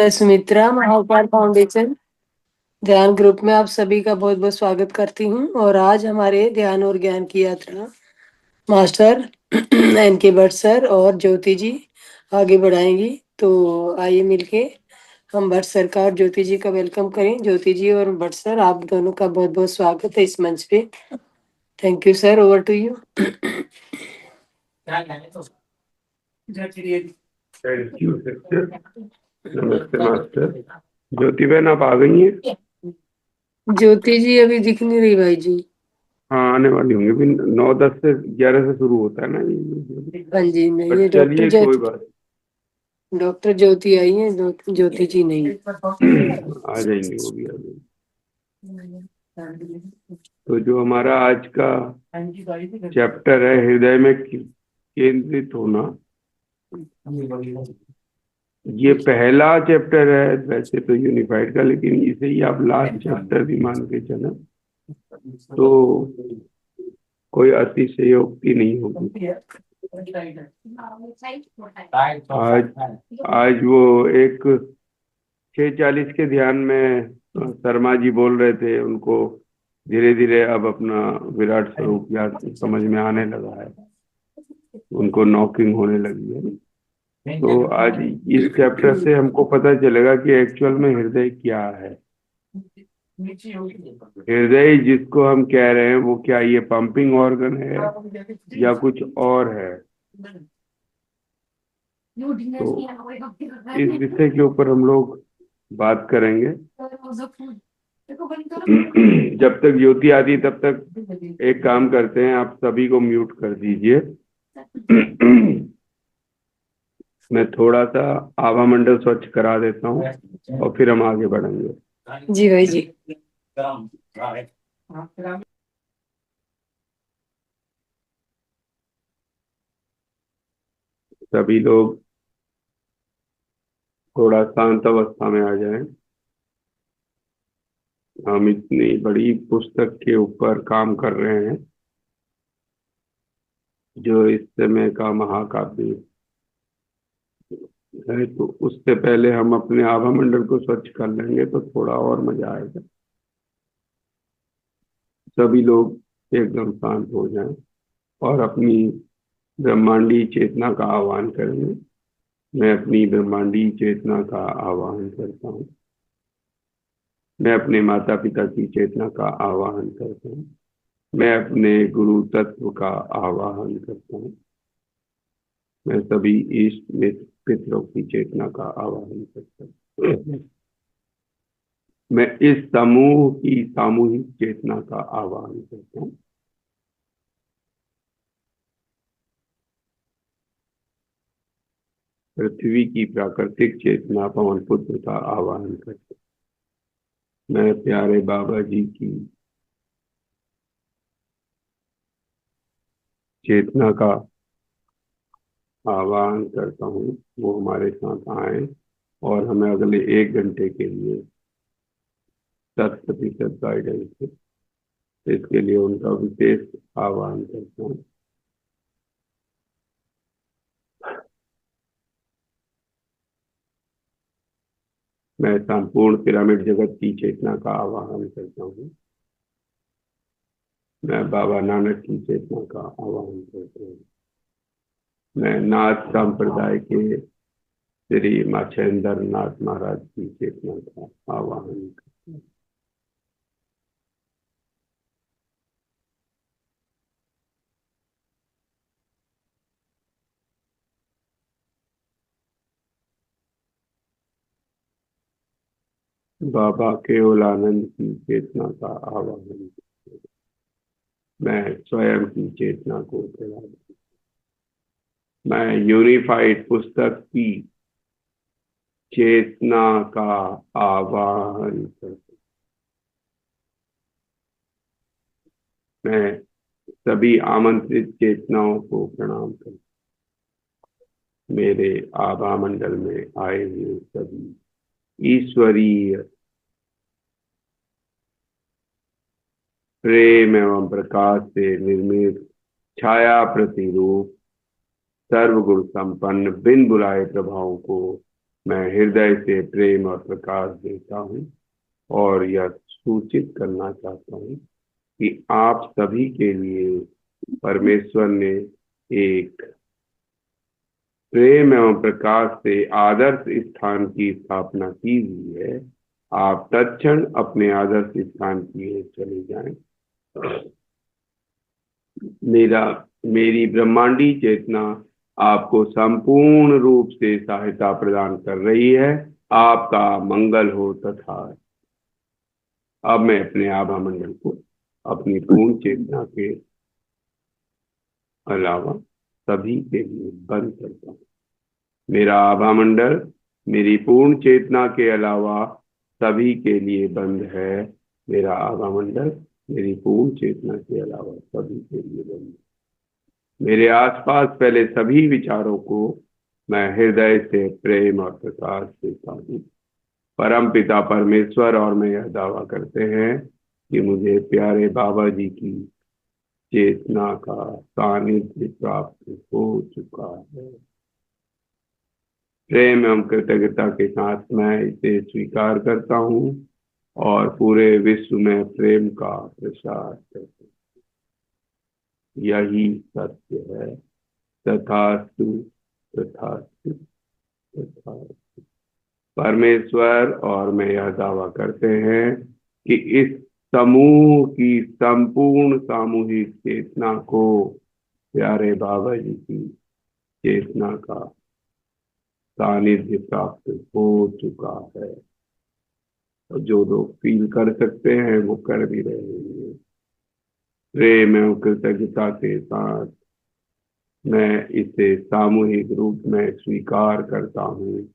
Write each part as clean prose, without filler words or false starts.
मैं सुमित्रा महाकाल फाउंडेशन ध्यान ग्रुप में आप सभी का बहुत बहुत स्वागत करती हूँ। और आज हमारे ध्यान और ज्ञान की यात्रा मास्टर एन के भट्ट सर और ज्योति जी आगे बढ़ाएंगी। तो आइए मिलके हम भट्ट सर का और ज्योति जी का वेलकम करें। ज्योति जी और भट्ट सर, आप दोनों का बहुत बहुत स्वागत है इस मंच पे। Thank you sir, over to you. Thank you sister. नमस्ते मास्टर। ज्योति बहन आप आ गई हैं? ज्योति जी अभी दिख नहीं रही भाई जी। हाँ आने वाली होंगी, भी 9:10 से 11 से शुरू होता है ना ये। हाँ जी, नहीं ये बट चलिए कोई बात डॉक्टर ज्योति आई है, ज्योति जी नहीं। आ जाएंगे, वो भी आ जाएंगे। तो जो हमारा आज का चैप्टर है हृदय में केंद्रित होना, ये पहला चैप्टर है वैसे तो यूनिफाइड का, लेकिन इसे ही आप लास्ट चैप्टर भी मान के चले तो कोई अतिशयोक्ति नहीं होगी। आज वो एक 6:40 के ध्यान में शर्मा जी बोल रहे थे, उनको धीरे धीरे अब अपना विराट स्वरूप याद समझ में आने लगा है, उनको नॉकिंग होने लगी है। तो आज इस चैप्टर से हमको पता चलेगा कि एक्चुअल में हृदय क्या है। हृदय जिसको हम कह रहे हैं वो क्या ये पंपिंग ऑर्गन है या कुछ और है? तो इस विषय के ऊपर हम लोग बात करेंगे। जब तक ज्योति आती है तब तक एक काम करते हैं, आप सभी को म्यूट कर दीजिए। मैं थोड़ा सा आभा मंडल स्वच्छ करा देता हूँ और फिर हम आगे बढ़ेंगे। जी भाई जी। सभी लोग थोड़ा शांत अवस्था में आ जाएं। हम इतनी बड़ी पुस्तक के ऊपर काम कर रहे हैं जो इस समय का महाकाव्य है, तो उससे पहले हम अपने आभा मंडल को स्वच्छ कर लेंगे तो थोड़ा और मजा आएगा। सभी लोग एकदम शांत हो जाएं और अपनी ब्रह्मांडी चेतना का आह्वान करेंगे। मैं अपनी ब्रह्मांडी चेतना का आह्वान करता हूँ। मैं अपने माता पिता की चेतना का आह्वान करता हूँ। मैं अपने गुरु तत्व का आह्वान करता हूँ। मैं सभी इष्ट मित्र पितरों की चेतना का आह्वान करता हूँ। मैं इस समूह की सामूहिक चेतना का आह्वान करता हूँ। पृथ्वी की प्राकृतिक चेतना पवन पुत्र का आह्वान करता हूँ। मैं प्यारे बाबा जी की चेतना का आह्वान करता हूँ, वो हमारे साथ आए और हमें अगले 1 घंटे के लिए 100% गाइडेंस दे। इसके लिए उनका विशेष आह्वान करता हूँ। मैं संपूर्ण पिरामिड जगत की चेतना का आह्वान करता हूँ। मैं बाबा नानक की चेतना का आह्वान करता हूँ। मैं नाथ संप्रदाय के श्री माछेंद्र नाथ महाराज की चेतना का आह्वान करता हूँ। बाबा केवलानंद की चेतना का आह्वान करता हूँ। मैं स्वयं की चेतना को जगा दूं। मैं यूनिफाइड पुस्तक की चेतना का आह्वान करता हूँ। मैं सभी आमंत्रित चेतनाओं को प्रणाम करता हूँ। मेरे आभा मंडल में आए हुए सभी ईश्वरीय प्रेम एवं प्रकाश से निर्मित छाया प्रतिरूप सर्वगुण संपन्न बिन बुलाए प्रभावों को मैं हृदय से प्रेम और प्रकाश देता हूँ और यह सूचित करना चाहता हूँ कि आप सभी के लिए परमेश्वर ने एक प्रेम एवं प्रकाश से आदर्श स्थान की स्थापना की हुई है। आप तत्क्षण अपने आदर्श स्थान की ओर चले जाएं। मेरी ब्रह्मांडी चेतना आपको संपूर्ण रूप से सहायता प्रदान कर रही है। आपका मंगल हो तथा। अब मैं अपने आभा मंडल को अपनी पूर्ण चेतना के अलावा सभी के लिए बंद करता हूँ। मेरा आभा मंडल मेरी पूर्ण चेतना के अलावा सभी के लिए बंद है। मेरा आभा मंडल मेरी पूर्ण चेतना के अलावा सभी के लिए बंद है। मेरे आसपास फैले सभी विचारों को मैं हृदय से प्रेम और प्रकाश देता हूँ। परम पिता परमेश्वर और मैं यह दावा करते हैं कि मुझे प्यारे बाबा जी की चेतना का सानिध्य प्राप्त हो चुका है। प्रेम एवं कृतज्ञता के साथ मैं इसे स्वीकार करता हूँ और पूरे विश्व में प्रेम का प्रसार करता हूँ। यही सत्य है। तथास्तु तथास्तु तथास्तु। परमेश्वर और मैं यह दावा करते हैं कि इस समूह की संपूर्ण सामूहिक चेतना को प्यारे बाबा जी की चेतना का सानिध्य प्राप्त हो चुका है। और जो लोग फील कर सकते हैं वो कर भी रहे हैं। प्रेम एवं कृतज्ञता के साथ मैं इसे सामूहिक रूप में स्वीकार करता हूँ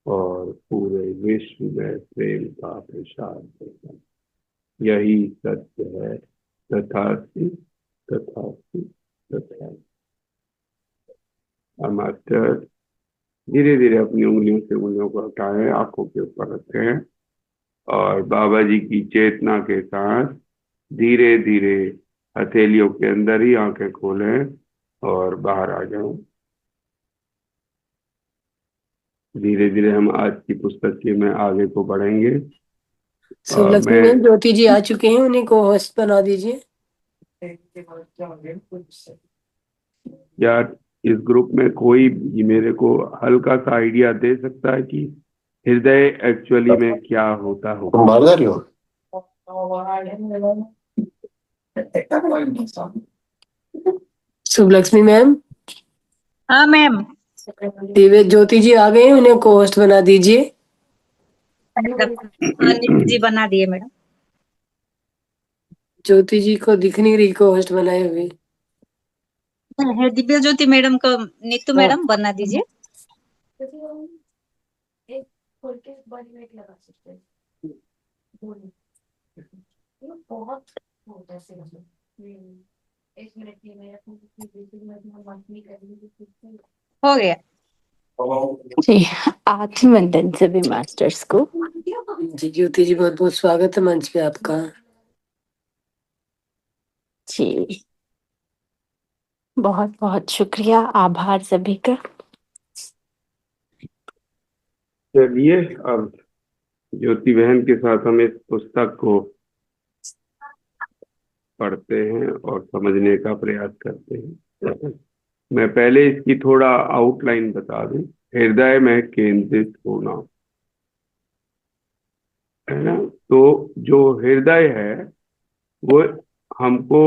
और पूरे विश्व में प्रेम का प्रसार करता हूँ। यही सत्य है। तथास्तु तथास्तु तथास्तु। मास्टर धीरे धीरे अपनी उंगलियों से उंगलियों को हटाएं, आंखों के ऊपर रखें और बाबा जी की चेतना के साथ धीरे धीरे हथेलियों के अंदर ही आंखें खोलें और बाहर आ जाओ। धीरे धीरे हम आज की पुस्तक के में आगे को बढ़ेंगे। सुलक्ष्मी मैं मैम, ज्योति जी आ चुके हैं, उन्हीं को होस्ट बना दीजिए। यार इस ग्रुप में कोई भी मेरे को हल्का सा आइडिया दे सकता है कि हृदय एक्चुअली में क्या होता होगा? बाहर जा रही हो? सुलक्ष्मी मैम, हाँ मैम। दिव्य ज्योति जी आ गए हैं, उन्हें को होस्ट बना दीजिए। नीति जी बना दिए मैडम। ज्योति जी को दिख नहीं रही को होस्ट बनाए हुए। है दिव्य ज्योति मैडम को नीतू मैडम बना दीजिए। हो गया जी। आत्मवंदन सभी मास्टर्स को। जी ज्योति जी, बहुत बहुत स्वागत है मंच पे आपका। जी, बहुत बहुत शुक्रिया, आभार सभी का। चलिए अब ज्योति बहन के साथ हम इस पुस्तक को पढ़ते हैं और समझने का प्रयास करते हैं। मैं पहले इसकी थोड़ा आउटलाइन बता दूं। हृदय में केंद्रित होना, है ना? तो जो हृदय है वो हमको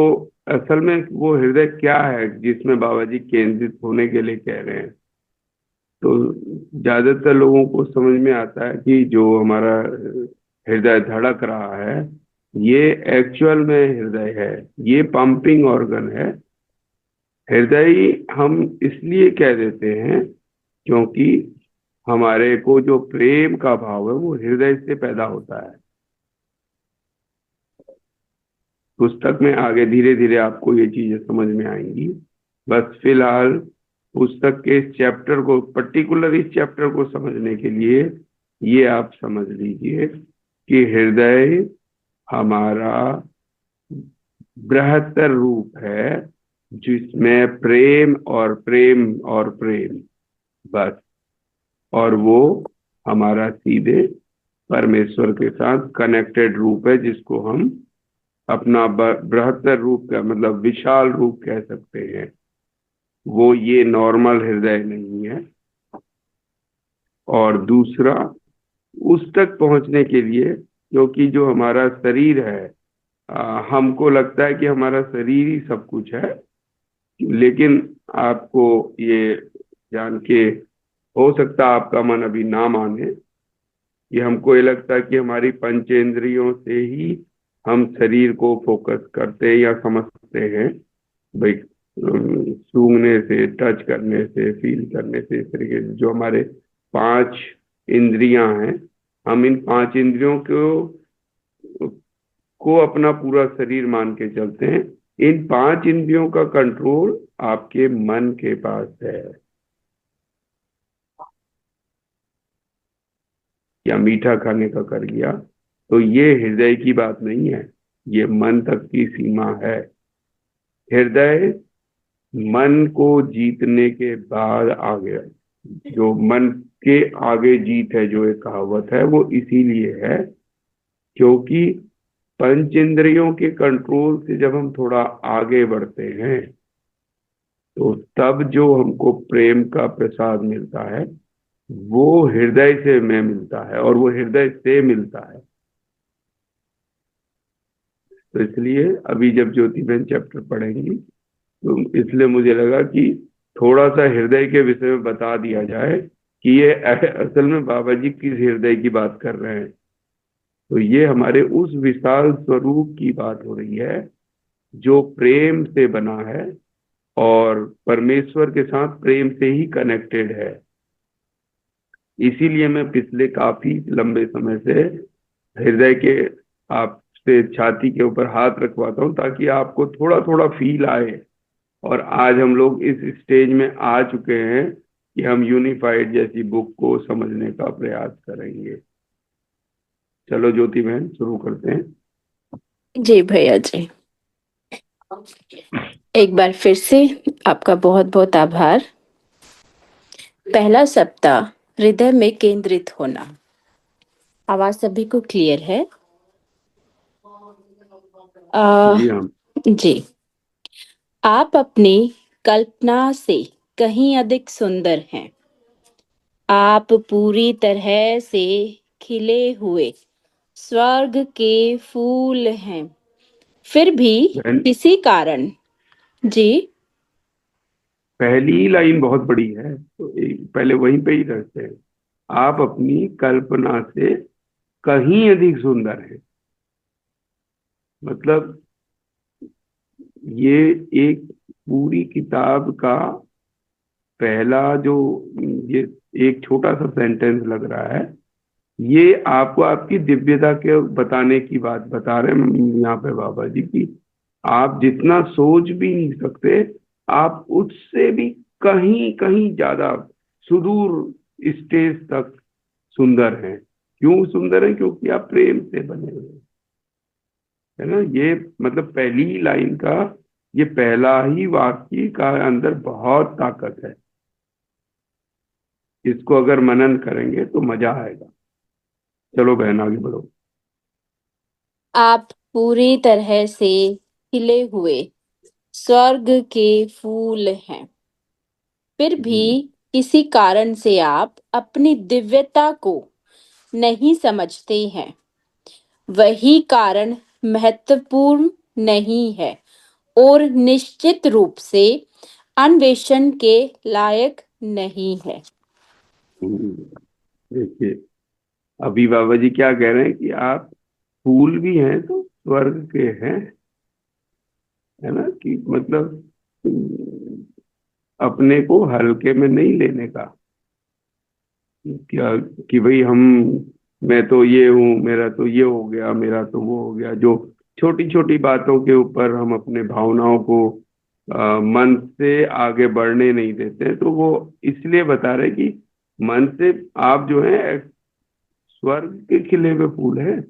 असल में वो हृदय क्या है जिसमें बाबा जी केंद्रित होने के लिए कह रहे हैं? तो ज्यादातर लोगों को समझ में आता है कि जो हमारा हृदय धड़क रहा है ये एक्चुअल में हृदय है, ये पंपिंग ऑर्गन है। हृदय हम इसलिए कह देते हैं क्योंकि हमारे को जो प्रेम का भाव है वो हृदय से पैदा होता है। पुस्तक में आगे धीरे धीरे आपको ये चीजें समझ में आएंगी। बस फिलहाल पुस्तक के इस चैप्टर को, पर्टिकुलर इस चैप्टर को समझने के लिए ये आप समझ लीजिए कि हृदय हमारा बृहत्तर रूप है जिसमें प्रेम और प्रेम और प्रेम, बस। और वो हमारा सीधे परमेश्वर के साथ कनेक्टेड रूप है, जिसको हम अपना बृहत्तर रूप का मतलब विशाल रूप कह सकते हैं। वो ये नॉर्मल हृदय नहीं है। और दूसरा, उस तक पहुंचने के लिए, क्योंकि जो हमारा शरीर है, हमको लगता है कि हमारा शरीर ही सब कुछ है, लेकिन आपको ये जान के हो सकता है आपका मन अभी ना माने कि हमको ये लगता है कि हमारी पंचेंद्रियों से ही हम शरीर को फोकस करते हैं या समझते हैं। भाई सूंघने से, टच करने से, फील करने से, इस तरीके से जो हमारे 5 इंद्रियां हैं, हम इन 5 इंद्रियों को अपना पूरा शरीर मान के चलते हैं। इन 5 इंद्रियों का कंट्रोल आपके मन के पास है। या मीठा खाने का कर लिया, तो ये हृदय की बात नहीं है, ये मन तक की सीमा है। हृदय मन को जीतने के बाद आगे, जो मन के आगे जीत है, जो एक कहावत है, वो इसीलिए है क्योंकि पंच इंद्रियों के कंट्रोल से जब हम थोड़ा आगे बढ़ते हैं, तो तब जो हमको प्रेम का प्रसाद मिलता है वो हृदय से में मिलता है, और वो हृदय से मिलता है। तो इसलिए अभी जब ज्योति बहन चैप्टर पढ़ेंगी, तो इसलिए मुझे लगा कि थोड़ा सा हृदय के विषय में बता दिया जाए कि ये असल में बाबा जी किस हृदय की बात कर रहे हैं। तो ये हमारे उस विशाल स्वरूप की बात हो रही है जो प्रेम से बना है और परमेश्वर के साथ प्रेम से ही कनेक्टेड है। इसीलिए मैं पिछले काफी लंबे समय से हृदय के आपसे छाती के ऊपर हाथ रखवाता हूं, ताकि आपको थोड़ा थोड़ा फील आए। और आज हम लोग इस स्टेज में आ चुके हैं कि हम यूनिफाइड जैसी बुक को समझने का प्रयास करेंगे। चलो ज्योति बहन शुरू करते हैं। जी भैया जी, एक बार फिर से आपका बहुत बहुत आभार। पहला सप्ताह हृदय में केंद्रित होना। आवाज सभी को क्लियर है? जी हाँ। जी। आप अपनी कल्पना से कहीं अधिक सुंदर हैं। आप पूरी तरह से खिले हुए स्वर्ग के फूल हैं। फिर भी बहन, किसी कारण। जी। पहली लाइन बहुत बड़ी है, तो पहले वहीं पे ही रहते हैं। आप अपनी कल्पना से कहीं अधिक सुंदर हैं। मतलब ये एक पूरी किताब का पहला जो ये एक छोटा सा सेंटेंस लग रहा है, ये आपको आपकी दिव्यता के बताने की बात बता रहे हैं यहाँ पे बाबा जी की। आप जितना सोच भी नहीं सकते, आप उससे भी कहीं कहीं ज्यादा सुदूर स्टेज तक सुंदर हैं। क्यों सुंदर हैं? क्योंकि आप प्रेम से बने हुए हैं, है ना। ये मतलब पहली लाइन का ये पहला ही वाक्य का अंदर बहुत ताकत है। इसको अगर मनन करेंगे तो मजा आएगा। चलो बहन आगे बढ़ो। आप पूरी तरह से खिले हुए स्वर्ग के फूल हैं। फिर भी किसी कारण से आप अपनी दिव्यता को नहीं समझते हैं। वही कारण महत्वपूर्ण नहीं है और निश्चित रूप से अन्वेषण के लायक नहीं है। देखिए, अभी बाबा जी क्या कह रहे हैं कि आप फूल भी हैं तो स्वर्ग के हैं, है ना। कि मतलब अपने को हल्के में नहीं लेने का। क्या कि भाई मैं तो ये हूँ, मेरा तो ये हो गया, मेरा तो वो हो गया। जो छोटी छोटी बातों के ऊपर हम अपने भावनाओं को मन से आगे बढ़ने नहीं देते, तो वो इसलिए बता रहे कि मन से आप जो है स्वर्ग के खिले हुए फूल हैं।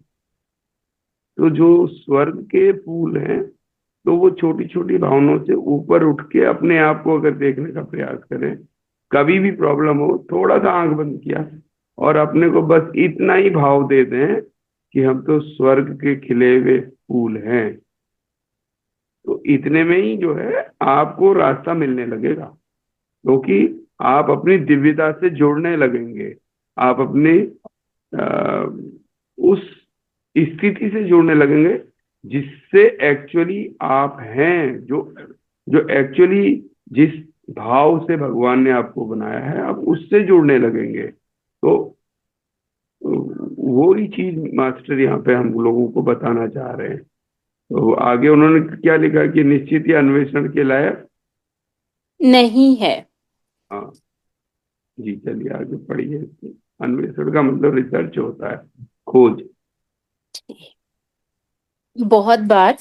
तो जो स्वर्ग के फूल हैं, तो वो छोटी छोटी भावनाओं से ऊपर उठ के अपने आप को अगर देखने का प्रयास करें, कभी भी प्रॉब्लम हो, थोड़ा सा आंख बंद किया और अपने को बस इतना ही भाव दे दें कि हम तो स्वर्ग के खिले हुए फूल हैं, तो इतने में ही जो है आपको रास्ता मिलने लगेगा, क्योंकि आप अपनी दिव्यता से जुड़ने लगेंगे। आप अपने उस स्थिति से जुड़ने लगेंगे जिससे एक्चुअली आप हैं, जो जो एक्चुअली जिस भाव से भगवान ने आपको बनाया है, आप उससे जुड़ने लगेंगे। तो वो ही चीज मास्टर यहाँ पे हम लोगों को बताना चाह रहे हैं। तो आगे उन्होंने क्या लिखा कि निश्चित ही अन्वेषण के लायक नहीं है। हाँ जी, चलिए आगे पढ़िए। अन्वेषण का मतलब रिसर्च होता है, खोज। बहुत बार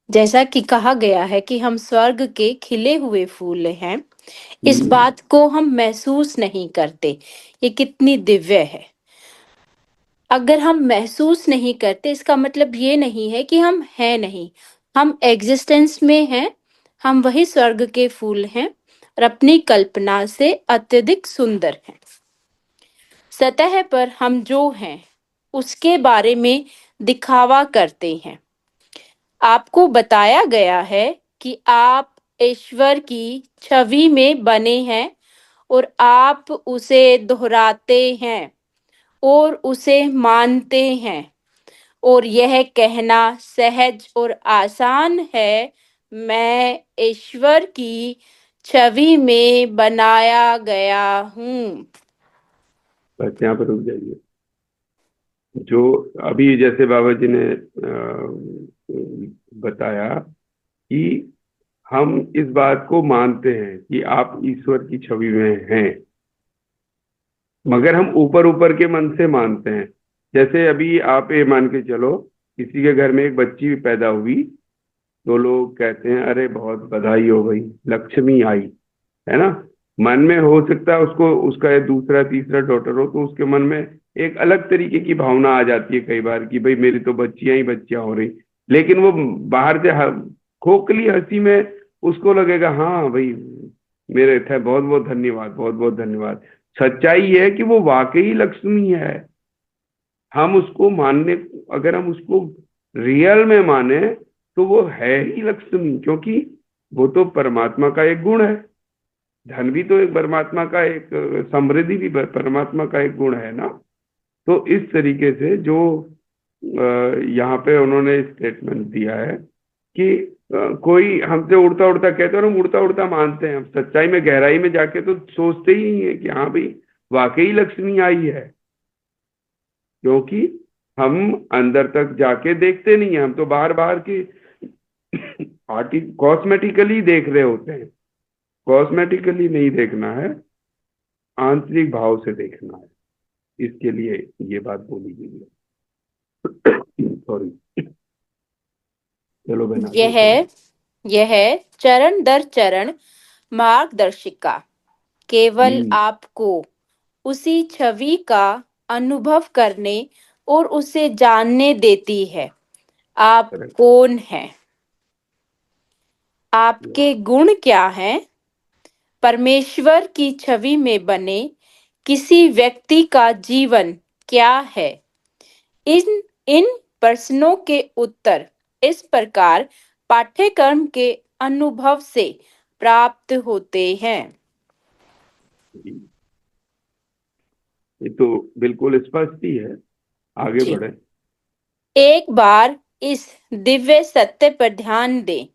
जैसा कि कहा गया है कि हम स्वर्ग के खिले हुए फूल हैं, इस हम्म, बात को हम महसूस नहीं करते। ये कितनी दिव्य है। अगर हम महसूस नहीं करते, इसका मतलब ये नहीं है कि हम हैं नहीं। हम एग्जिस्टेंस में हैं। हम वही स्वर्ग के फूल हैं और अपनी कल्पना से अत्यधिक सुंदर हैं। सतह पर हम जो हैं उसके बारे में दिखावा करते हैं। आपको बताया गया है कि आप ईश्वर की छवि में बने हैं और आप उसे दोहराते हैं और उसे मानते हैं, और यह कहना सहज और आसान है, मैं ईश्वर की छवि में बनाया गया हूँ। बस यहाँ पर रुक जाइए। जो अभी जैसे बाबा जी ने बताया कि हम इस बात को मानते हैं कि आप ईश्वर की छवि में हैं, मगर हम ऊपर ऊपर के मन से मानते हैं। जैसे अभी आप ये मान के चलो, किसी के घर में एक बच्ची पैदा हुई, तो लोग कहते हैं अरे बहुत बधाई हो गई, लक्ष्मी आई, है ना। मन में हो सकता है उसको, उसका ये दूसरा तीसरा डॉटर हो, तो उसके मन में एक अलग तरीके की भावना आ जाती है कई बार कि भाई मेरी तो बच्चियां ही बच्चियां हो रही। लेकिन वो बाहर से खोखली हंसी में उसको लगेगा हाँ भाई मेरे थे, बहुत बहुत धन्यवाद, बहुत बहुत धन्यवाद। सच्चाई है कि वो वाकई लक्ष्मी है। हम उसको मानने, अगर हम उसको रियल में माने, तो वो है ही लक्ष्मी, क्योंकि वो तो परमात्मा का एक गुण है। धन भी तो एक परमात्मा का एक, समृद्धि भी परमात्मा का एक गुण है ना। तो इस तरीके से जो यहाँ पे उन्होंने स्टेटमेंट दिया है कि कोई हमसे उड़ता उड़ता कहते हैं और हम उड़ता उड़ता मानते हैं, हम सच्चाई में गहराई में जाके तो सोचते ही नहीं है कि हाँ भाई वाकई लक्ष्मी आई है, क्योंकि हम अंदर तक जाके देखते नहीं है। हम तो बाहर बाहर की कॉस्मेटिकली देख रहे होते हैं। कॉस्मेटिकली नहीं देखना है, आंतरिक भाव से देखना है। इसके लिए ये बात बोली गई है। सॉरी, चलो बहन आगे यह पढ़ो। यह चरण दर चरण मार्गदर्शिका केवल हम्म, आपको उसी छवि का अनुभव करने और उसे जानने देती है। आप करेक्ट। कौन हैं? आपके गुण क्या हैं? परमेश्वर की छवि में बने किसी व्यक्ति का जीवन क्या है? इन इन प्रश्नों के उत्तर इस प्रकार पाठ्यक्रम के अनुभव से प्राप्त होते हैं। ये तो बिल्कुल स्पष्ट ही है, आगे जी, बढ़े। एक बार इस दिव्य सत्य पर ध्यान दें,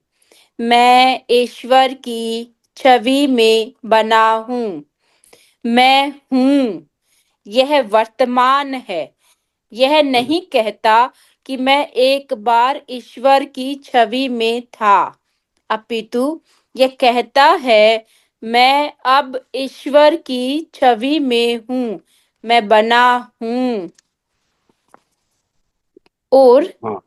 मैं ईश्वर की छवि में बना हूँ। मैं हूँ, यह वर्तमान है। यह नहीं कहता कि मैं एक बार ईश्वर की छवि में था, अपितु यह कहता है मैं अब ईश्वर की छवि में हूँ, मैं बना हूँ। और हाँ,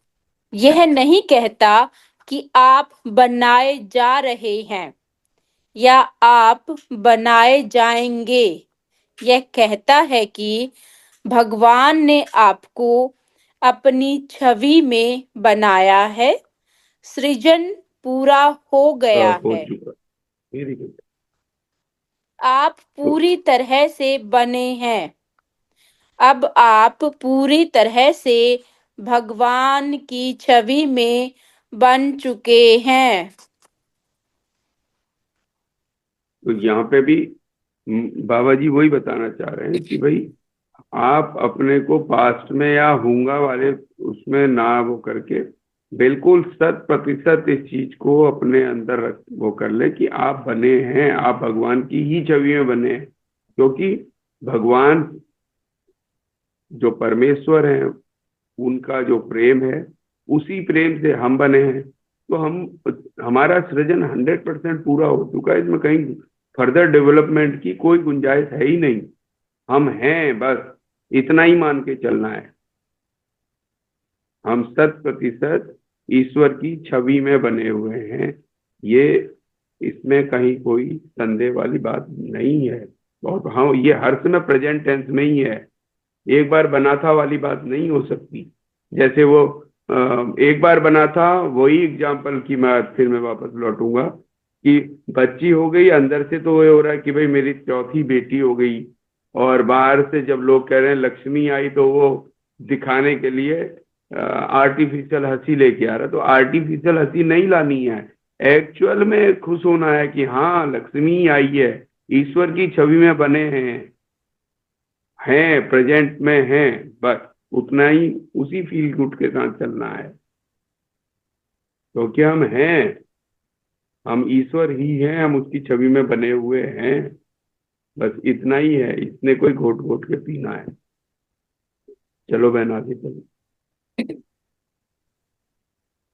यह नहीं कहता कि आप बनाए जा रहे हैं या आप बनाए जाएंगे। यह कहता है कि भगवान ने आपको अपनी छवि में बनाया है। सृजन पूरा हो गया हो है। चुका, वेरी गुड। आप तो पूरी तरह से बने हैं। अब आप पूरी तरह से भगवान की छवि में बन चुके हैं। तो यहाँ पे भी बाबा जी वही बताना चाह रहे हैं कि भाई आप अपने को पास्ट में या होगा वाले उसमें ना वो करके बिल्कुल 100% इस चीज को अपने अंदर रख वो कर ले कि आप बने हैं, आप भगवान की ही छवि में बने हैं। क्योंकि भगवान जो परमेश्वर है, उनका जो प्रेम है, उसी प्रेम से हम बने हैं। तो हम हमारा सृजन 100% पूरा हो चुका है, इसमें कहीं फर्दर डेवलपमेंट की कोई गुंजाइश है ही नहीं। हम हैं, बस इतना ही मान के चलना है। हम 100% ईश्वर की छवि में बने हुए हैं। ये इसमें कहीं कोई संदेह वाली बात नहीं है। और हाँ, ये हर समय प्रेजेंट टेंस में ही है, एक बार बना था वाली बात नहीं हो सकती। जैसे वो एक बार बना था, वही एग्जाम्पल की मैं फिर मैं वापस लौटूंगा कि बच्ची हो गई अंदर से, तो ये हो रहा है कि भाई मेरी चौथी बेटी हो गई। और बाहर से जब लोग कह रहे हैं लक्ष्मी आई, तो वो दिखाने के लिए आर्टिफिशियल हंसी लेके आ रहा। तो आर्टिफिशियल हंसी नहीं लानी है, एक्चुअल में खुश होना है कि हाँ लक्ष्मी आई है, ईश्वर की छवि में बने हैं, प्रेजेंट में हैं। बस उतना ही, उसी फील गुड के साथ चलना है। क्योंकि हम हैं, हम ईश्वर ही हैं, हम उसकी छवि में बने हुए हैं। बस इतना ही है, इसने कोई घोट घोट के पीना है। चलो बहन आगे चलो।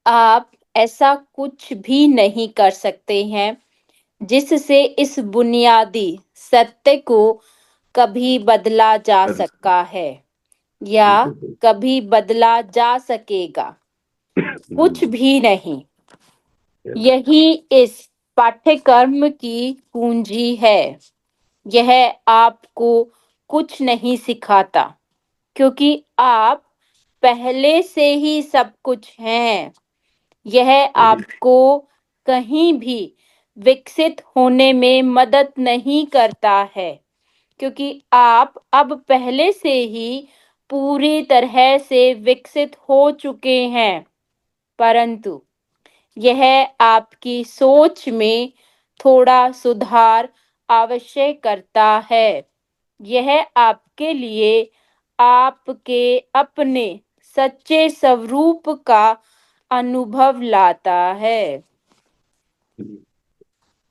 आप ऐसा कुछ भी नहीं कर सकते हैं जिससे इस बुनियादी सत्य को कभी बदला जा सकता है या बिल्कुल कभी बदला जा सकेगा। कुछ सही। भी नहीं। यही इस पाठ्यक्रम की कुंजी है। यह आपको कुछ नहीं सिखाता, क्योंकि आप पहले से ही सब कुछ हैं। यह आपको कहीं भी विकसित होने में मदद नहीं करता है, क्योंकि आप अब पहले से ही पूरी तरह से विकसित हो चुके हैं। परंतु यह आपकी सोच में थोड़ा सुधार आवश्यक करता है। यह आपके लिए आपके अपने सच्चे स्वरूप का अनुभव लाता है।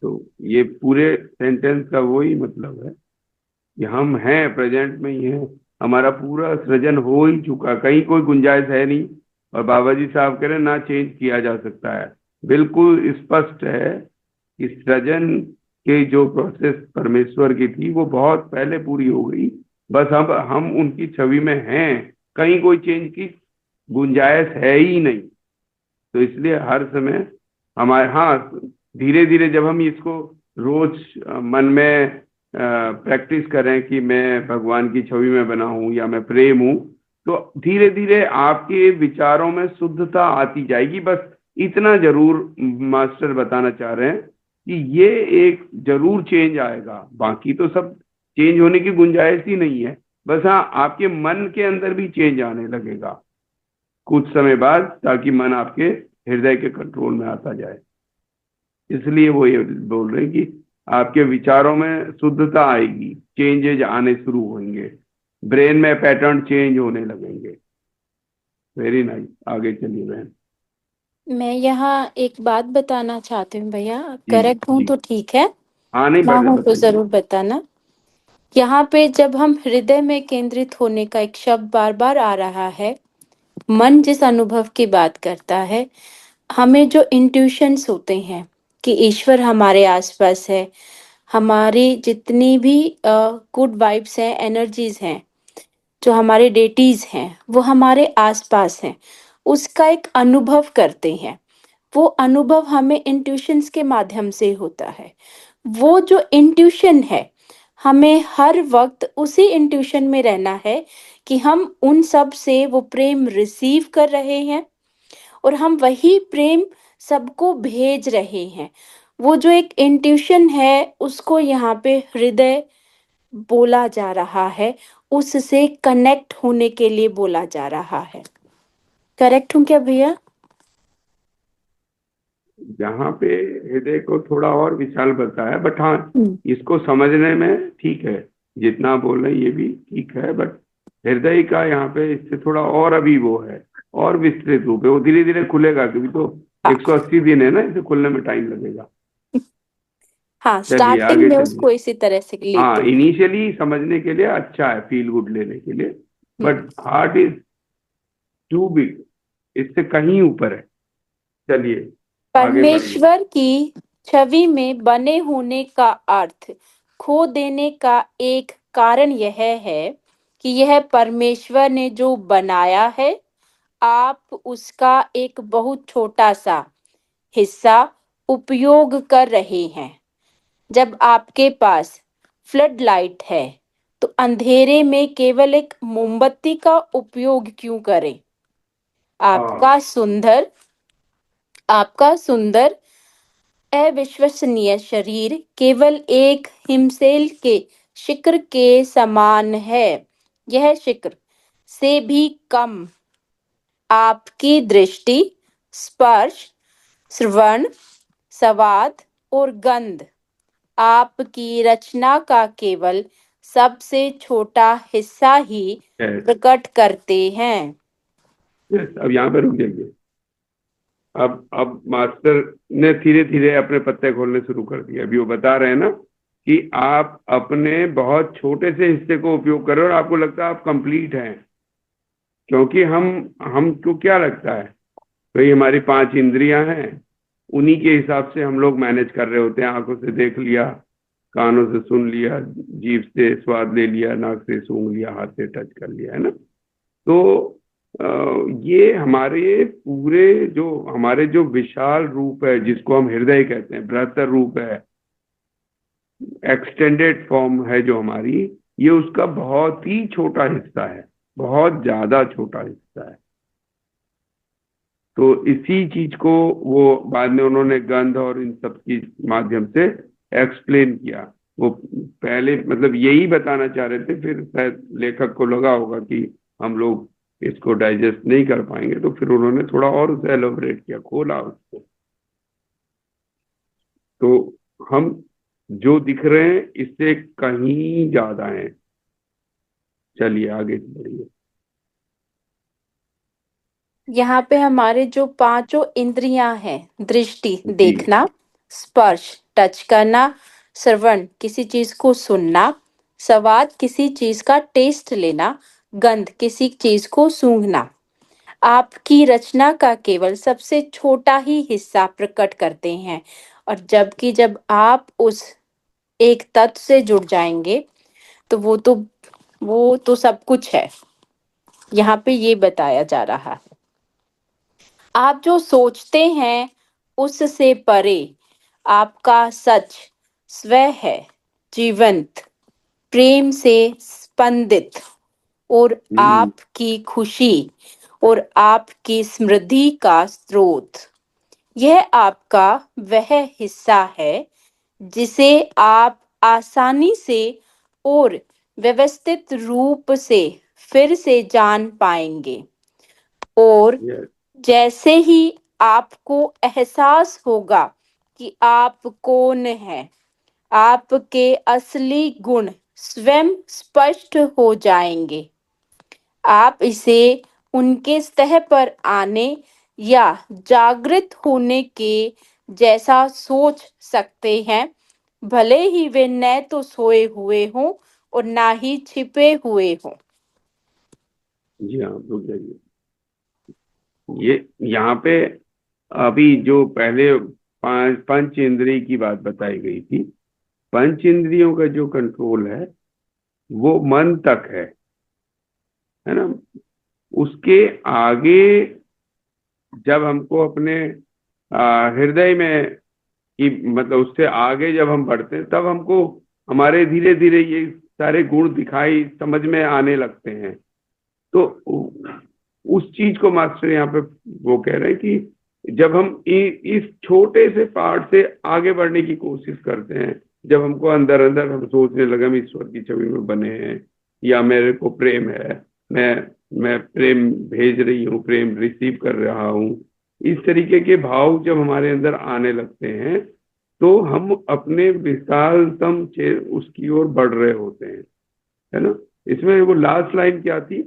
तो ये पूरे सेंटेंस का वही मतलब है कि हम हैं, प्रेजेंट में ही हैं। हमारा पूरा सृजन हो ही चुका, कहीं कोई गुंजाइश है नहीं। और बाबा जी साहब कह रहे हैं ना चेंज किया जा सकता है। बिल्कुल स्पष्ट है कि सृजन के जो प्रोसेस परमेश्वर की थी वो बहुत पहले पूरी हो गई। बस हम उनकी छवि में हैं, कहीं कोई चेंज की गुंजाइश है ही नहीं। तो इसलिए हर समय हमारे, हाँ, धीरे धीरे जब हम इसको रोज मन में प्रैक्टिस करें कि मैं भगवान की छवि में बना हूं या मैं प्रेम हूं, तो धीरे धीरे आपके विचारों में शुद्धता आती जाएगी। बस इतना जरूर मास्टर बताना चाह रहे हैं कि ये एक जरूर चेंज आएगा, बाकी तो सब चेंज होने की गुंजाइश ही नहीं है। बस हाँ, आपके मन के अंदर भी चेंज आने लगेगा कुछ समय बाद, ताकि मन आपके हृदय के कंट्रोल में आता जाए। इसलिए वो ये बोल रहे हैं कि आपके विचारों में शुद्धता आएगी, चेंजेज आने शुरू होंगे, ब्रेन में पैटर्न चेंज होने लगेंगे। वेरी नाइस, आगे चलिए बहन। मैं यहाँ एक बात बताना चाहती हूँ भैया, जी करेक्ट हूँ जी। तो ठीक है, हाँ नहीं, ना हूँ तो बताइए। जरूर बताना। यहाँ पे जब हम हृदय में केंद्रित होने का एक शब्द बार बार आ रहा है, मन जिस अनुभव की बात करता है, हमें जो इंट्यूशंस होते हैं कि ईश्वर हमारे आसपास है, हमारी जितनी भी गुड वाइब्स हैं, एनर्जीज हैं, जो हमारे डेटीज हैं, वो हमारे आसपास हैं, उसका एक अनुभव करते हैं। वो अनुभव हमें इंट्यूशंस के माध्यम से होता है। वो जो इंट्यूशन है, हमें हर वक्त उसी इंट्यूशन में रहना है कि हम उन सब से वो प्रेम रिसीव कर रहे हैं और हम वही प्रेम सबको भेज रहे हैं। वो जो एक इंट्यूशन है, उसको यहाँ पे हृदय बोला जा रहा है, उससे कनेक्ट होने के लिए बोला जा रहा है। करेक्ट हूँ क्या भैया? यहाँ पे हृदय को थोड़ा और विशाल बताया, बट हाँ हम्म, इसको समझने में ठीक है, जितना बोल रहे हैं ये भी ठीक है, बट हृदय का यहाँ पे इससे थोड़ा और अभी वो है, और विस्तृत रूप है, वो धीरे धीरे खुलेगा, क्योंकि तो हाँ 180 दिन है ना, इसे खुलने में टाइम लगेगा। हाँ, चलिए स्टार्टिंग आगे में चलिए। उसको इसी तरह से हाँ लेते हैं। इनिशियली समझने के लिए अच्छा है, फील गुड लेने के लिए, hmm, but heart is too big, इससे कहीं ऊपर है। चलिए आगे बढ़िए। परमेश्वर की छवि में बने होने का अर्थ खो देने का एक कारण यह है कि यह परमेश्वर ने जो बनाया है, आप उसका एक बहुत छोटा सा हिस्सा उपयोग कर रहे हैं। जब आपके पास फ्लड लाइट है, तो अंधेरे में केवल एक मोमबत्ती का उपयोग क्यों करें? हाँ आपका सुंदर अविश्वसनीय शरीर केवल एक हिमशैल के शिखर के समान है। यह शिखर से भी कम आपकी दृष्टि, स्पर्श, श्रवण, स्वाद और गंध आपकी रचना का केवल सबसे छोटा हिस्सा ही yes, प्रकट करते हैं। yes, अब यहाँ पे रुक जाइए। अब मास्टर ने धीरे धीरे अपने पत्ते खोलने शुरू कर दिए। अभी वो बता रहे हैं ना कि आप अपने बहुत छोटे से हिस्से को उपयोग कर रहे हो और आपको लगता है आप कंप्लीट हैं, क्योंकि हमको क्या लगता है, भाई हमारी 5 इंद्रियां हैं, उन्हीं के हिसाब से हम लोग मैनेज कर रहे होते हैं। आंखों से देख लिया, कानों से सुन लिया, जीभ से स्वाद ले लिया, नाक से सूंघ लिया, हाथ से टच कर लिया, है ना। तो ये हमारे जो विशाल रूप है, जिसको हम हृदय कहते हैं, बृहत्तर रूप है, एक्सटेंडेड फॉर्म है जो हमारी, ये उसका बहुत ही छोटा हिस्सा है, बहुत ज्यादा छोटा हिस्सा है। तो इसी चीज को वो बाद में उन्होंने गंध और इन सब की माध्यम से एक्सप्लेन किया। वो पहले मतलब यही बताना चाह रहे थे, फिर शायद लेखक को लगा होगा कि हम लोग इसको डाइजेस्ट नहीं कर पाएंगे, तो फिर उन्होंने थोड़ा और उसे एलोबरेट किया, खोला उसको। तो हम जो दिख रहे हैं इससे कहीं ज्यादा हैं। चलिए आगे बढ़िए। यहाँ पे हमारे जो पांचों इंद्रियां हैं, दृष्टि जी देखना, स्पर्श टच करना, श्रवण किसी चीज को सुनना, स्वाद किसी चीज का टेस्ट लेना, गंध किसी चीज को सूंघना, आपकी रचना का केवल सबसे छोटा ही हिस्सा प्रकट करते हैं। और जबकि जब आप उस एक तत्व से जुड़ जाएंगे, तो वो तो सब कुछ है। यहाँ पे ये बताया जा रहा है। आप जो सोचते हैं उससे परे आपका सच स्व है, जीवंत, प्रेम से स्पंदित, और हम्म, आपकी खुशी और आपकी समृद्धि का स्रोत। यह आपका वह हिस्सा है जिसे आप आसानी से और व्यवस्थित रूप से फिर से जान पाएंगे। और yes, जैसे ही आपको एहसास होगा कि आप कौन हैं, आपके असली गुण स्वयं स्पष्ट हो जाएंगे। आप इसे उनके सतह पर आने या जागृत होने के जैसा सोच सकते हैं, भले ही वे न तो सोए हुए हों और ना ही छिपे हुए हों। जी हाँ रुक जाइए। ये यहाँ पे अभी जो पहले पंच इंद्रिय की बात बताई गई थी, पंच इंद्रियों का जो कंट्रोल है वो मन तक है ना। उसके आगे जब हमको अपने हृदय में कि मतलब उससे आगे जब हम बढ़ते हैं, तब हमको हमारे धीरे धीरे ये सारे गुण दिखाई समझ में आने लगते हैं। तो उस चीज को मास्टर यहाँ पे वो कह रहे हैं कि जब हम इस छोटे से पार्ट से आगे बढ़ने की कोशिश करते हैं, जब हमको अंदर अंदर हम सोचने लगे हम ईश्वर की छवि में बने हैं, या मेरे को प्रेम है, मैं प्रेम भेज रही हूँ, प्रेम रिसीव कर रहा हूँ, इस तरीके के भाव जब हमारे अंदर आने लगते हैं तो हम अपने विशालतम उसकी ओर बढ़ रहे होते हैं, है ना। इसमें वो लास्ट लाइन क्या थी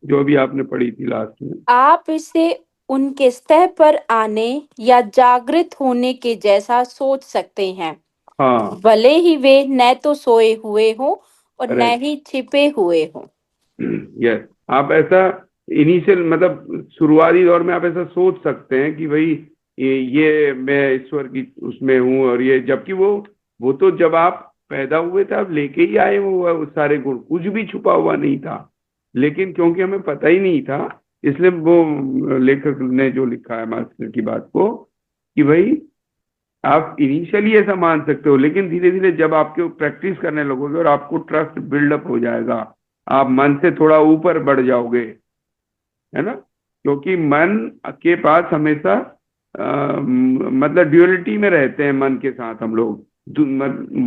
जो अभी आपने पढ़ी थी लास्ट में? आप इसे उनके सतह पर आने या जागृत होने के जैसा सोच सकते हैं, हाँ, भले ही वे न तो सोए हुए हो और न करेक्ट। ही छिपे हुए हो। यस, आप ऐसा इनिशियल मतलब शुरुआती दौर में आप ऐसा सोच सकते हैं कि भाई ये मैं ईश्वर की उसमें हूँ, और ये जबकि वो तो जब आप पैदा हुए थे आप लेके ही आए वो सारे गुण, कुछ भी छुपा हुआ नहीं था। लेकिन क्योंकि हमें पता ही नहीं था, इसलिए वो लेखक ने जो लिखा है मास्टर की बात को कि भाई आप इनिशियली ऐसा मान सकते हो, लेकिन धीरे धीरे जब आपके प्रैक्टिस करने लगोगे और आपको ट्रस्ट बिल्डअप हो जाएगा, आप मन से थोड़ा ऊपर बढ़ जाओगे, है ना। क्योंकि मन के पास हमेशा मतलब ड्यूअलिटी में रहते हैं मन के साथ हम लोग।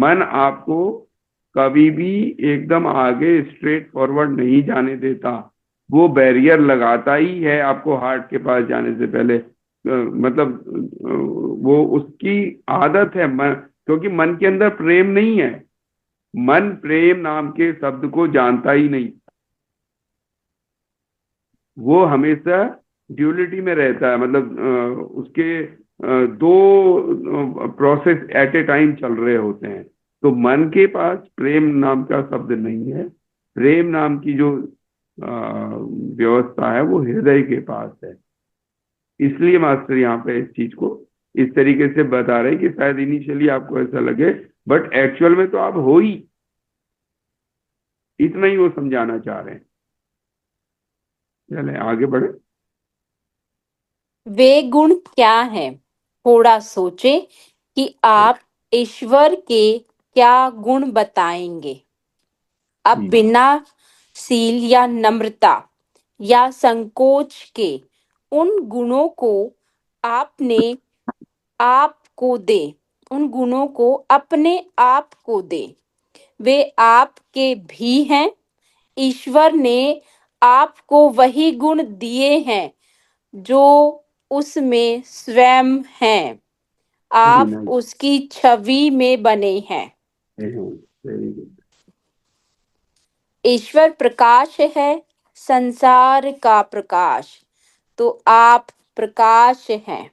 मन आपको कभी भी एकदम आगे स्ट्रेट फॉरवर्ड नहीं जाने देता, वो बैरियर लगाता ही है आपको हार्ट के पास जाने से पहले। मतलब वो उसकी आदत है मन, क्योंकि मन के अंदर प्रेम नहीं है, मन प्रेम नाम के शब्द को जानता ही नहीं, वो हमेशा ड्यूलिटी में रहता है। मतलब उसके दो प्रोसेस एट ए टाइम चल रहे होते हैं। तो मन के पास प्रेम नाम का शब्द नहीं है, प्रेम नाम की जो व्यवस्था है वो हृदय के पास है। इसलिए मास्टर यहाँ पे इस चीज को इस तरीके से बता रहे हैं कि शायद इनिशियली आपको ऐसा लगे, बट एक्चुअल में तो आप हो ही, इतना ही वो समझाना चाह रहे हैं। चले आगे बढ़े। वे गुण क्या हैं? थोड़ा सोचें कि आप ईश्वर के क्या गुण बताएंगे। अब बिना सील या नम्रता या संकोच के उन गुणों को आपने आप को दे, उन गुणों को अपने आप को दे। वे आपके भी हैं। ईश्वर ने आपको वही गुण दिए हैं जो उसमें स्वयं हैं। वेरी आप नाइस, उसकी छवि में बने हैं। Very good. ईश्वर प्रकाश है, संसार का प्रकाश, तो आप प्रकाश हैं।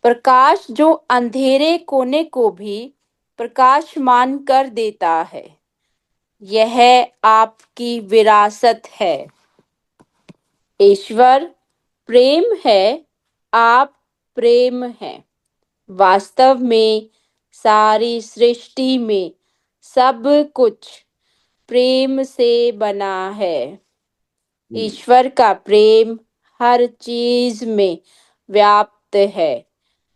प्रकाश जो अंधेरे कोने को भी प्रकाशमान कर देता है, यह आपकी विरासत है। ईश्वर प्रेम है, आप प्रेम हैं। वास्तव में सारी सृष्टि में सब कुछ प्रेम से बना है। ईश्वर का प्रेम हर चीज में व्याप्त है।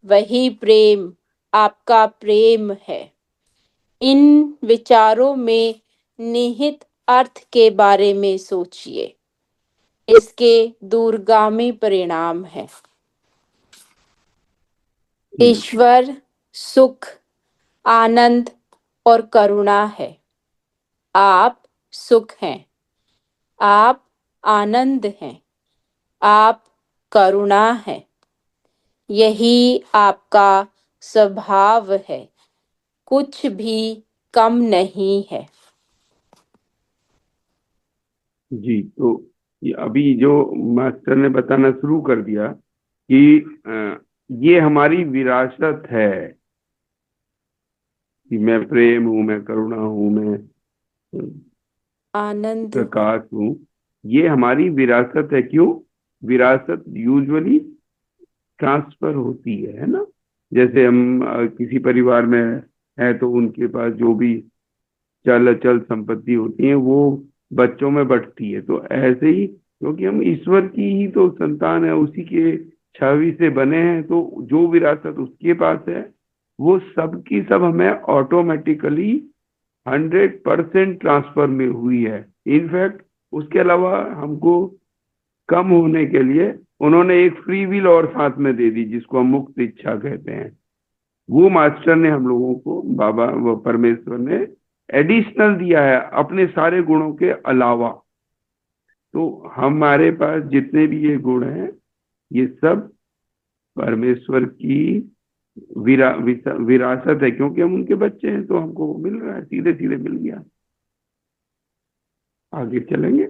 वही प्रेम आपका प्रेम है। इन विचारों में निहित अर्थ के बारे में सोचिए। इसके दूरगामी परिणाम है। ईश्वर सुख, आनंद और करुणा है। आप सुख हैं, आप आनंद हैं, आप करुणा हैं। यही आपका स्वभाव है, कुछ भी कम नहीं है। जी, तो ये अभी जो मास्टर ने बताना शुरू कर दिया कि ये हमारी विरासत है कि मैं प्रेम हूं, मैं करुणा हूं, मैं आनंद प्रकाश हूं, ये हमारी विरासत है। क्यों? विरासत यूजुअली ट्रांसफर होती है ना। जैसे हम किसी परिवार में है तो उनके पास जो भी चल अचल संपत्ति होती है वो बच्चों में बंटती है। तो ऐसे ही क्योंकि हम ईश्वर की ही तो संतान है, उसी के छवि से बने हैं, तो जो विरासत उसके पास है वो सब की सब हमें ऑटोमेटिकली 100% ट्रांसफर में हुई है। इनफैक्ट उसके अलावा हमको कम होने के लिए उन्होंने एक फ्री विल और साथ में दे दी, जिसको हम मुक्त इच्छा कहते हैं। वो मास्टर ने हम लोगों को, बाबा वो परमेश्वर ने एडिशनल दिया है अपने सारे गुणों के अलावा। तो हमारे पास जितने भी ये गुण हैं ये सब परमेश्वर की विरासत है, क्योंकि हम उनके बच्चे हैं, तो हमको वो मिल रहा है, सीधे सीधे मिल गया। आगे चलेंगे।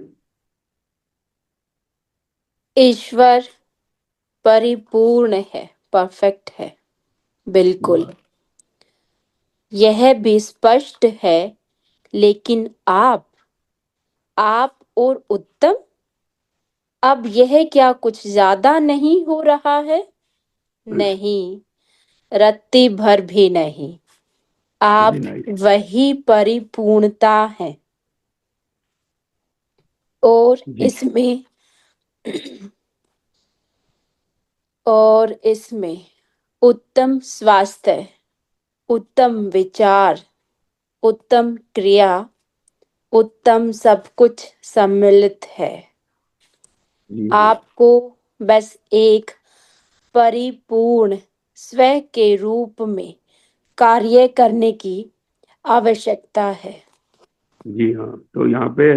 ईश्वर परिपूर्ण है, परफेक्ट है, बिल्कुल। बस, यह भी स्पष्ट है, लेकिन आप और उत्तम, अब यह क्या कुछ ज्यादा नहीं हो रहा है? नहीं, रत्ती भर भी नहीं। वेरी आप नाइस। वही परिपूर्णता हैं। और जी इसमें और इसमें उत्तम स्वास्थ्य, उत्तम विचार, उत्तम क्रिया, उत्तम सब कुछ सम्मिलित है। जी हाँ। आपको बस एक परिपूर्ण स्व के रूप में कार्य करने की आवश्यकता है। जी हाँ, तो यहाँ पे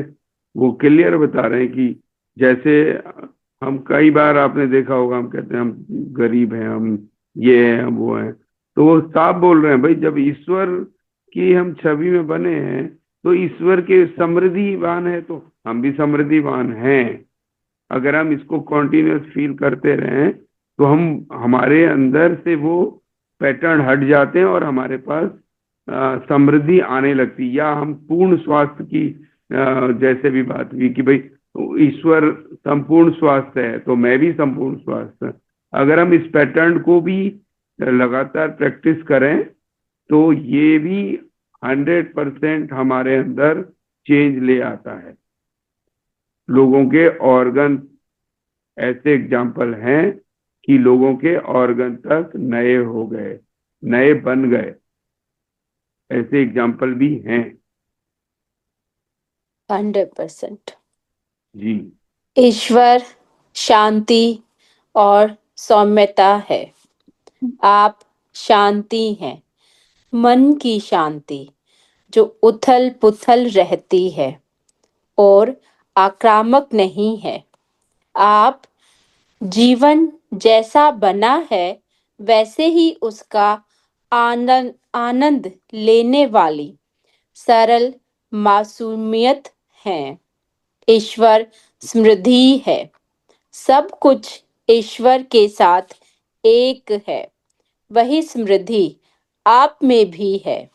वो क्लियर बता रहे हैं कि जैसे हम कई बार आपने देखा होगा, हम कहते हैं हम गरीब हैं, हम ये हैं, हम वो हैं, तो वो साफ बोल रहे हैं भाई, जब ईश्वर की हम छवि में बने हैं तो ईश्वर के समृद्धिवान है, तो हम भी समृद्धिवान हैं। अगर हम इसको कॉन्टिन्यूस फील करते रहें तो हम हमारे अंदर से वो पैटर्न हट जाते हैं और हमारे पास समृद्धि आने लगती, या हम पूर्ण स्वास्थ्य की जैसे भी बात हुई कि भाई ईश्वर संपूर्ण स्वास्थ्य है तो मैं भी संपूर्ण स्वास्थ्य। अगर हम इस पैटर्न को भी लगातार प्रैक्टिस करें तो ये भी 100% हमारे अंदर चेंज ले आता है। लोगों के ऑर्गन, ऐसे एग्जाम्पल हैं कि लोगों के ऑर्गन तक नए हो गए, नए बन गए, ऐसे एग्जाम्पल भी हैं। 100%। जी ईश्वर शांति और सौम्यता है। आप शांति हैं, मन की शांति जो उथल पुथल रहती है और आक्रामक नहीं है। आप जीवन जैसा बना है वैसे ही उसका आनंद आनंद लेने वाली सरल मासूमियत है। ईश्वर समृद्धि है, सब कुछ ईश्वर के साथ एक है। वही समृद्धि आप में भी है।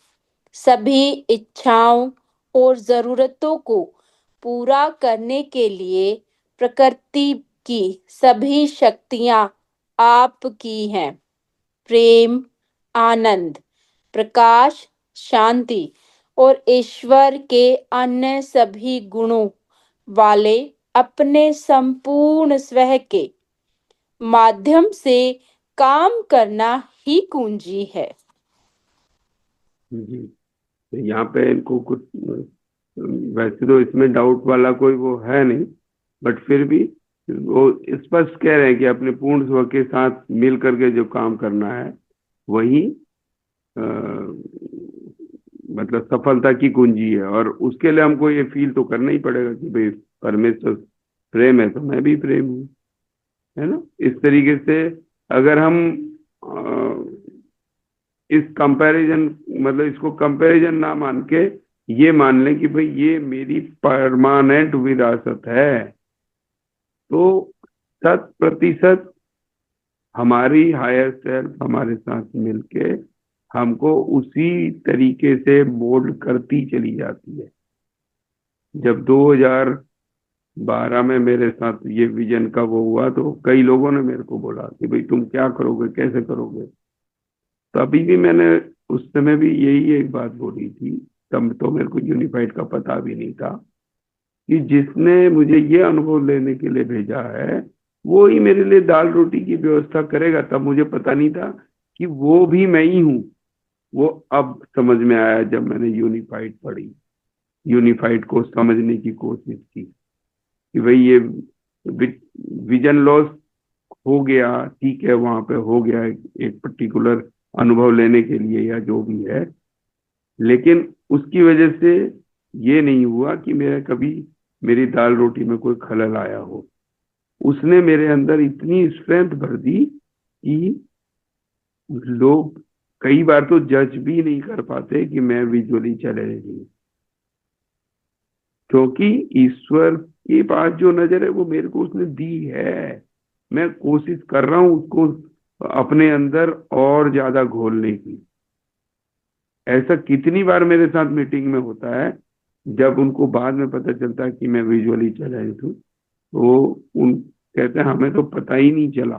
सभी इच्छाओं और जरूरतों को पूरा करने के लिए प्रकृति की सभी शक्तियां आपकी हैं। प्रेम, आनंद, प्रकाश, शांति और ईश्वर के अन्य सभी गुणों वाले अपने संपूर्ण स्व के माध्यम से काम करना ही कुंजी है। जी। तो यहाँ पे इनको कुछ वैसे तो इसमें डाउट वाला कोई वो है नहीं, बट फिर भी वो स्पष्ट कह रहे हैं कि अपने पूर्ण स्व के साथ मिल करके जो काम करना है वही अ, मतलब सफलता की कुंजी है। और उसके लिए हमको ये फील तो करना ही पड़ेगा कि भाई परमेश्वर प्रेम है तो मैं भी प्रेम हूँ, है ना। इस तरीके से अगर हम इस कंपैरिजन, मतलब इसको कंपैरिजन ना मान के ये मान लें कि भाई ये मेरी परमानेंट विरासत है, तो 100% हमारी हायर सेल्फ हमारे साथ मिलके हमको उसी तरीके से मोल्ड करती चली जाती है। जब 2012 में मेरे साथ ये विजन का वो हुआ तो कई लोगों ने मेरे को बोला कि भाई तुम क्या करोगे, कैसे करोगे। तो अभी भी मैंने उस समय भी यही एक बात बोली थी, तब तो मेरे को यूनिफाइड का पता भी नहीं था, कि जिसने मुझे ये अनुभव लेने के लिए भेजा है वो ही मेरे लिए दाल रोटी की व्यवस्था करेगा। तब मुझे पता नहीं था कि वो भी मैं ही हूँ। वो अब समझ में आया जब मैंने यूनिफाइड पढ़ी, यूनिफाइड को समझने की कोशिश की कि भाई ये विजन लॉस हो गया, ठीक है, वहां पे हो गया एक पर्टिकुलर अनुभव लेने के लिए या जो भी है, लेकिन उसकी वजह से ये नहीं हुआ कि मेरा कभी मेरी दाल रोटी में कोई खलल आया हो। उसने मेरे अंदर इतनी स्ट्रेंथ भर दी कि लोग कई बार तो जज भी नहीं कर पाते कि मैं विजुअली चैलेंज्ड हूँ, क्योंकि ईश्वर के पास जो नजर है वो मेरे को उसने दी है। मैं कोशिश कर रहा हूँ उसको अपने अंदर और ज्यादा घोलने की। ऐसा कितनी बार मेरे साथ मीटिंग में होता है, जब उनको बाद में पता चलता है कि मैं विजुअली चैलेंज्ड हूँ, तो उन कहते हैं हमें तो पता ही नहीं चला,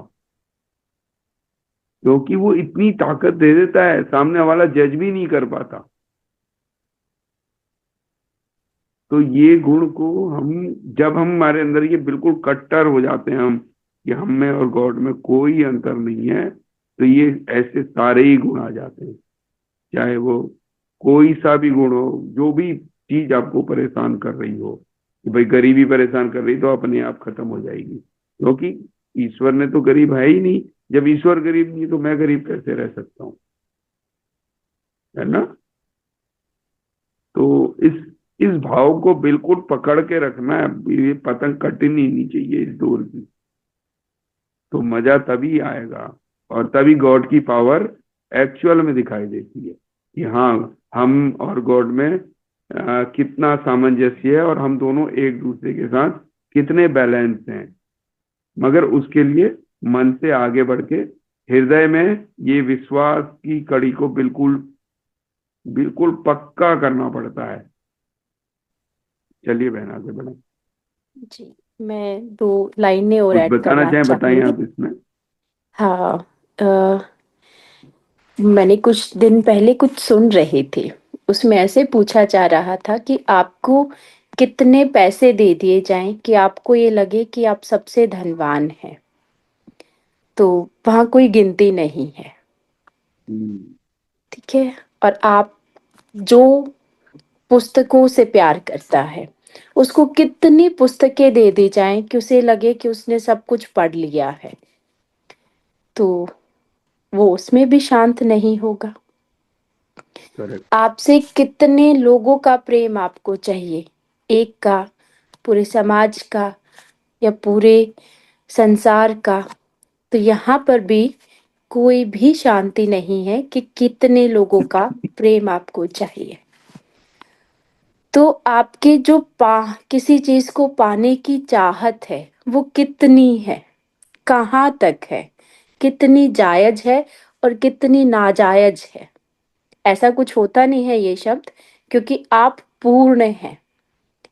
क्योंकि वो इतनी ताकत दे देता है, सामने वाला जज भी नहीं कर पाता। तो ये गुण को हम, जब हम हमारे अंदर ये बिल्कुल कट्टर हो जाते हैं हम कि हम में और गॉड में कोई अंतर नहीं है, तो ये ऐसे सारे ही गुण आ जाते हैं। चाहे वो कोई सा भी गुण हो, जो भी चीज आपको परेशान कर रही हो, कि भाई गरीबी परेशान कर रही, तो अपने आप खत्म हो जाएगी, क्योंकि ईश्वर ने तो गरीब है ही नहीं। जब ईश्वर गरीब नहीं तो मैं गरीब कैसे रह सकता हूँ, है ना। तो इस भाव को बिल्कुल पकड़ के रखना है। ये पतंग कटनी नहीं चाहिए इस डोर की, तो मजा तभी आएगा और तभी गॉड की पावर एक्चुअल में दिखाई देती है कि हाँ, हम और गॉड में कितना सामंजस्य है और हम दोनों एक दूसरे के साथ कितने बैलेंस हैं। मगर उसके लिए मन से आगे बढ़ के हृदय में ये विश्वास की कड़ी को बिल्कुल बिल्कुल पक्का करना पड़ता है। चलिए बहन आगे बढ़े। जी, मैं 2 लाइनें और कुछ ऐड बताना करना चाहें बताइए चाहूंगी। आप इसमें। हाँ, मैंने कुछ दिन पहले कुछ सुन रही थी। उसमें ऐसे पूछा जा रहा था कि आपको कितने पैसे दे दिए जाएं कि आपको ये लगे कि आप सबसे धनवान हैं। तो वहाँ कोई गिनती नहीं है, हम्म, ठीक है। और आप जो पुस्तकों से प्यार करता है, उसको कितनी पुस्तकें दे दी जाएं कि उसे लगे कि उसने सब कुछ पढ़ लिया है, तो वो उसमें भी शांत नहीं होगा। करेक्ट। आपसे कितने लोगों का प्रेम आपको चाहिए, एक का, पूरे समाज का, या पूरे संसार का, तो यहाँ पर भी कोई भी शांति नहीं है कि कितने लोगों का प्रेम आपको चाहिए। तो आपके जो किसी चीज को पाने की चाहत है वो कितनी है, कहाँ तक है, कितनी जायज है और कितनी नाजायज है। ऐसा कुछ होता नहीं है ये शब्द, क्योंकि आप पूर्ण हैं।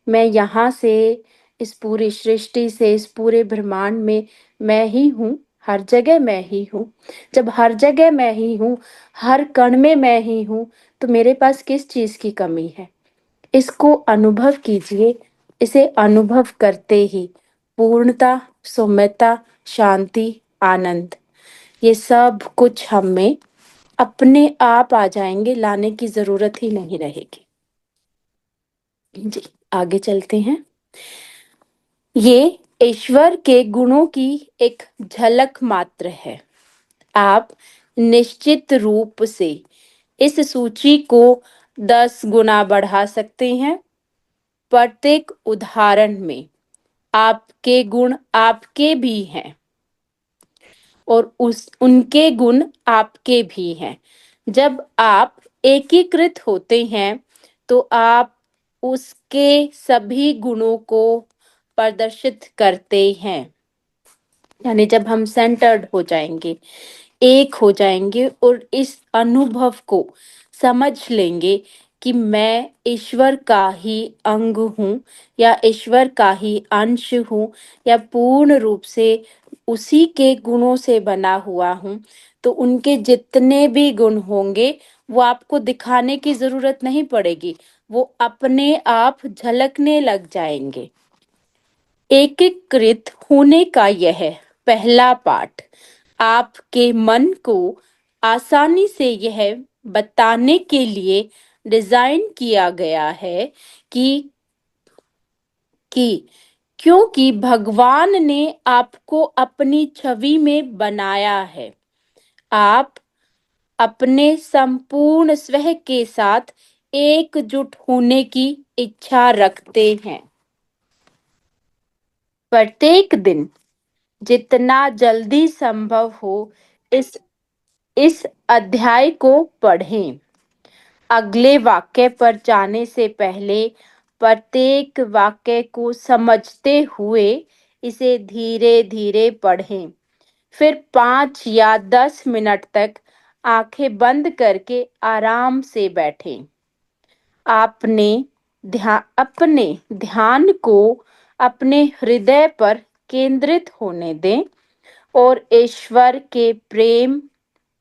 मैं यहाँ से, इस पूरी सृष्टि से, इस पूरे ब्रह्मांड में मैं ही हूँ, हर जगह मैं ही हूँ। जब हर जगह मैं ही हूँ, हर कण में मैं ही हूँ, तो मेरे पास किस चीज की कमी है। इसको अनुभव कीजिए। इसे अनुभव करते ही पूर्णता, सौम्यता, शांति, आनंद, ये सब कुछ हम में अपने आप आ जाएंगे, लाने की जरूरत ही नहीं रहेगी। जी, आगे चलते हैं। ये ईश्वर के गुणों की एक झलक मात्र है। आप निश्चित रूप से इस सूची को 10 गुना बढ़ा सकते हैं। प्रत्येक उदाहरण में आपके गुण आपके भी हैं और उस उनके गुण आपके भी हैं। जब आप एकीकृत होते हैं तो आप उसके सभी गुणों को प्रदर्शित करते हैं। यानी जब हम सेंटर्ड हो जाएंगे, एक हो जाएंगे और इस अनुभव को समझ लेंगे कि मैं ईश्वर का ही अंग हूँ, या ईश्वर का ही अंश हूँ, या पूर्ण रूप से उसी के गुणों से बना हुआ हूँ, तो उनके जितने भी गुण होंगे वो आपको दिखाने की जरूरत नहीं पड़ेगी, वो अपने आप झलकने लग जाएंगे। एकीकृत होने का यह पहला पाठ आपके मन को आसानी से यह बताने के लिए डिजाइन किया गया है कि कि क्योंकि भगवान ने आपको अपनी छवि में बनाया है, आप अपने संपूर्ण स्व के साथ एकजुट होने की इच्छा रखते हैं। प्रत्येक दिन जितना जल्दी संभव हो इस इस अध्याय को पढ़ें। अगले वाक्य पर जाने से पहले प्रत्येक वाक्य को समझते हुए इसे धीरे धीरे पढ़ें। फिर 5 या 10 मिनट तक आंखें बंद करके आराम से बैठें। अपने ध्यान को अपने हृदय पर केंद्रित होने दें और ईश्वर के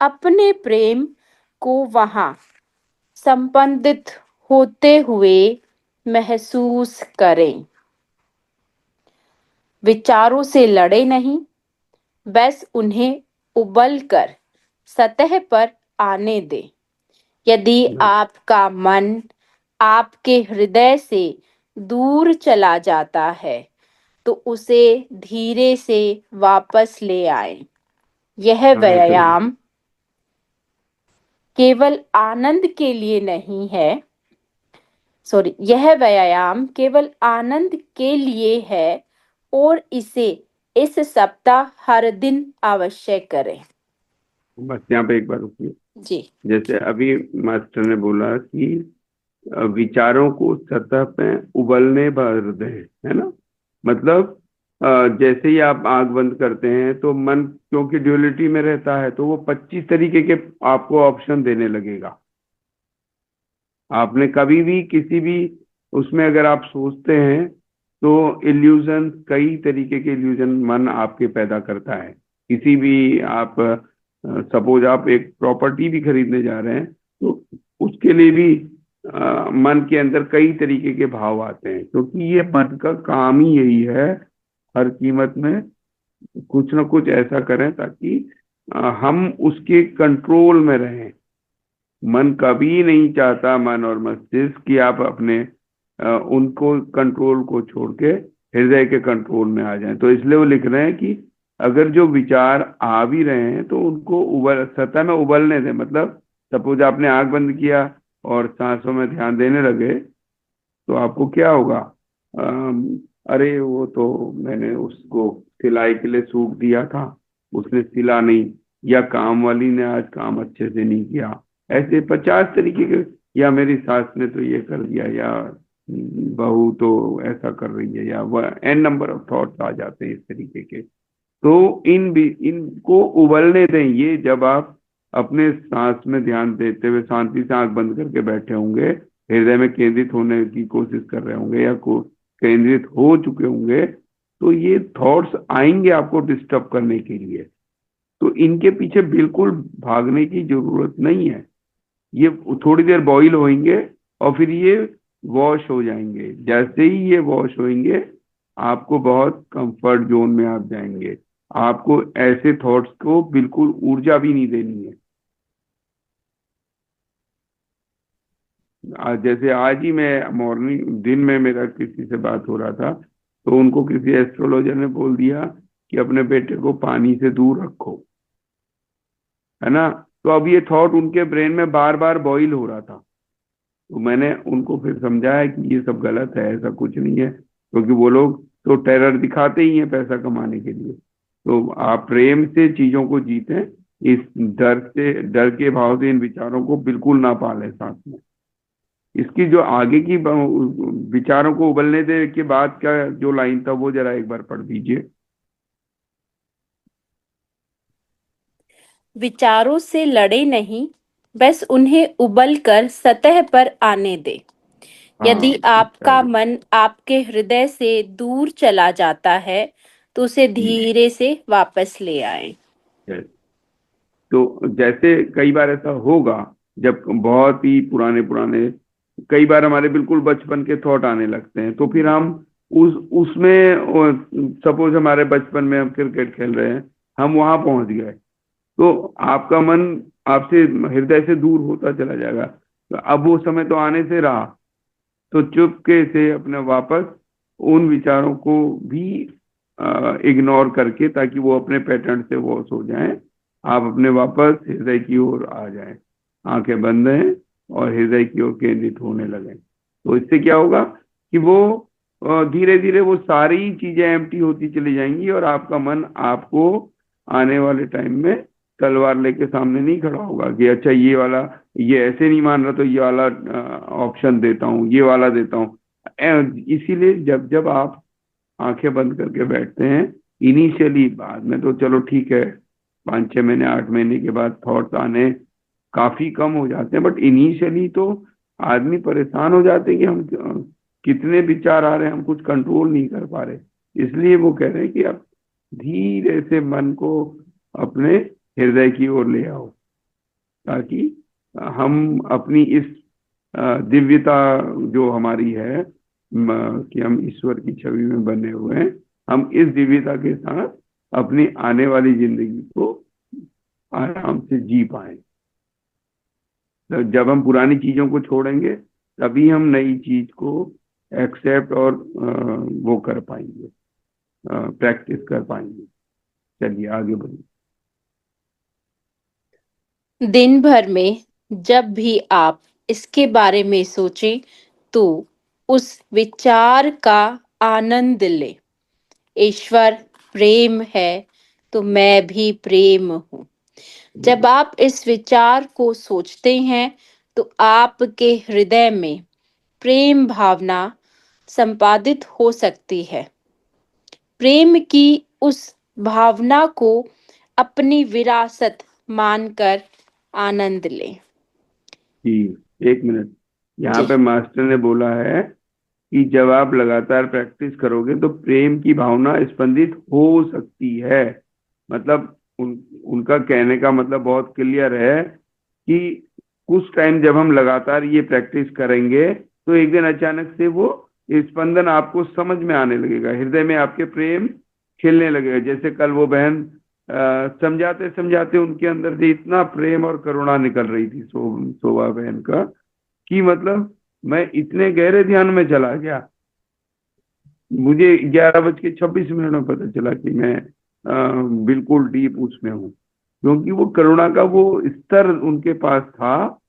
अपने प्रेम को वहां संबंधित होते हुए महसूस करें। विचारों से लड़े नहीं, बस उन्हें उबल कर सतह पर आने दें। यदि आपका मन आपके हृदय से दूर चला जाता है तो उसे धीरे से वापस ले आए। यह व्यायाम केवल आनंद के लिए नहीं है, यह व्यायाम केवल आनंद के लिए है और इसे इस सप्ताह हर दिन अवश्य करें। बस यहाँ पे एक बार रुकिए। जी, जैसे अभी मास्टर ने बोला कि विचारों को सतह पे उबलने भर दें, है ना। मतलब जैसे ही आप आंख बंद करते हैं तो मन क्योंकि ड्यूअलिटी में रहता है तो वो 25 तरीके के आपको ऑप्शन देने लगेगा। आपने कभी भी किसी भी उसमें अगर आप सोचते हैं तो इल्यूजन, कई तरीके के इल्यूजन मन आपके पैदा करता है। किसी भी आप सपोज आप एक प्रॉपर्टी भी खरीदने जा रहे हैं तो उसके लिए भी मन के अंदर कई तरीके के भाव आते हैं, क्योंकि ये मन का काम ही यही है हर कीमत में कुछ ना कुछ ऐसा करें ताकि हम उसके कंट्रोल में रहें। मन कभी नहीं चाहता, मन और मस्तिष्क, कि आप अपने उनको कंट्रोल को छोड़ के हृदय के कंट्रोल में आ जाएं। तो इसलिए वो लिख रहे हैं कि अगर जो विचार आ भी रहे हैं तो उनको सतह में उबलने दें। मतलब सपोज आपने आंख बंद किया और सांसों में ध्यान देने लगे तो आपको क्या होगा, अरे वो तो मैंने उसको सिलाई के लिए सूख दिया था, उसने सिला नहीं, या काम वाली ने आज काम अच्छे से नहीं किया, ऐसे 50 तरीके के, या मेरी सास ने तो ये कर दिया, या बहू तो ऐसा कर रही है, या वह एन नंबर ऑफ थॉट्स आ जाते हैं इस तरीके के। तो इनको उबलने दें। ये जब आप अपने सांस में ध्यान देते हुए शांति से आंख बंद करके बैठे होंगे, हृदय में केंद्रित होने की कोशिश कर रहे होंगे या केंद्रित हो चुके होंगे, तो ये थॉट्स आएंगे आपको डिस्टर्ब करने के लिए। तो इनके पीछे बिल्कुल भागने की जरूरत नहीं है। ये थोड़ी देर बॉईल होंगे और फिर ये वॉश हो जाएंगे। जैसे ही ये वॉश होंगे आपको बहुत कंफर्ट जोन में आप जाएंगे। आपको ऐसे थॉट्स को बिल्कुल ऊर्जा भी नहीं देनी है। जैसे आज ही मैं मॉर्निंग दिन में मेरा किसी से बात हो रहा था तो उनको किसी एस्ट्रोलॉजर ने बोल दिया कि अपने बेटे को पानी से दूर रखो, है ना। तो अब ये थॉट उनके ब्रेन में बार बार बॉईल हो रहा था। तो मैंने उनको फिर समझाया कि ये सब गलत है, ऐसा कुछ नहीं है, क्योंकि वो लोग तो टेरर दिखाते ही हैं पैसा कमाने के लिए। तो आप प्रेम से चीजों को जीतें, इस डर के भाव से इन विचारों को बिल्कुल ना पालें साथ में। इसकी जो आगे की विचारों को उबलने दे के बाद का जो लाइन था वो जरा एक बार पढ़ दीजिए। विचारों से लड़े नहीं, बस उन्हें उबल कर सतह पर आने दे। यदि आपका मन आपके हृदय से दूर चला जाता है तो उसे धीरे से वापस ले आए। तो जैसे कई बार ऐसा होगा जब बहुत ही पुराने कई बार हमारे बिल्कुल बचपन के थॉट आने लगते हैं, तो फिर हम उसमें सपोज हमारे बचपन में हम क्रिकेट खेल रहे हैं, हम वहां पहुंच गए, तो आपका मन आपसे हृदय से दूर होता चला जाएगा। तो अब वो समय तो आने से रहा, तो चुपके से अपने वापस उन विचारों को भी इग्नोर करके, ताकि वो अपने पैटर्न से वॉश हो जाएं, आप अपने वापस हृदय की ओर आ जाएं। आंखें बंद हैं और हृदय की ओर केंद्रित होने लगे। तो इससे क्या होगा कि वो धीरे धीरे वो सारी चीजें एम्प्टी होती चली जाएंगी और आपका मन आपको आने वाले टाइम में तलवार लेके सामने नहीं खड़ा होगा कि अच्छा ये वाला, ये ऐसे नहीं मान रहा तो ये वाला ऑप्शन देता हूँ, ये वाला देता हूँ। इसीलिए जब जब आप आंखें बंद करके बैठते हैं, इनिशियली, बाद में तो चलो ठीक है, 5-6 महीने 8 महीने के बाद थॉट्स आने काफी कम हो जाते हैं, बट इनिशियली तो आदमी परेशान हो जाते हैं कि हम कितने विचार आ रहे हैं, हम कुछ कंट्रोल नहीं कर पा रहे। इसलिए वो कह रहे हैं कि आप धीरे से मन को अपने हृदय की ओर ले आओ, ताकि हम अपनी इस दिव्यता जो हमारी है, कि हम ईश्वर की छवि में बने हुए हैं, हम इस दिव्यता के साथ अपनी आने वाली जिंदगी को आराम से जी पाए। तो जब हम पुरानी चीजों को छोड़ेंगे तभी हम नई चीज को एक्सेप्ट और वो कर पाएंगे, प्रैक्टिस कर पाएंगे। चलिए आगे बढ़िए। दिन भर में जब भी आप इसके बारे में सोचें तो उस विचार का आनंद लें। ईश्वर प्रेम है तो मैं भी प्रेम हूँ। जब आप इस विचार को सोचते हैं तो आपके हृदय में प्रेम भावना संपादित हो सकती है। प्रेम की उस भावना को अपनी विरासत मानकर आनंद लें। जी, 1 मिनट। यहाँ जी। पे मास्टर ने बोला है कि जब आप लगातार प्रैक्टिस करोगे तो प्रेम की भावना स्पंदित हो सकती है। मतलब उनका कहने का मतलब बहुत क्लियर है कि कुछ टाइम जब हम लगातार ये प्रैक्टिस करेंगे तो एक दिन अचानक से वो स्पंदन आपको समझ में आने लगेगा, हृदय में आपके प्रेम खिलने लगेगा। जैसे कल वो बहन समझाते समझाते उनके अंदर से इतना प्रेम और करुणा निकल रही थी, शोभा बहन का, कि मतलब मैं इतने गहरे ध्यान में चला गया, मुझे 11:26 में पता चला कि मैं बिल्कुल डीप उसमें हूँ, क्योंकि वो करुणा का वो स्तर उनके पास था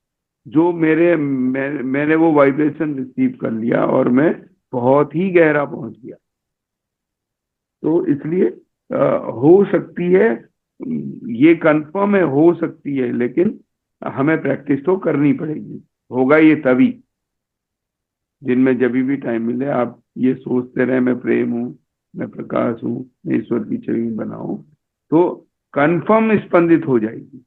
जो मैंने वो वाइब्रेशन रिसीव कर लिया और मैं बहुत ही गहरा पहुंच गया। तो इसलिए हो सकती है, ये कंफर्म है, हो सकती है, लेकिन हमें प्रैक्टिस तो करनी पड़ेगी। होगा ये तभी, दिन में जब भी टाइम मिले आप ये सोचते रहे मैं प्रेम हूँ, मैं प्रकाश हूँ, मैं ईश्वर की छवि में बना हूँ, तो कंफर्म स्पंदित हो जाएगी।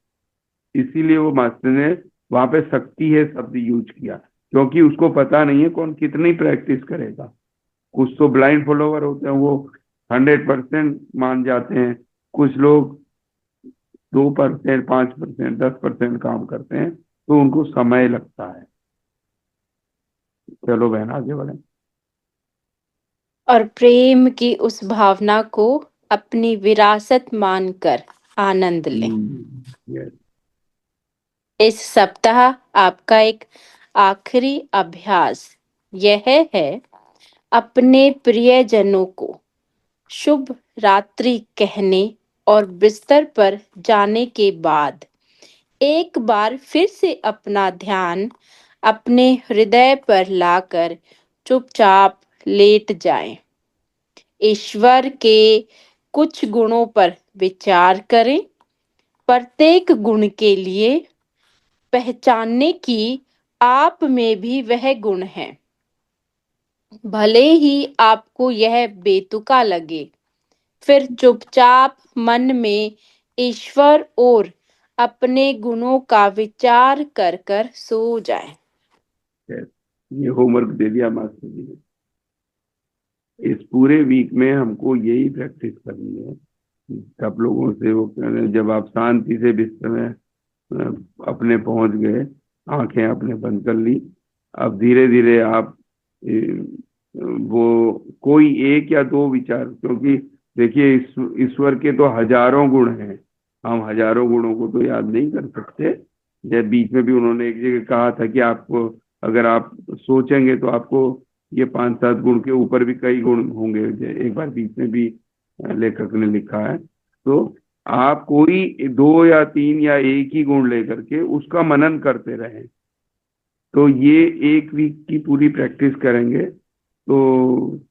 इसीलिए वो मास्टर ने वहां पे शक्ति है शब्द यूज किया, क्योंकि उसको पता नहीं है कौन कितनी प्रैक्टिस करेगा। कुछ तो ब्लाइंड फॉलोवर होते हैं, वो 100% मान जाते हैं। कुछ लोग 2%, 5%, 10% काम करते हैं, तो उनको समय लगता है। चलो बहन आगे बढ़े। और प्रेम की उस भावना को अपनी विरासत मानकर आनंद लें। yes. इस सप्ताह आपका एक आखिरी अभ्यास यह है, अपने प्रियजनों को शुभ रात्रि कहने और बिस्तर पर जाने के बाद एक बार फिर से अपना ध्यान अपने हृदय पर लाकर चुपचाप लेट जाएं। ईश्वर के कुछ गुणों पर विचार करें। प्रत्येक गुण के लिए पहचानने की आप में भी वह गुण है, भले ही आपको यह बेतुका लगे। फिर चुपचाप मन में ईश्वर और अपने गुणों का विचार कर कर सो जाएं। yes. ये होमवर्क दे दिया मास्टर जी ने। इस पूरे वीक में हमको यही प्रैक्टिस करनी है। सब लोगों से वो कह रहे हैं, जब आप शांति से बिस्तर में अपने पहुंच गए, आंखें अपने बंद कर ली, अब धीरे धीरे आप वो कोई एक या दो विचार, क्योंकि देखिए ईश्वर के तो हजारों गुण हैं, हम हजारों गुणों को तो याद नहीं कर सकते। जब बीच में भी उन्होंने एक जगह कहा था कि आपको अगर आप सोचेंगे तो आपको ये 5-7 गुण के ऊपर भी कई गुण होंगे, एक बार बीच में भी लेखक ने लिखा है। तो आप कोई 2 या 3 या एक ही गुण लेकर के उसका मनन करते रहें, तो ये 1 वीक की पूरी प्रैक्टिस करेंगे। तो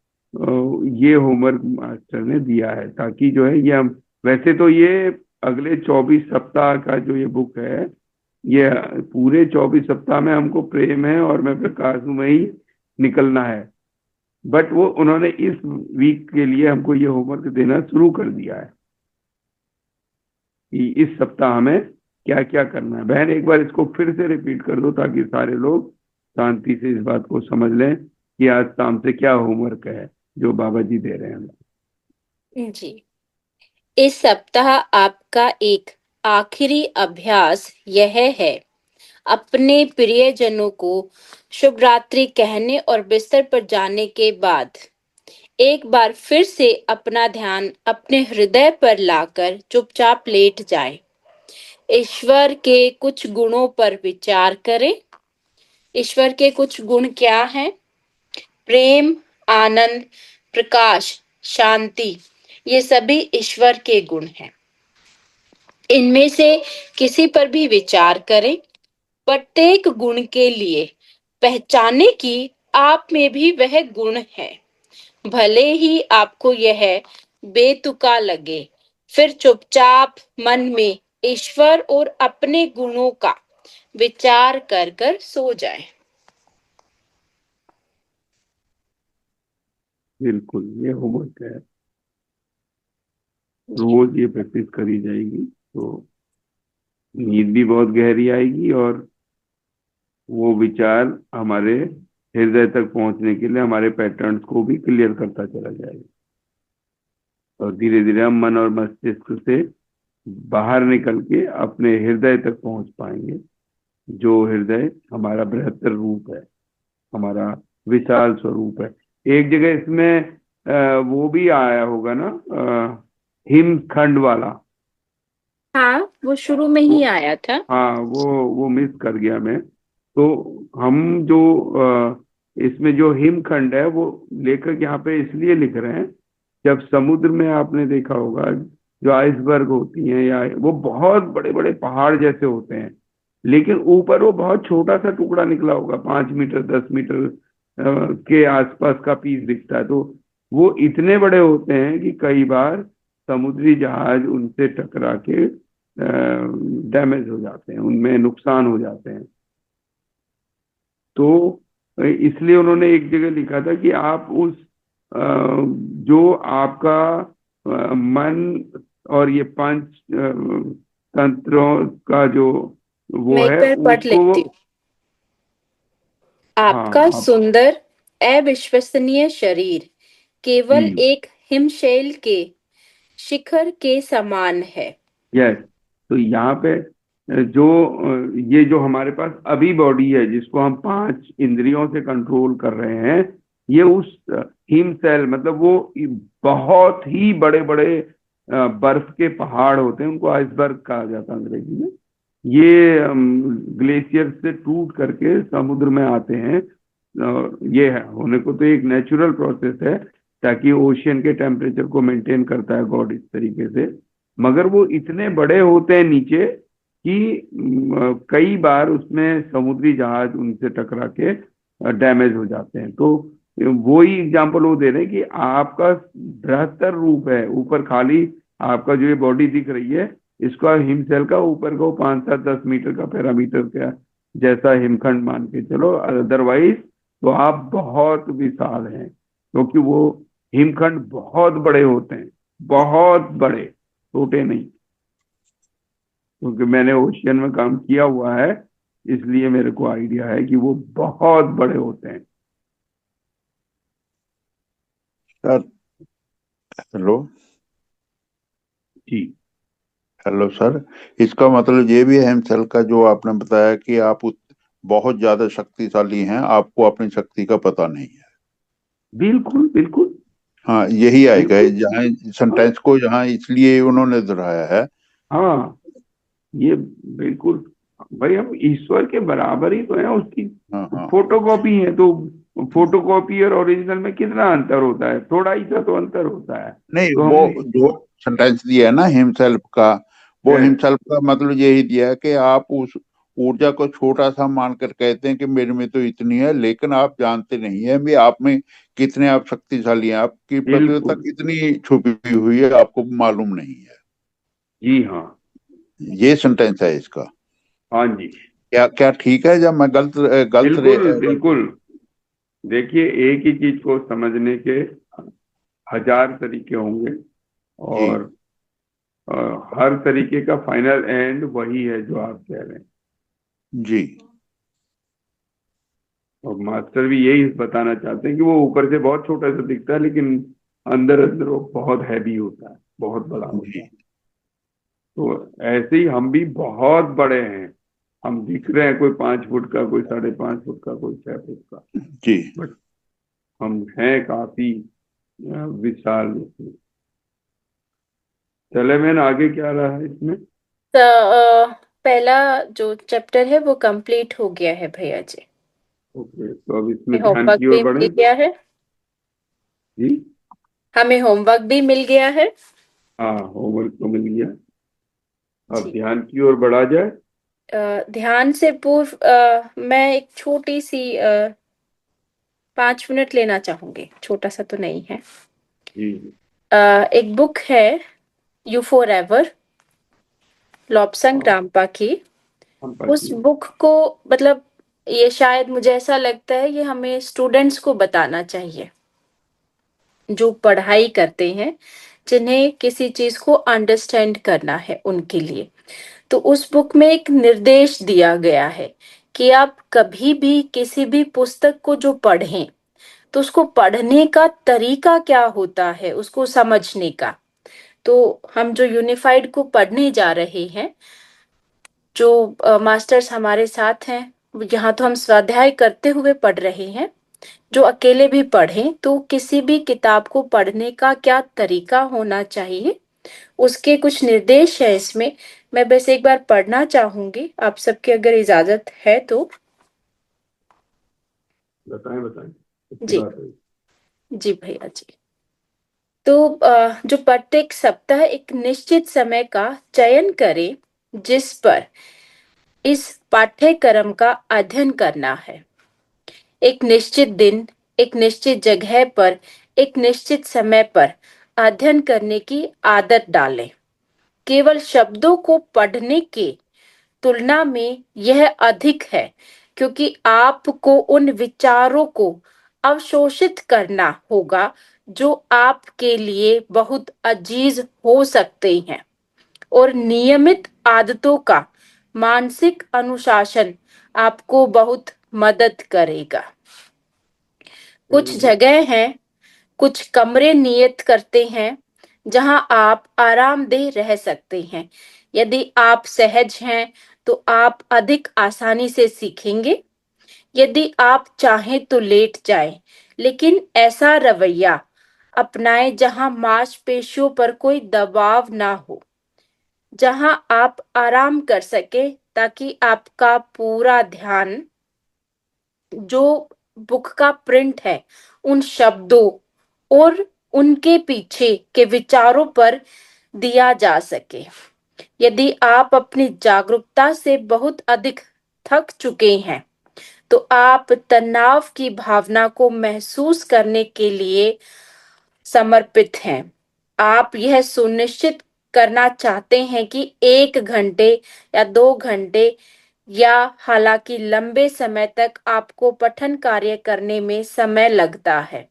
ये होमवर्क मास्टर ने दिया है, ताकि जो है ये हम, वैसे तो ये अगले 24 सप्ताह का जो ये बुक है, ये पूरे 24 सप्ताह में हमको प्रेम है और मैं प्रकाश हूं में ही निकलना है। बट वो उन्होंने इस वीक के लिए हमको ये होमवर्क देना शुरू कर दिया है कि इस सप्ताह में क्या क्या करना है। बहन एक बार इसको फिर से रिपीट कर दो, ताकि सारे लोग शांति से इस बात को समझ लें कि आज शाम से क्या होमवर्क है जो बाबा जी दे रहे हैं। जी, इस सप्ताह आपका एक आखिरी अभ्यास यह है, अपने प्रियजनों को शुभ रात्रि कहने और बिस्तर पर जाने के बाद एक बार फिर से अपना ध्यान अपने हृदय पर लाकर चुपचाप लेट जाएं। ईश्वर के कुछ गुणों पर विचार करें। ईश्वर के कुछ गुण क्या हैं? प्रेम, आनंद, प्रकाश, शांति, ये सभी ईश्वर के गुण हैं। इनमें से किसी पर भी विचार करें। प्रत्येक गुण के लिए पहचाने कि आप में भी वह गुण है। भले ही आपको यह बेतुका लगे, फिर चुपचाप मन में ईश्वर और अपने गुणों का विचार कर कर सो जाए। बिल्कुल, ये होमवर्क है, रोज ये प्रैक्टिस करी जाएगी तो नींद भी बहुत गहरी आएगी और वो विचार हमारे हृदय तक पहुंचने के लिए हमारे पैटर्न्स को भी क्लियर करता चला जाएगा। और धीरे धीरे हम मन और मस्तिष्क से बाहर निकल के अपने हृदय तक पहुंच पाएंगे, जो हृदय हमारा बृहत्तर रूप है, हमारा विशाल स्वरूप है। एक जगह इसमें वो भी आया होगा ना, हिमखंड वाला। हाँ, वो शुरू में ही आया था। हाँ, वो मिस कर गया मैं। तो हम जो इसमें जो हिमखंड है वो लेखक यहाँ पे इसलिए लिख रहे हैं, जब समुद्र में आपने देखा होगा जो आइसबर्ग होती हैं या वो बहुत बड़े बड़े पहाड़ जैसे होते हैं, लेकिन ऊपर वो बहुत छोटा सा टुकड़ा निकला होगा, 5 मीटर 10 मीटर के आसपास का पीस दिखता है। तो वो इतने बड़े होते हैं कि कई बार समुद्री जहाज उनसे टकरा के डैमेज हो जाते हैं, उनमें नुकसान हो जाते हैं। तो इसलिए उन्होंने एक जगह लिखा था कि आप उस जो आपका मन और ये पंच तंत्रों का जो वो मैं है एक बार पढ़ उसको, लेती हूँ। आपका हाँ, सुंदर अविश्वसनीय शरीर केवल जी, एक हिमशैल के शिखर के समान है। यस। तो यहाँ पे जो ये जो हमारे पास अभी बॉडी है, जिसको हम 5 इंद्रियों से कंट्रोल कर रहे हैं, ये उस हिम सेल, मतलब वो बहुत ही बड़े बड़े बर्फ के पहाड़ होते हैं, उनको आइसबर्ग कहा जाता है अंग्रेजी में। ये ग्लेशियर से टूट करके समुद्र में आते हैं। ये है होने को तो एक नेचुरल प्रोसेस है, ताकि ओशियन के टेम्परेचर को मेंटेन करता है गॉड इस तरीके से। मगर वो इतने बड़े होते हैं नीचे कि कई बार उसमें समुद्री जहाज उनसे टकरा के डैमेज हो जाते हैं। तो वही एग्जांपल वो दे रहे हैं कि आपका बृहत्तर रूप है, ऊपर खाली आपका जो ये बॉडी दिख रही है, इसका हिमशैल का ऊपर को 5-7-10 मीटर का पैरामीटर का जैसा हिमखंड मान के चलो, अदरवाइज तो आप बहुत विशाल हैं, क्योंकि वो हिमखंड बहुत बड़े होते हैं, बहुत बड़े, छोटे नहीं। क्योंकि मैंने ओशियन में काम किया हुआ है, इसलिए मेरे को आइडिया है कि वो बहुत बड़े होते हैं। Sir hello. जी, हेलो सर, इसका मतलब ये भी है हिमशैल का जो आपने बताया कि आप बहुत ज्यादा शक्तिशाली हैं, आपको अपनी शक्ति का पता नहीं है। बिल्कुल बिल्कुल। हाँ, यही आएगा बिल्कुल, जहाँ हाँ, सेंटेंस को जहाँ इसलिए उन्होंने दोहराया है। हाँ, ये बिल्कुल। भाई हम ईश्वर के बराबर ही तो हैं, उसकी हाँ हाँ फोटोकॉपी है। तो फोटोकॉपी और ओरिजिनल में कितना अंतर होता है? थोड़ा ही सा तो अंतर होता है। नहीं, तो वो हमने जो सेंटेंस दिया है ना हिमसेल्फ का, वो है, हिमसेल्फ का मतलब यही दिया है कि आप ऊर्जा को छोटा सा मानकर कहते हैं कि मेरे में तो इतनी है, लेकिन आप जानते नहीं है भी आप में कितने आप शक्तिशाली हैं, आपकी पवित्रता बिल्कुल। कितनी छुपी हुई है, आपको मालूम नहीं है। जी हाँ। ये सेंटेंस है इसका। हाँ जी। क्या क्या ठीक है, जब मैं गलत गलत बिल्कुल बिल्कुल। देखिए, एक ही चीज को समझने के 1000 तरीके होंगे, जी और हर तरीके का फाइनल एंड वही है जो आप कह रहे हैं। जी और मास्टर भी यही बताना चाहते हैं कि वो ऊपर से बहुत छोटा सा दिखता है, लेकिन अंदर अंदर वो बहुत हैवी होता है, बहुत बड़ा होता जी है। तो ऐसे ही हम भी बहुत बड़े हैं। हम दिख रहे हैं, कोई 5 फुट का, कोई 5.5 फुट का, कोई 6 फुट का, जी बट हम हैं काफी विशाल। चले मैन, आगे क्या रहा है इसमें? तो पहला जो चैप्टर है वो कंप्लीट हो गया है भैया जी। ओके, तो अब इसमें ध्यान होमवर्क की ओर भी बढ़े। मिल गया है, जी हमें होमवर्क भी मिल गया है। हाँ, होमवर्क तो मिल गया। अब जी। ध्यान की ओर बढ़ा जाए। ध्यान से पूर्व मैं एक छोटी सी 5 मिनट लेना चाहूंगी, छोटा सा तो नहीं है। जी। एक बुक है यू फॉर एवर, लॉब्संग हाँ, रामपा की। हम उस पढ़िए। बुक को मतलब ये शायद मुझे ऐसा लगता है ये हमें स्टूडेंट्स को बताना चाहिए जो पढ़ाई करते हैं, जिन्हें किसी चीज को अंडरस्टैंड करना है उनके लिए। तो उस बुक में एक निर्देश दिया गया है कि आप कभी भी किसी भी पुस्तक को जो पढ़ें तो उसको पढ़ने का तरीका क्या होता है, उसको समझने का। तो हम जो यूनिफाइड को पढ़ने जा रहे हैं, जो मास्टर्स हमारे साथ हैं, यहाँ तो हम स्वाध्याय करते हुए पढ़ रहे हैं। जो अकेले भी पढ़ें तो किसी भी किताब को पढ़ने का क्या तरीका होना चाहिए, उसके कुछ निर्देश है इसमें। मैं बस एक बार पढ़ना चाहूंगी, आप सबकी अगर इजाजत है तो। बताएं बताएं, अच्छी जी। बात है। जी भैया जी। तो जो प्रत्येक सप्ताह एक निश्चित समय का चयन करें जिस पर इस पाठ्यक्रम का अध्ययन करना है। एक निश्चित दिन, एक निश्चित जगह पर, एक निश्चित समय पर अध्ययन करने की आदत डालें। केवल शब्दों को पढ़ने के तुलना में यह अधिक है, क्योंकि आपको उन विचारों को अवशोषित करना होगा जो आपके लिए बहुत अजीज हो सकते हैं। और नियमित आदतों का मानसिक अनुशासन आपको बहुत मदद करेगा। वेरी कुछ गुड। जगह हैं, कुछ कमरे नियत करते हैं जहां आप आरामदेह रह सकते हैं। यदि आप सहज हैं तो आप अधिक आसानी से सीखेंगे। यदि आप चाहें तो लेट जाएं, लेकिन ऐसा रवैया अपनाएं जहां मांसपेशियों पर कोई दबाव ना हो, जहां आप आराम कर सके, ताकि आपका पूरा ध्यान जो बुक का प्रिंट है उन शब्दों और उनके पीछे के विचारों पर दिया जा सके। यदि आप अपनी जागरूकता से बहुत अधिक थक चुके हैं तो आप तनाव की भावना को महसूस करने के लिए समर्पित हैं। आप यह सुनिश्चित करना चाहते हैं कि 1 घंटे या 2 घंटे या हालांकि लंबे समय तक आपको पठन कार्य करने में समय लगता है,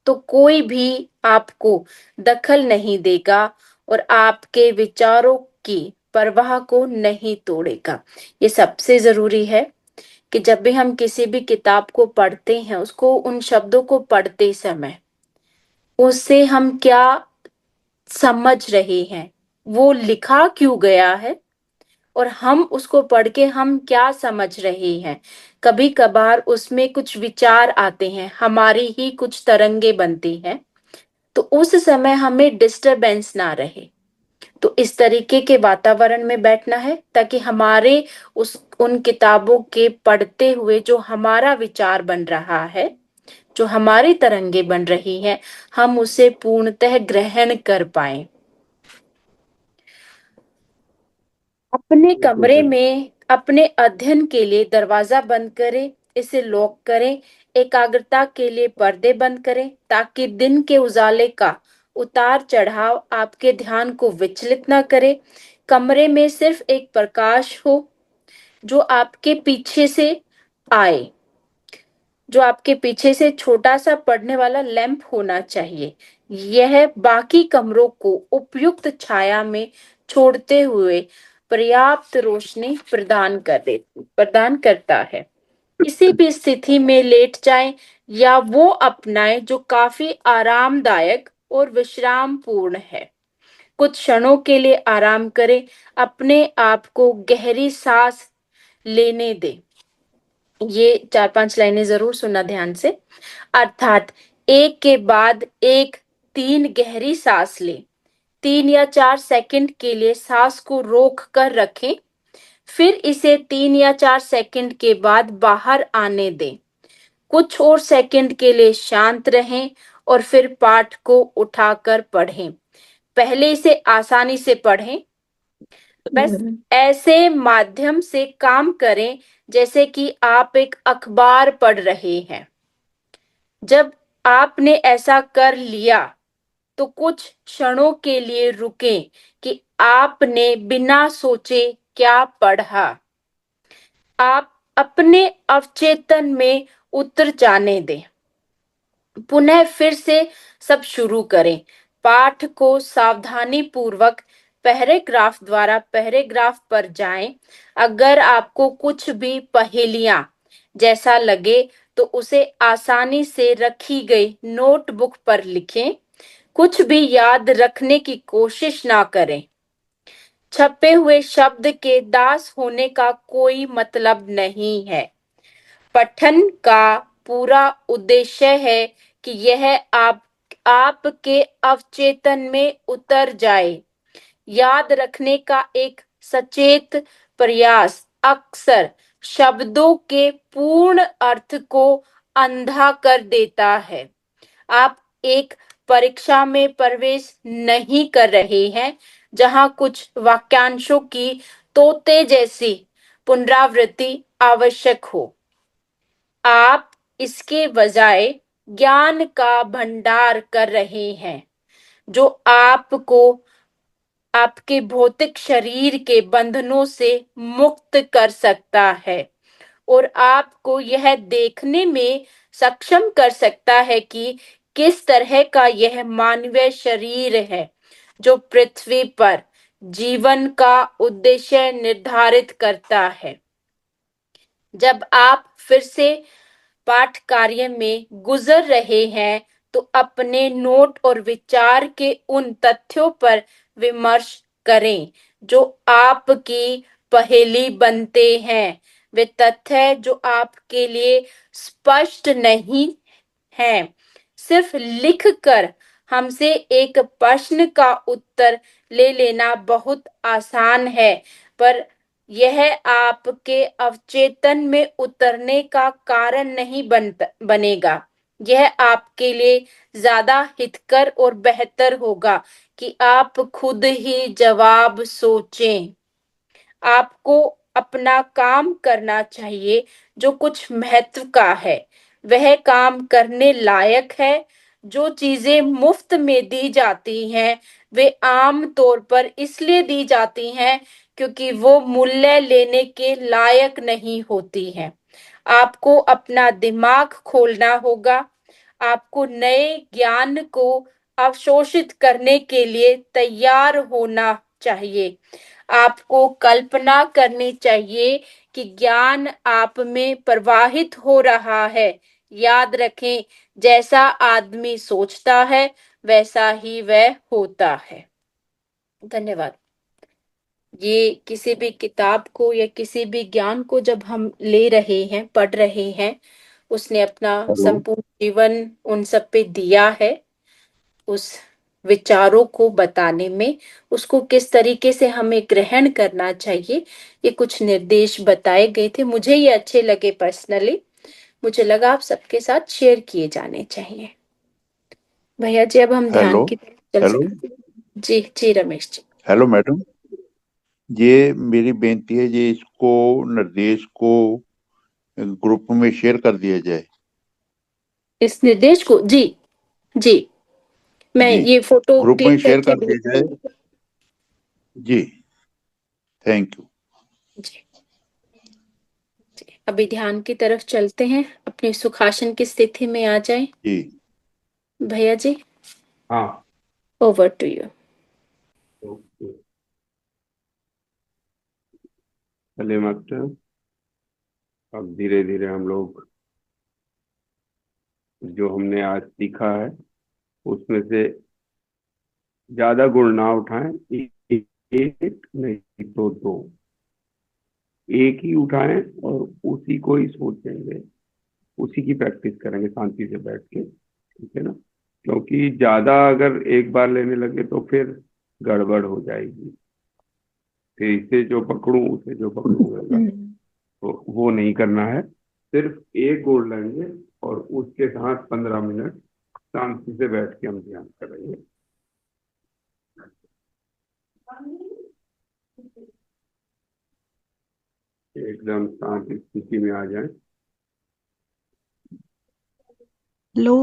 तो कोई भी आपको दखल नहीं देगा और आपके विचारों की परवाह को नहीं तोड़ेगा। ये सबसे जरूरी है कि जब भी हम किसी भी किताब को पढ़ते हैं, उसको उन शब्दों को पढ़ते समय उससे हम क्या समझ रहे हैं, वो लिखा क्यों गया है, और हम उसको पढ़ के हम क्या समझ रहे हैं। कभी कभार उसमें कुछ विचार आते हैं, हमारी ही कुछ तरंगे बनती हैं, तो उस समय हमें डिस्टरबेंस ना रहे। तो इस तरीके के वातावरण में बैठना है ताकि हमारे उस उन किताबों के पढ़ते हुए जो हमारा विचार बन रहा है, जो हमारी तरंगे बन रही हैं, हम उसे पूर्णतः ग्रहण कर पाए। आप अपने बिल्कुल कमरे सही। में अपने अध्ययन के लिए दरवाजा बंद करें, इसे लॉक करें। एकाग्रता के लिए पर्दे बंद करें ताकि दिन के उजाले का उतार चढ़ाव आपके ध्यान को विचलित न करे। कमरे में सिर्फ एक प्रकाश हो जो आपके पीछे से आए, जो आपके पीछे से छोटा सा पढ़ने वाला लैंप होना चाहिए। यह बाकी कमरों को उपयुक्त छाया में छोड़ते हुए पर्याप्त रोशनी प्रदान करता है। किसी भी स्थिति में लेट जाएं या वो अपनाएं जो काफी आरामदायक और विश्राम पूर्ण है। कुछ क्षणों के लिए आराम करें, अपने आप को गहरी सांस लेने दें। ये 4-5 लाइनें जरूर सुनना ध्यान से। अर्थात एक के बाद एक 3 गहरी सांस लें। 3 या 4 सेकंड के लिए सांस को रोक कर रखें, फिर इसे 3 या 4 सेकंड के बाद बाहर आने दें। कुछ और सेकंड के लिए शांत रहें और फिर पाठ को उठाकर पढ़ें। पहले इसे आसानी से पढ़ें। बस ऐसे माध्यम से काम करें जैसे कि आप एक अखबार पढ़ रहे हैं। जब आपने ऐसा कर लिया तो कुछ क्षणों के लिए रुकें कि आपने बिना सोचे क्या पढ़ा। आप अपने अवचेतन में उतर जाने दें। पुनः फिर से सब शुरू करें। पाठ को सावधानी पूर्वक पैराग्राफ द्वारा पैराग्राफ पर जाएं। अगर आपको कुछ भी पहेलियां जैसा लगे तो उसे आसानी से रखी गई नोटबुक पर लिखें। कुछ भी याद रखने की कोशिश ना करें। छपे हुए शब्द के दास होने का कोई मतलब नहीं है। पठन का पूरा उद्देश्य है कि यह आपके अवचेतन में उतर जाए। याद रखने का एक सचेत प्रयास अक्सर शब्दों के पूर्ण अर्थ को अंधा कर देता है। आप एक परीक्षा में प्रवेश नहीं कर रहे हैं जहां कुछ वाक्यांशों की तोते जैसी पुनरावृत्ति आवश्यक हो। आप इसके बजाय ज्ञान का भंडार कर रहे हैं जो आपको आपके भौतिक शरीर के बंधनों से मुक्त कर सकता है और आपको यह देखने में सक्षम कर सकता है कि किस तरह का यह मानवीय शरीर है जो पृथ्वी पर जीवन का उद्देश्य निर्धारित करता है। जब आप फिर से पाठ कार्य में गुजर रहे हैं तो अपने नोट और विचार के उन तथ्यों पर विमर्श करें जो आपकी पहेली बनते हैं। वे तथ्य जो आपके लिए स्पष्ट नहीं हैं। सिर्फ लिखकर हमसे एक प्रश्न का उत्तर ले लेना बहुत आसान है, पर यह आपके अवचेतन में उतरने का कारण नहीं बनेगा। यह आपके लिए ज्यादा हितकर और बेहतर होगा कि आप खुद ही जवाब सोचें। आपको अपना काम करना चाहिए जो कुछ महत्व का है। वह काम करने लायक है। जो चीजें मुफ्त में दी जाती हैं वे आम तौर पर इसलिए दी जाती हैं क्योंकि वो मूल्य लेने के लायक नहीं होती हैं। आपको अपना दिमाग खोलना होगा। आपको नए ज्ञान को अवशोषित करने के लिए तैयार होना चाहिए। आपको कल्पना करनी चाहिए कि ज्ञान आप में प्रवाहित हो रहा है। याद रखें, जैसा आदमी सोचता है वैसा ही वह होता है। धन्यवाद। ये किसी भी किताब को या किसी भी ज्ञान को जब हम ले रहे हैं, पढ़ रहे हैं, उसने अपना हेलो। संपूर्ण जीवन उन सब पे दिया है। उस विचारों को बताने में उसको किस तरीके से हमें ग्रहण करना चाहिए, ये कुछ निर्देश बताए गए थे। मुझे ये अच्छे लगे पर्सनली। मुझे लगा आप सबके साथ शेयर किए जाने चाहिए। भैया जी, अब हम ध्यान हेलो। की तरफ चल हेलो। सकते हैं। जी जी रमेश जी। Hello madam. ये मेरी बेनती है, ये इसको निर्देश को ग्रुप में शेयर कर दिया जाए। इस निर्देश को जी जी मैं जी, ये फोटो ग्रुप में क्लिक शेयर करके कर दिया जाए। जी, थैंक यू। जी जी अभी ध्यान की तरफ चलते हैं, अपने सुखासन की स्थिति में आ जाए। जी, भैया जी, हाँ, ओवर टू यू। ओके। चलिए मास्टर, अब धीरे धीरे हम लोग जो हमने आज सीखा है उसमें से ज्यादा गुण ना उठाएं, एक नहीं तो दो, एक ही उठाएं और उसी को ही सोचेंगे, उसी की प्रैक्टिस करेंगे शांति से बैठ के, ठीक है ना? क्योंकि ज्यादा अगर एक बार लेने लगे तो फिर गड़बड़ हो जाएगी, फिर इसे जो पकड़ूं उसे जो पकड़ूं होगा, तो वो नहीं करना है। सिर्फ एक गोल लेंगे और उसके साथ 15 मिनट शांति से बैठ के हम ध्यान करेंगे। एकदम शांत स्थिति में आ जाए। लो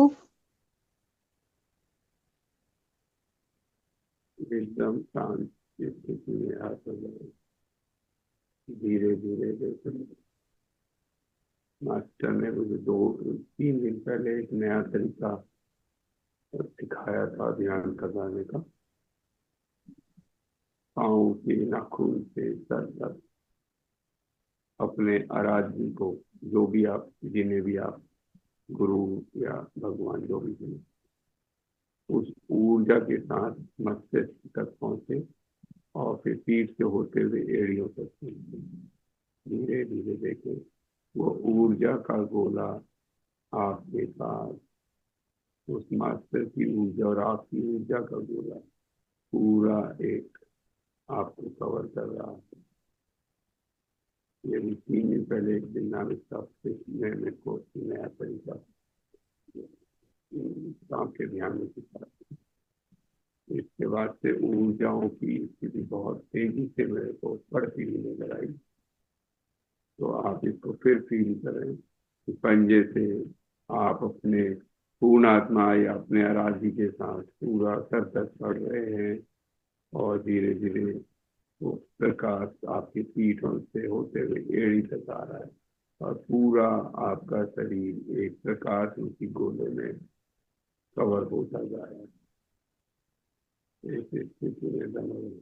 एकदम शांत स्थिति में आ जाए। धीरे धीरे देखो, मास्टर ने मुझे 2-3 दिन पहले एक नया तरीका सिखाया था ध्यान करवाने का। पाँव के नाखून से सर तक अपने आराध्य को, जो भी आप, जिन्हें भी आप गुरु या भगवान जो भी हैं, उस ऊर्जा के साथ मस्तिष्क तक पहुंचे और फिर पीठ से होते हुए एड़ियों तक पहुंचे। धीरे धीरे देखें वो ऊर्जा का गोला आपके पास, उस मास्टर की ऊर्जा और आपकी ऊर्जा का गोला पूरा एक आपको कवर कर रहा है। ये भी 3 दिन पहले एक दिन नाम इसका मेरे को नया तरीका काम के ध्यान में सिखा। इसके बाद से ऊर्जाओं की स्थिति बहुत तेजी से मेरे को बढ़ती हुई नजर आई। तो आप इसको फिर फील करें कि पंजे से आप अपने पूर्ण आत्मा या अपने आराध्य के साथ पूरा सर तक बढ़ रहे हैं और धीरे धीरे वो प्रकाश आपकी पीठों से होते हुए एड़ी तक आ रहा है और पूरा आपका शरीर एक प्रकाश उसी गोले में कवर होता जा रहा है। इस स्थिति में बने रहें।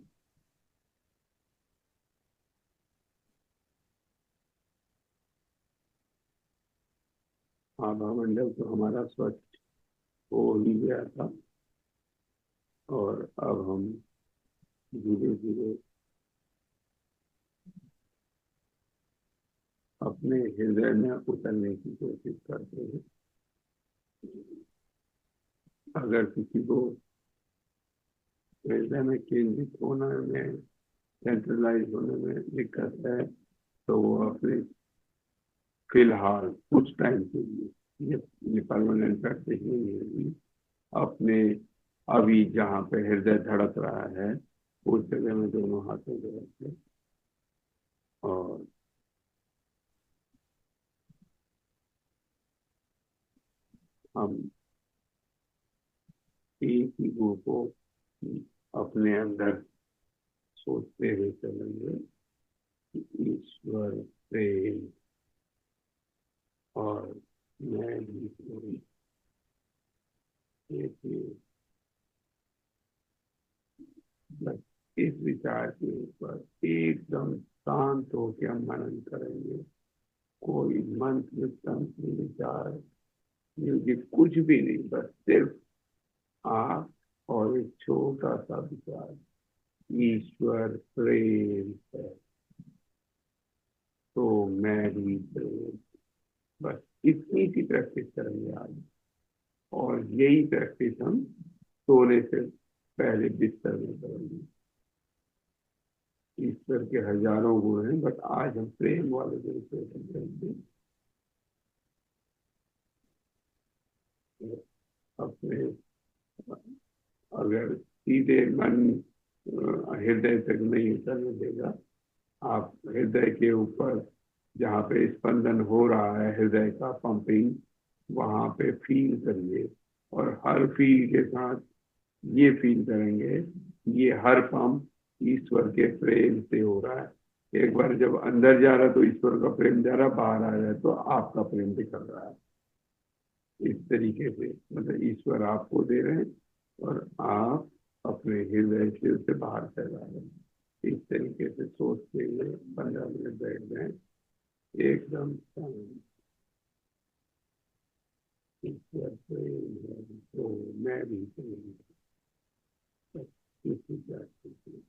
आभामंडल तो हमारा स्वच्छ हो ही गया था और अब हम धीरे धीरे अपने हृदय में उतरने की कोशिश करते हैं। अगर किसी को हृदय में केंद्रित होने में, सेंट्रलाइज होने में दिक्कत है, तो वो अपने फिलहाल कुछ टाइम के लिए, ये परमानेंट प्रैक्टिस नहीं होगी, अपने अभी जहाँ पे हृदय धड़क रहा है उस जगह में दोनों हाथों को रखें और हम एक ही गुरु को अपने अंदर सोचते हुए चलेंगे कि ईश्वर प्रेम और मैं भी प्रेम। बस इस विचार के ऊपर एकदम शांत होकर हम मनन करेंगे। कोई मंत्र, तंत्र, विचार, म्यूजिक कुछ भी नहीं, बस सिर्फ आप और एक छोटा सा विचार, ईश्वर प्रेम है तो मैं भी प्रेम। बस इतनी सी प्रैक्टिस करेंगे आज, और यही प्रैक्टिस हम सोने से पहले बिस्तर में करेंगे। ईश्वर के हजारों गुण हैं, बट आज हम प्रेम वाले गुण से करेंगे। अपने, अगर सीधे मन हृदय तक नहीं उतरने देगा। आप हृदय के ऊपर जहाँ पे स्पंदन हो रहा है, हृदय का पंपिंग, वहां पे फील करिए, और हर फील के साथ ये फील करेंगे, ये हर पंप ईश्वर के प्रेम से हो रहा है। एक बार जब अंदर जा रहा तो ईश्वर का प्रेम जा रहा, बाहर आ जाए तो आपका प्रेम निकल रहा है। इस तरीके से मतलब ईश्वर आपको दे रहे हैं और आप अपने हृदय से उसे बाहर फैला रहे हैं। इस तरीके से सोचते हुए 15 मिनट बैठ जाए एकदम शांत। ईश्वर प्रेम है तो मैं भी प्रेम हूँ। किसी बात की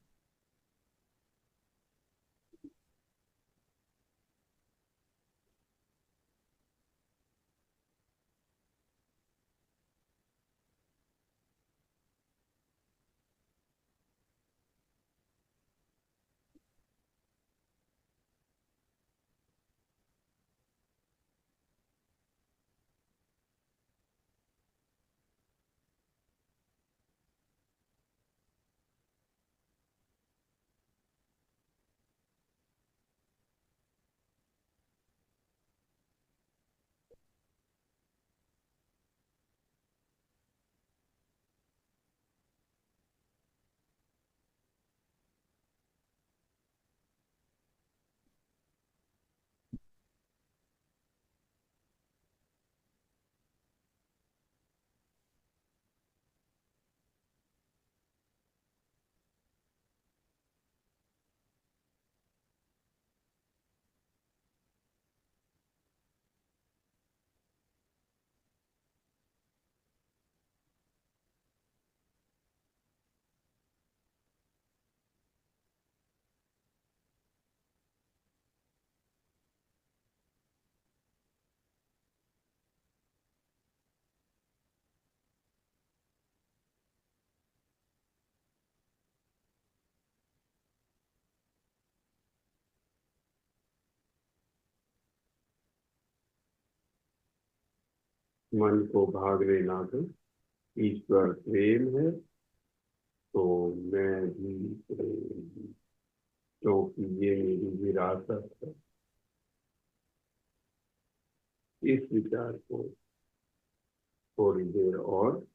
मन को भागने ना दो। ईश्वर प्रेम है तो मैं भी प्रेम हूँ, क्योंकि ये मेरी विरासत है। इस विचार को थोड़ी देर और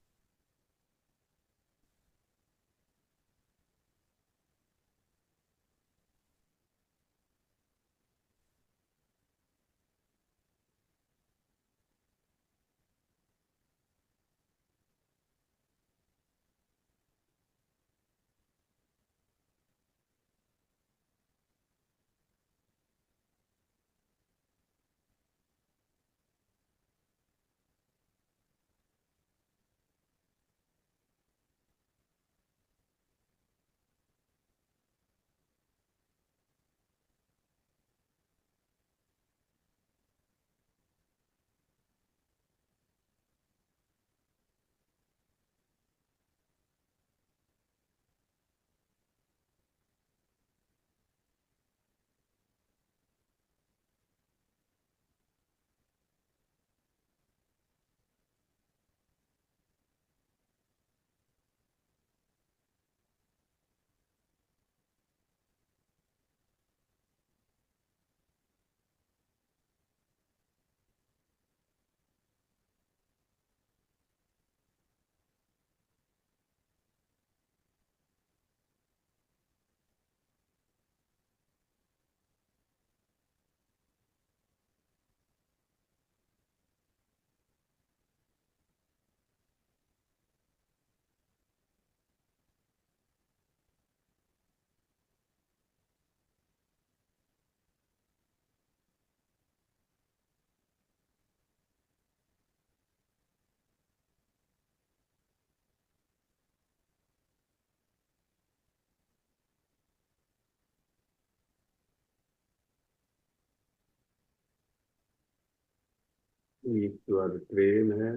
ईश्वर प्रेम है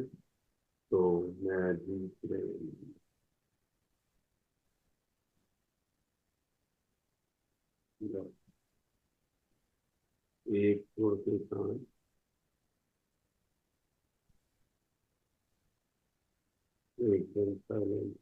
तो मैं भी प्रेम हूँ। एक छोर के साथ एकदम साइलेंट।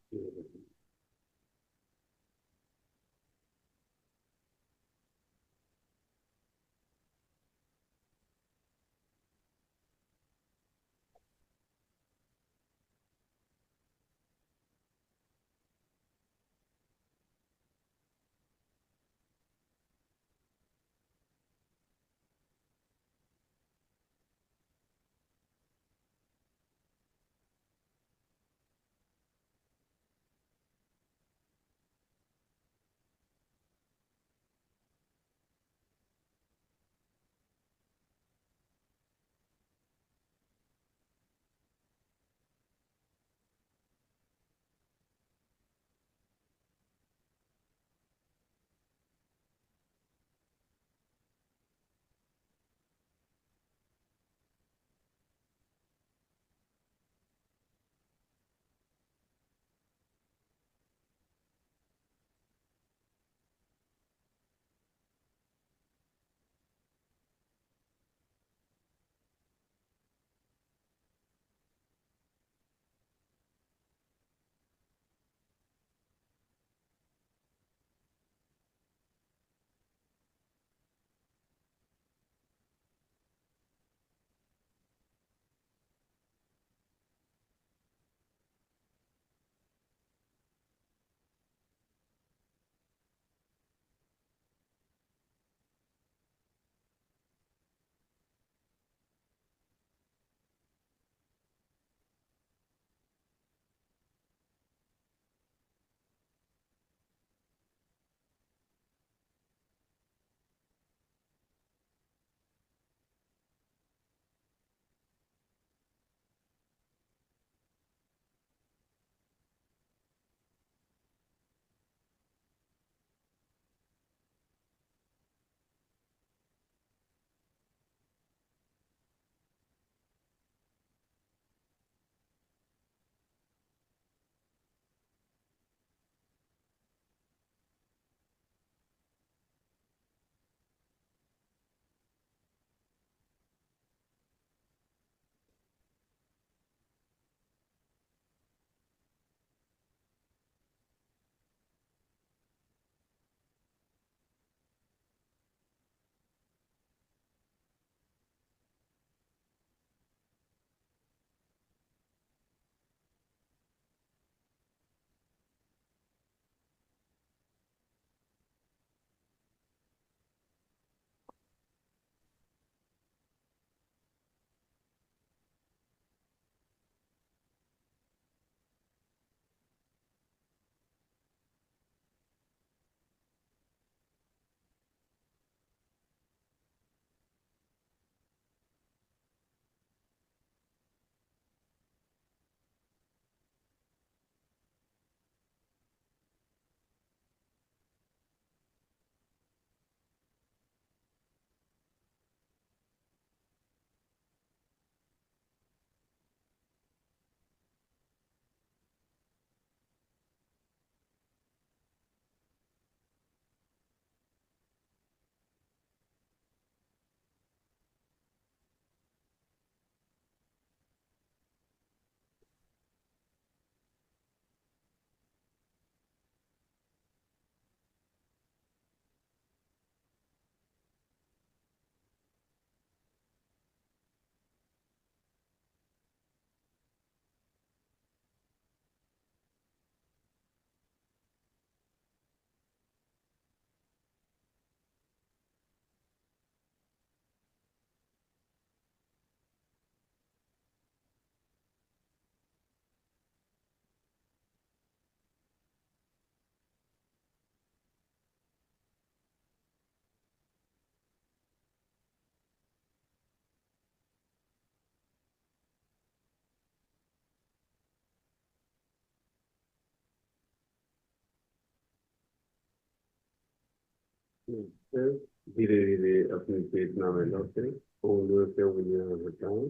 फिर धीरे धीरे अपनी चेतना में लौटे, उंगलियों से उंगलियां हटाएं,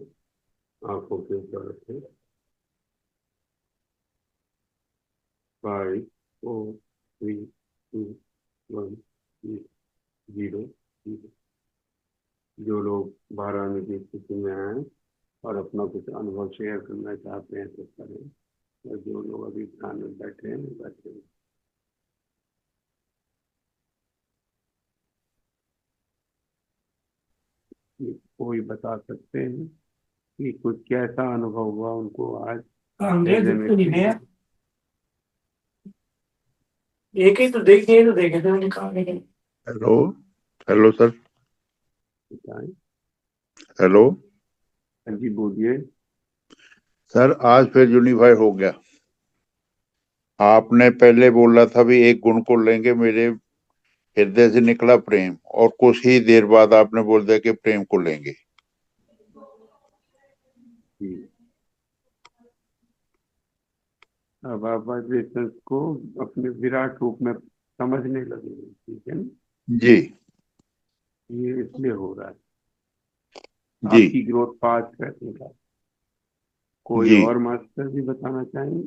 आंखों के ऊपर रखें। 5 4 3 2 1 0। जो लोग बाहर आने की स्थिति में आए और अपना कुछ अनुभव शेयर करना चाहते हैं तो करें, और जो लोग अभी ध्यान में बैठे हैं बैठे हैं। ये कोई बता सकते हैं कि कुछ कैसा अनुभव हुआ उनको आज अंग्रेज में? तो नहीं है, एक ही तो देखे थे निकालने के। हेलो, हेलो सर, बताएं। हेलो हाँ जी, बोलिए। सर। आज फिर यूनिफाई हो गया। आपने पहले बोला था भी एक गुण को लेंगे, मेरे हृदय से निकला प्रेम, और कुछ ही देर बाद आपने बोल दिया कि प्रेम को लेंगे। जी, अब आप वाइब्रेशन को अपने विराट रूप में समझने लगेंगे, ठीक है ना? जी ये इसलिए हो रहा है जी आपकी ग्रोथ फास्ट करने का। कोई जी। और मास्टर भी बताना चाहेंगे?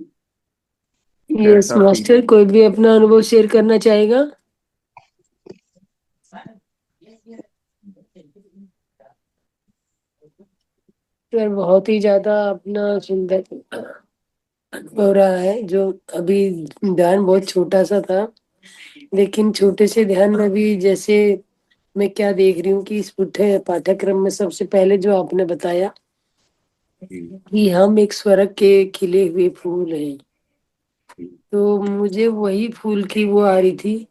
यस कैसा मास्टर, फील? कोई भी अपना अनुभव शेयर करना चाहेगा? सर बहुत ही ज्यादा अपना सुंदर हो रहा है। जो अभी ध्यान बहुत छोटा सा था, लेकिन छोटे से ध्यान में भी जैसे मैं क्या देख रही हूँ कि इस पुठे पाठ्यक्रम में सबसे पहले जो आपने बताया कि हम एक स्वर्ग के खिले हुए फूल हैं, तो मुझे वही फूल की वो आ रही थी।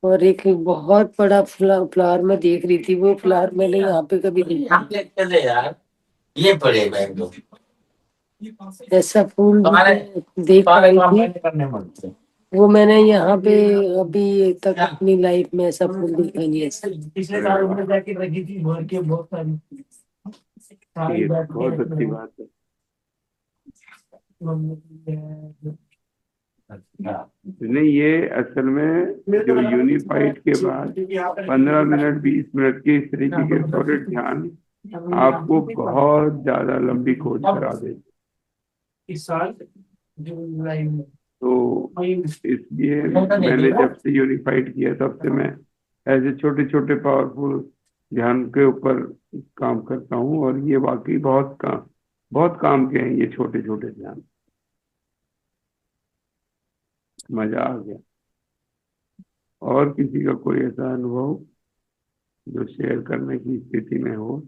और एक बहुत बड़ा फ्लावर मैं देख रही थी, वो फ्लावर मैंने यहाँ पे कभी देखा चले यार, ये पड़े मैंगो ऐसा फूल भी तुम्हारे मैं देख पा रही थी। करने मन से। वो मैंने यहाँ पे अभी तक अपनी लाइफ में ऐसा फूल देखा नहीं है। ऐसा पिछले साल उन्होंने जाके रखी थी भर के बहुत सारी ये बहुत अच्छी बात है। नहीं, ये असल में जो यूनिफाइड के बाद 15 मिनट 20 मिनट की इस तरीके के सॉलिड ध्यान आपको बहुत ज्यादा लंबी खोज करा देते। इस साल जुलाई में तो इसलिए मैंने जब से यूनिफाइड किया तब से मैं ऐसे छोटे छोटे पावरफुल ध्यान के ऊपर काम करता हूँ, और ये वाकई बहुत काम के हैं ये छोटे छोटे ध्यान। मजा आ गया। और किसी का कोई ऐसा अनुभव जो शेयर करने की स्थिति में हो?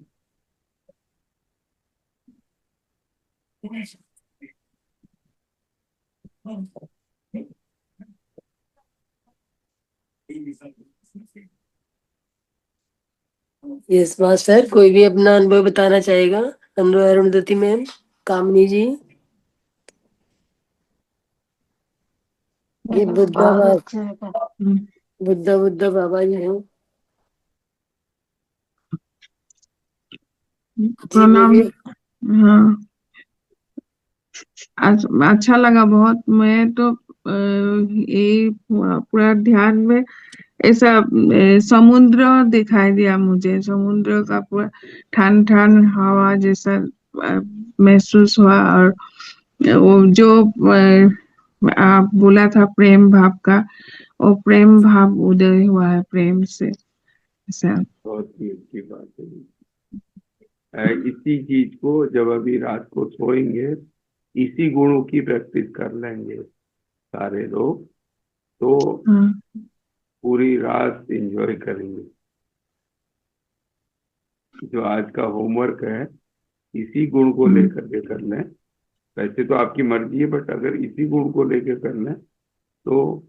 यस मास्टर, कोई भी अपना अनुभव बताना चाहेगा? अरुणधति मैम, कामनी जी, ये बुद्धा बाबा जी हैं। प्रणाम। हाँ, अच्छा लगा बहुत। मैं तो ये पूरा ध्यान में ऐसा समुद्र दिखाई दिया मुझे। समुद्र का पूरा ठंड ठंड हवा जैसा महसूस हुआ। और वो जो आप बोला था प्रेम भाव का, वो प्रेम भाव उदय हुआ है प्रेम से ऐसा। बहुत ही अच्छी बात है। इसी चीज को जब अभी रात को सोएंगे, इसी गुणों की प्रैक्टिस कर लेंगे सारे लोग, तो हाँ, पूरी रात एंजॉय करेंगे। जो आज का होमवर्क है, इसी गुण को लेकर के कर लें। वैसे तो आपकी मर्जी है, बट अगर इसी गुण को लेकर कर लें तो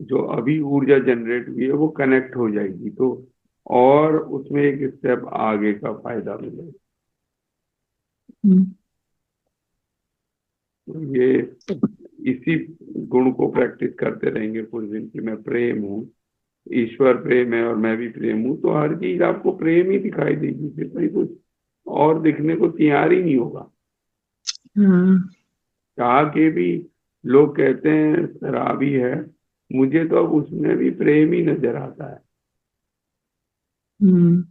जो अभी ऊर्जा जनरेट हुई है वो कनेक्ट हो जाएगी, तो और उसमें एक स्टेप आगे का फायदा मिलेगा। तो ये इसी गुण को प्रैक्टिस करते रहेंगे कुछ दिन की मैं प्रेम हूँ, ईश्वर प्रेम है और मैं भी प्रेम हूँ, तो हर चीज आपको प्रेम ही दिखाई देगी। फिर कहीं कुछ और दिखने को तैयार ही नहीं होगा। हाँ, चाह के भी लोग कहते हैं शराबी है, मुझे तो अब उसमें भी प्रेम ही नजर आता है हम्म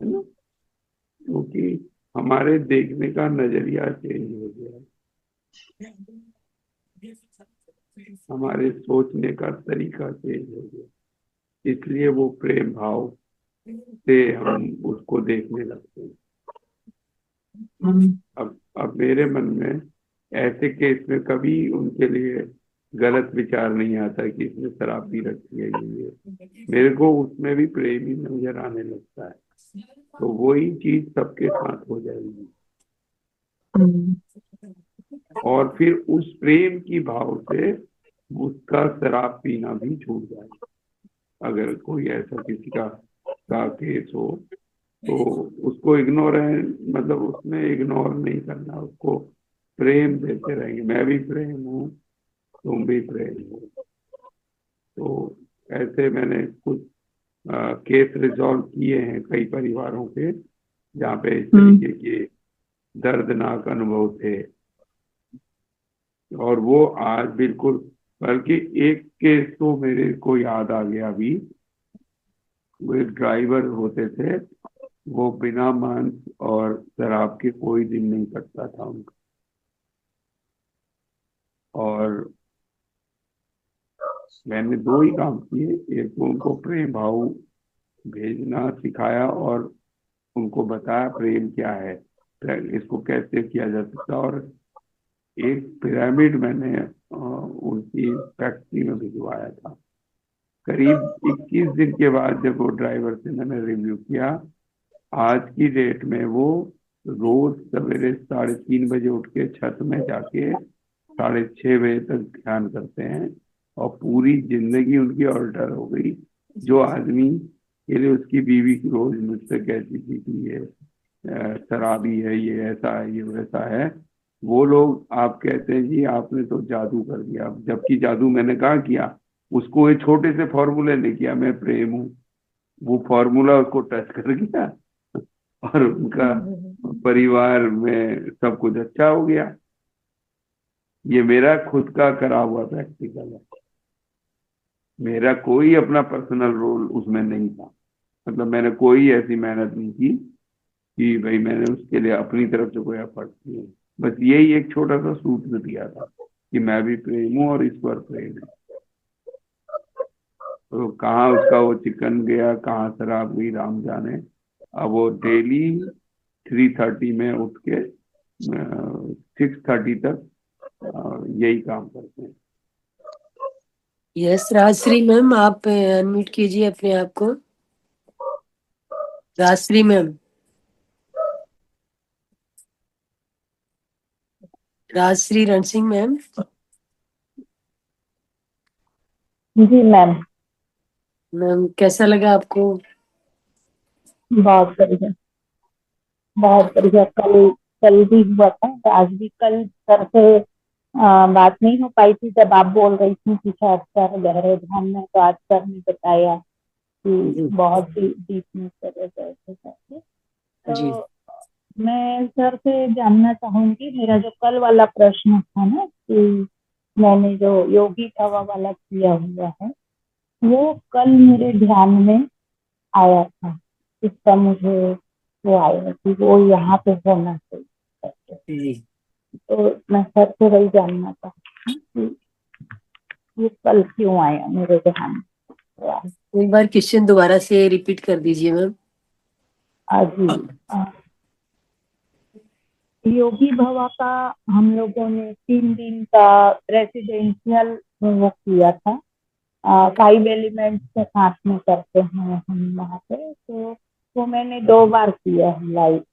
ना, क्योंकि हमारे देखने का नजरिया चेंज हो गया है, हमारे सोचने का तरीका चेंज हो गया, इसलिए वो प्रेम भाव से हम उसको देखने लगते हैं। हम्म अब मेरे मन में ऐसे केस में कभी उनके लिए गलत विचार नहीं आता कि इसने शराब पी रखी है ये मेरे को उसमें भी प्रेम ही नजर आने लगता है। तो वही चीज सबके साथ हो जाएगी हम्म और फिर उस प्रेम की भाव से उसका शराब पीना भी छूट जाएगा। अगर कोई ऐसा किसी का केस हो तो उसको इग्नोर है, मतलब उसमें इग्नोर नहीं करना, उसको प्रेम देते रहेंगे, मैं भी प्रेम हूँ, तुम भी प्रेम हो। तो ऐसे मैंने कुछ केस रिजॉल्व किए हैं कई परिवारों के, जहाँ पे इस हम्म तरीके के दर्दनाक अनुभव थे। और वो आज बिल्कुल, बल्कि एक केस तो मेरे को याद आ गया अभी। वो एक ड्राइवर होते थे, वो बिना मांस और शराब के कोई दिन नहीं कटता था उनका। और मैंने दो ही काम किए, एक तो उनको प्रेम भाव भेजना सिखाया और उनको बताया प्रेम क्या है, इसको कैसे किया जा सकता है। और एक पिरामिड मैंने उनकी फैक्ट्री में भिजवाया था। करीब 21 दिन के बाद जब वो ड्राइवर से मैंने रिव्यू किया, आज की डेट में वो रोज सवेरे 3:30 बजे उठ के छत में जाके 6:30 बजे तक ध्यान करते हैं, और पूरी जिंदगी उनकी ऑल्टर हो गई। जो आदमी के लिए उसकी बीवी रोज मुझसे कहती थी कि ये शराबी है, ये ऐसा है, ये वैसा है, वो लोग आप कहते हैं जी आपने तो जादू कर दिया। जबकि जादू मैंने कहा किया, उसको ये छोटे से फॉर्मूले ने किया, मैं प्रेम हूँ, वो फॉर्मूला उसको टच कर गया और उनका परिवार में सब कुछ अच्छा हो गया। ये मेरा खुद का करा हुआ प्रैक्टिकल है, मेरा कोई अपना पर्सनल रोल उसमें नहीं था। मतलब मैंने कोई ऐसी मेहनत नहीं की कि भाई मैंने उसके लिए अपनी तरफ से कोई एफर्ट किए। बस यही एक छोटा सा सूत्र दिया था कि मैं भी प्रेम हूँ और ईश्वर प्रेम है। तो कहाँ उसका वो चिकन गया, कहाँ शराब गई, राम जाने। अब वो डेली 3:30 में उठ के 6:30 तक यही काम करते हैं। यस राजश्री मैम, आप अनम्यूट कीजिए अपने आप को। Rajshree ma'am, Rajshree Ransingh ma'am. जी मैम। मैम कैसा लगा आपको? बहुत बढ़िया, बहुत बढ़िया। कल कल भी हुआ था, तो आज भी। कल सर से बात नहीं हो पाई थी जब आप बोल रही थी कि शायद सर गहरे ध्यान में, तो आज सर ने बताया कि बहुत डीप में चले गए थे करके। जी तो मैं सर से जानना चाहूंगी, मेरा जो कल वाला प्रश्न था ना कि मैंने जो योगी भवा वाला किया हुआ है, वो कल मेरे ध्यान में आया था। इसका मुझे वो आया कि वो यहाँ पे होना चाहिए। जी। तो मैं सर से वही जानना चाहती हूँ कि ये कल क्यों आया मेरे ध्यान में। एक बार क्वेश्चन दोबारा से रिपीट कर दीजिए मैम। जी, योगी भवा का हम लोगों ने 3 दिन का रेसिडेंशियल वो किया था। 5 एलिमेंट्स के साथ में करते हैं हम वहाँ पे। तो वो मैंने 2 बार किया है लाइव।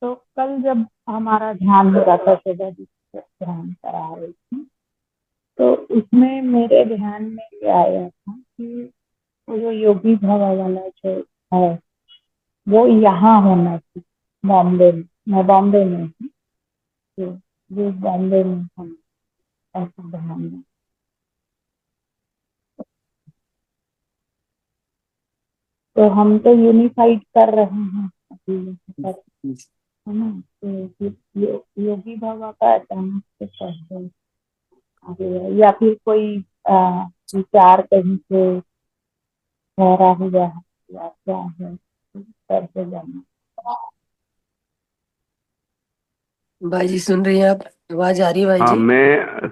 तो कल जब हमारा ध्यान हो रहा था, सुबह ध्यान करा रही थी, तो उसमें मेरे ध्यान में ये आया था कि वो जो योगी भवा वाला जो है वो यहाँ होना चाहिए, बॉम्बे में। मैं बॉम्बे में हूँ, तो ये बॉम्बे में हम ऐसा ध्यान में। तो हम तो यूनिफाइड कर रहे हैं अभी पर, है ना। तो योगी भवा का अचानक से कैसे या फिर कोई विचार कहीं से ठहरा हुआ है या क्या है, करके जाना। भाई जी सुन रही हैं आप? आवाज आ रही है भाई हाँ, जी? मैं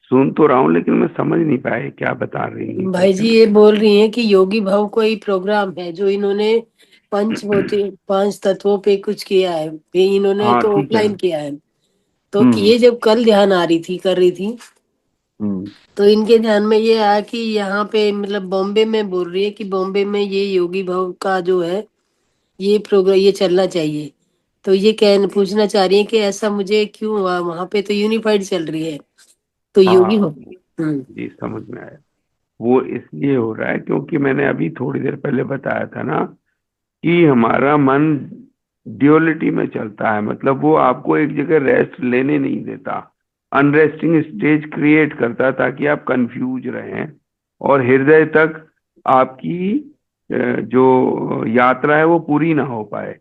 सुन तो रहा हूँ, लेकिन मैं समझ नहीं पाया क्या बता रही हैं भाई कैसे जी ये बोल रही हैं कि योगी भाव कोई प्रोग्राम है जो इन्होंने पांच तत्वों पे कुछ किया है, ये इन्होंने हाँ, तो ठीक है। ऑफलाइन किया है। तो हम्म। ये जब कल ध्यान आ रही थी, कर रही थी, हम्म। तो इनके ध्यान में ये आया कि यहाँ पे मतलब बॉम्बे में बोल रही है कि बॉम्बे में ये योगी भाव का जो है ये प्रोग्राम ये चलना चाहिए। तो ये कह पूछना चाह रही है कि ऐसा मुझे क्यों हुआ, वहां पे तो यूनिफाइड चल रही है, तो योगी हाँ हो। हम्म। जी, समझ में आया। वो इसलिए हो रहा है क्योंकि मैंने अभी थोड़ी देर पहले बताया था ना कि हमारा मन ड्युअलिटी में चलता है, मतलब वो आपको एक जगह रेस्ट लेने नहीं देता, अनरेस्टिंग स्टेज क्रिएट करता है ताकि आप कंफ्यूज रहें और हृदय तक आपकी जो यात्रा है वो पूरी ना हो पाए।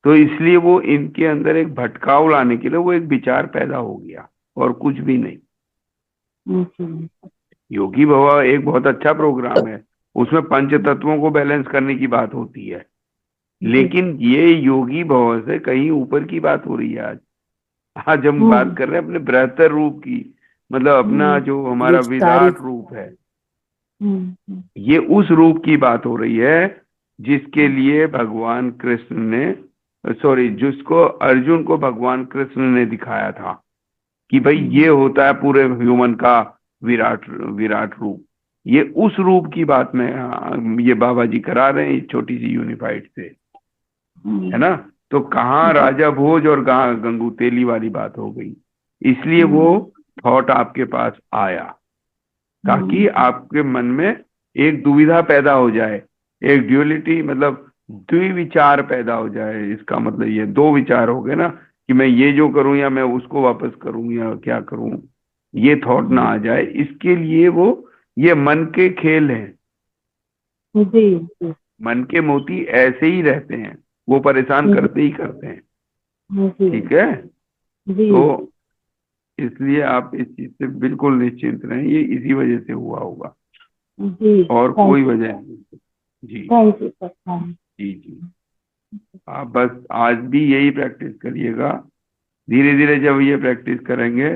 तो इसलिए वो इनके अंदर एक भटकाव लाने के लिए वो एक विचार पैदा हो गया, और कुछ भी नहीं। हम्म, योगी भवा एक बहुत अच्छा प्रोग्राम है, उसमें पंच तत्वों को बैलेंस करने की बात होती है, जी। लेकिन ये योगी भव से कहीं ऊपर की बात हो रही है आज। आज हम बात हम्म, कर रहे हैं अपने बृहत्तर रूप की, मतलब अपना हम्म, जो हमारा विस्तारित। विराट रूप है, हम्म, ये उस रूप की बात हो रही है जिसके लिए भगवान कृष्ण ने, सॉरी, जिसको अर्जुन को भगवान कृष्ण ने दिखाया था कि भाई ये होता है पूरे ह्यूमन का विराट विराट रूप। ये उस रूप की बात में ये बाबा जी करा रहे हैं इस छोटी सी यूनिफाइड से, है ना। तो कहाँ राजा भोज और कहाँ गंगू तेली वाली बात हो गई, इसलिए वो थॉट आपके पास आया ताकि आपके मन में एक दुविधा पैदा हो जाए, एक ड्यूअलिटी, मतलब द्विविचार पैदा हो जाए। इसका मतलब ये दो विचार हो गए ना कि मैं ये जो करूं या मैं उसको वापस करूं या क्या करूं, ये थॉट ना आ जाए, इसके लिए वो ये मन के खेल हैं। जी जी मन के मोती ऐसे ही रहते हैं, वो परेशान जी करते ही करते हैं। जी ठीक है, जी तो इसलिए आप इस चीज से बिल्कुल निश्चिंत रहें, ये इसी वजह से हुआ होगा जी। और थैंक कोई यू, वजह नहीं। जी थैंक यू सर, थैंक जी जी। आप बस आज भी यही प्रैक्टिस करिएगा, धीरे धीरे जब ये प्रैक्टिस करेंगे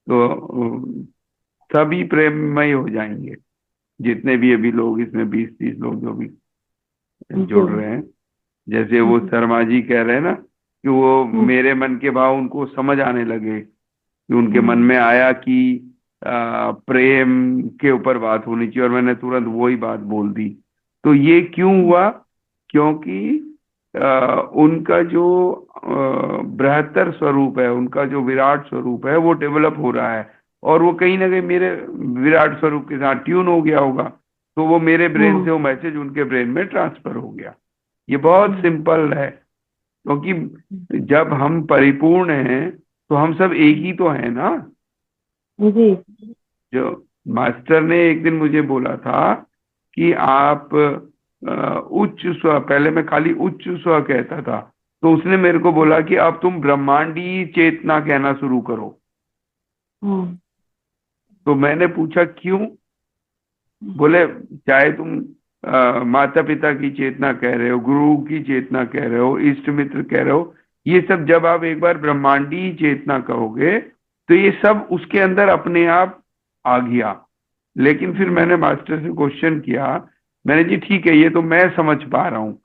तो सभी प्रेममय हो जाएंगे, जितने भी अभी लोग इसमें 20-30 लोग जो भी जुड़ जी रहे हैं। जैसे वो शर्मा जी कह रहे हैं ना कि वो मेरे मन के भाव उनको समझ आने लगे, कि उनके मन में आया कि प्रेम के ऊपर बात होनी चाहिए, और मैंने तुरंत वही बात बोल दी। तो ये क्यों हुआ? क्योंकि उनका जो बृहत्तर स्वरूप है, उनका जो विराट स्वरूप है वो डेवलप हो रहा है, और वो कहीं ना कहीं मेरे विराट स्वरूप के साथ ट्यून हो गया होगा, तो वो मेरे ब्रेन से वो मैसेज उनके ब्रेन में ट्रांसफर हो गया। ये बहुत सिंपल है, क्योंकि जब हम परिपूर्ण हैं तो हम सब एक ही तो हैं ना। जी जो मास्टर ने एक दिन मुझे बोला था कि आप उच्च स्व, पहले मैं खाली उच्च स्व कहता था, तो उसने मेरे को बोला कि अब तुम ब्रह्मांडी चेतना कहना शुरू करो। तो मैंने पूछा क्यों? बोले चाहे तुम माता पिता की चेतना कह रहे हो, गुरु की चेतना कह रहे हो, इष्ट मित्र कह रहे हो, ये सब जब आप एक बार ब्रह्मांडी चेतना कहोगे तो ये सब उसके अंदर अपने आप आ गया। लेकिन फिर मैंने मास्टर से क्वेश्चन किया, मैंने जी ठीक है ये तो मैं समझ पा रहा हूँ,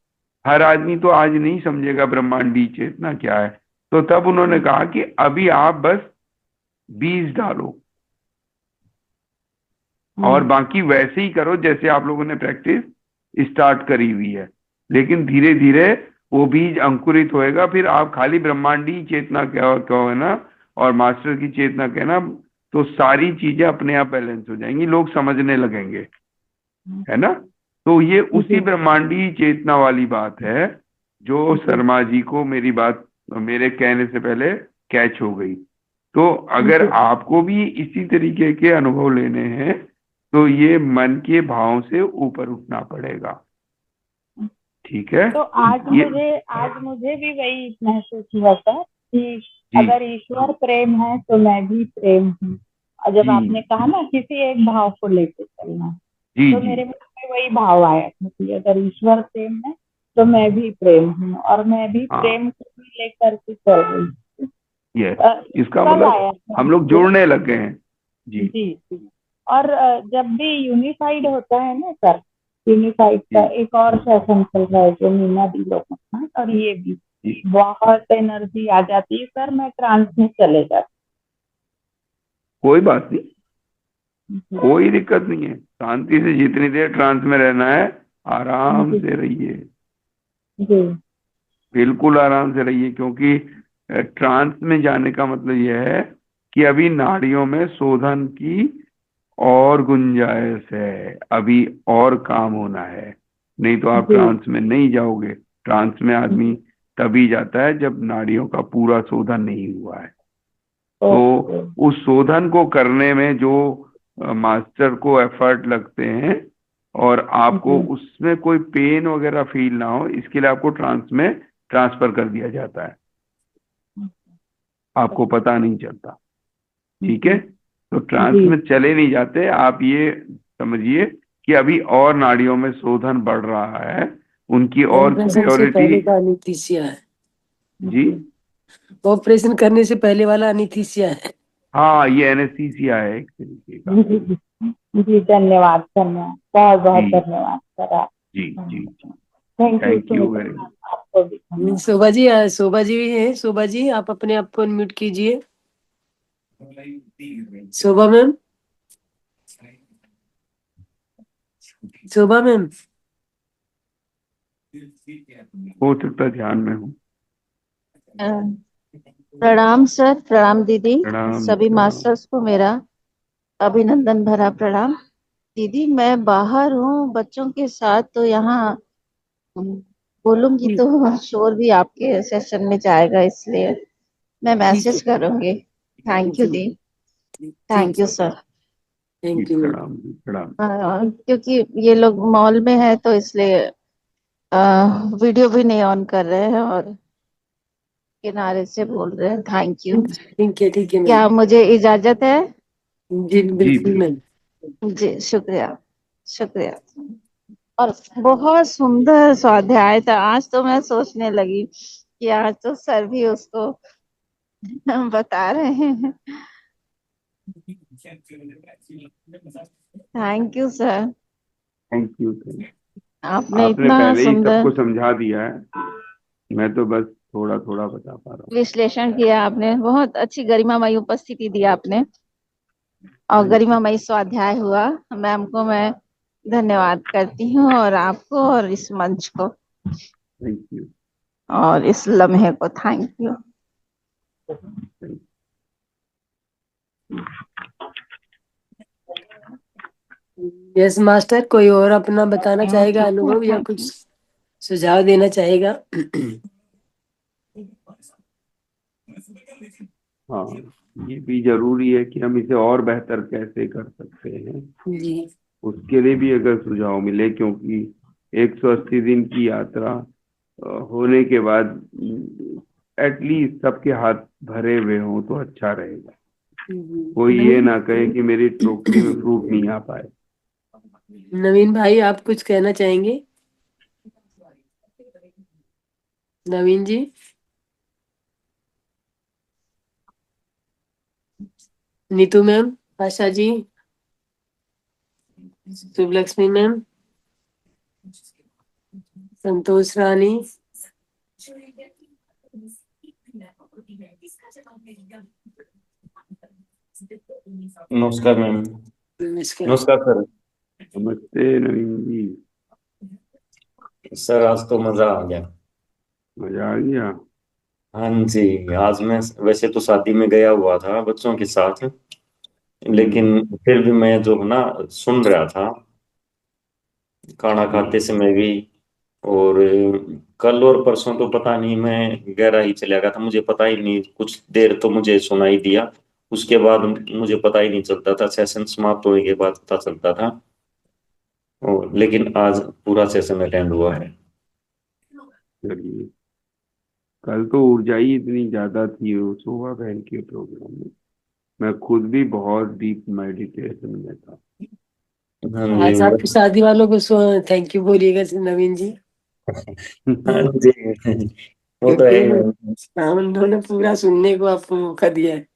हर आदमी तो आज नहीं समझेगा ब्रह्मांडी चेतना क्या है। तो तब उन्होंने कहा कि अभी आप बस बीज डालो और बाकी वैसे ही करो जैसे आप लोगों ने प्रैक्टिस स्टार्ट करी हुई है, लेकिन धीरे धीरे वो बीज अंकुरित होएगा। फिर आप खाली ब्रह्मांडी चेतना कहो है ना, और मास्टर की चेतना कहना, तो सारी चीजें अपने आप बैलेंस हो जाएंगी, लोग समझने लगेंगे, है ना। तो ये उसी ब्रह्मांडी चेतना वाली बात है जो शर्मा जी को मेरी बात मेरे कहने से पहले कैच हो गई। तो अगर आपको भी इसी तरीके के अनुभव लेने हैं तो ये मन के भाव से ऊपर उठना पड़ेगा। ठीक है, तो आज मुझे भी वही महसूस हुआ सर कि जी अगर ईश्वर प्रेम है तो मैं भी प्रेम हूँ। और जब जी आपने कहा ना किसी एक भाव को लेके चलना, जी तो जी मेरे मन में वही भाव आया था कि अगर ईश्वर प्रेम है तो मैं भी प्रेम हूँ, और मैं भी हाँ, प्रेम को ही लेकर के चल रही हूँ। यस, ये इसका कब मतलब आया था हम लोग मुझे? जुड़ने लग गए हैं। जी जी जी। और जब भी यूनिफाइड होता है ना सर, यूनिफाइड का जी एक और सेशन चल रहा है जो मीना दी लोग हैं, और ये भी जी, बहुत एनर्जी आ जाती है सर, मैं ट्रांस में चले जाती कोई बात नहीं, हूँ। कोई दिक्कत नहीं है। शांति से जितनी देर ट्रांस में रहना है आराम जी से रहिए, जी बिल्कुल आराम से रहिए, क्योंकि ट्रांस में जाने का मतलब यह है कि अभी नाड़ियों में शोधन की और गुंजाइश है, अभी और काम होना है। नहीं तो आप जी। ट्रांस में नहीं जाओगे। ट्रांस में आदमी तभी जाता है जब नाड़ियों का पूरा शोधन नहीं हुआ है। तो ओके। उस शोधन को करने में जो मास्टर को एफर्ट लगते हैं, और आपको जी उसमें कोई पेन वगैरह फील ना हो, इसके लिए आपको ट्रांस में ट्रांसफर कर दिया जाता है, आपको पता नहीं चलता। ठीक है, तो ट्रांस जी में चले नहीं जाते आप, ये समझिए कि अभी और नाड़ियों में शोधन बढ़ रहा है, उनकी और ऑपरेशन से प्योरिटी। पहले का अनीस्थीसिया है। जी ऑपरेशन करने से पहले वाला अनीस्थीसिया है। हाँ, ये एनेस्थीसिया है एक तरीके का। जी जी जी। धन्यवाद धन्यवाद, बहुत बहुत जी धन्यवाद सर आप। जी जी जी, thank you thank you Sumitra very much. Ma'am, आपको भी धन्यवाद। शोभा जी भी है। शोभा जी आप अपने आप को अनम्यूट कीजिए। शोभा मैम, शोभा मैम। हो सकता है ध्यान में हूँ। प्रणाम सर, प्रणाम दीदी, प्रणाम सभी प्रणाम। मास्टर्स को मेरा अभिनंदन भरा प्रणाम। दीदी मैं बाहर हूँ बच्चों के साथ, तो यहाँ बोलूंगी ठीक तो शोर भी आपके सेशन में जाएगा, इसलिए मैं ठीक मैसेज है। करूंगी। थैंक यू दी, ठीक थैंक यू सर। जी, थैंक यू मैम। प्रणाम जी, प्रणाम। क्योंकि ये लोग मॉल में है तो इसलिए वीडियो भी नहीं ऑन कर रहे हैं और किनारे से बोल रहे हैं। Thank you. ठीक है मैम। क्या मुझे इजाजत है? जी जी बिल्कुल बिल्कुल। मैम। जी शुक्रिया, शुक्रिया। और बहुत सुंदर स्वाध्याय था। आज तो मैं सोचने लगी कि आज तो सर भी उसको बता रहे हैं। Thank you sir, thank you, thank you. आपने आपने इतना पहले ही सुंदर सबको समझा दिया है, मैं तो बस थोड़ा थोड़ा बता पा रहा विश्लेषण किया आपने। बहुत अच्छी गरिमामयी उपस्थिति दी आपने और हूँ। गरिमामयी स्वाध्याय हुआ। मैम को मैं धन्यवाद करती हूँ, और आपको और इस मंच को थैंक यू, और इस लम्हे को thank you. Thank yes master, कोई और अपना बताना चाहेगा अनुभव या कुछ सुझाव देना चाहेगा? हाँ, ये भी जरूरी है कि हम इसे और बेहतर कैसे कर सकते हैं, जी उसके लिए भी अगर सुझाव मिले, क्योंकि 180 दिन की यात्रा होने के बाद एटलीस्ट सबके हाथ भरे हुए हों तो अच्छा रहेगा। कोई ये ना कहे कि मेरी टोकरी में फ्रूट नहीं आ पाए। नवीन भाई आप कुछ कहना चाहेंगे? नवीन जी। नीतू मैम, आशा जी, शुभलक्ष्मी मैम, संतोष रानी, नमस्कार मैम। नमस्कार। नमस्कार सर। नमस्ते नवीन जी। सर आज तो मजा आ गया। मजा आ गया। हाँ जी, आज मैं वैसे तो शादी में गया हुआ था बच्चों के साथ, लेकिन फिर भी मैं जो है ना सुन रहा था खाना खाते समय भी। और कल और परसों तो पता नहीं, मैं गहरा ही चला गया था, मुझे पता ही नहीं, कुछ देर तो मुझे सुनाई दिया, उसके बाद मुझे पता ही नहीं चलता था, सेशन समाप्त होने के बाद पता चलता था। और लेकिन आज पूरा सेशन अटेंड हुआ है। चलिए, कल तो ऊर्जा ही इतनी ज्यादा थी वो शोभा बहन के प्रोग्राम में। मैं खुद भी बहुत डीप मेडिटेशन में था। हाँ आज जी आपकी शादी वालों को थैंक यू बोलिएगा नवीन जी, हाँ जी, वो तो है क्योंकि ही मैम। उन्होंने पूरा सुनने को आपको मौका दिया है।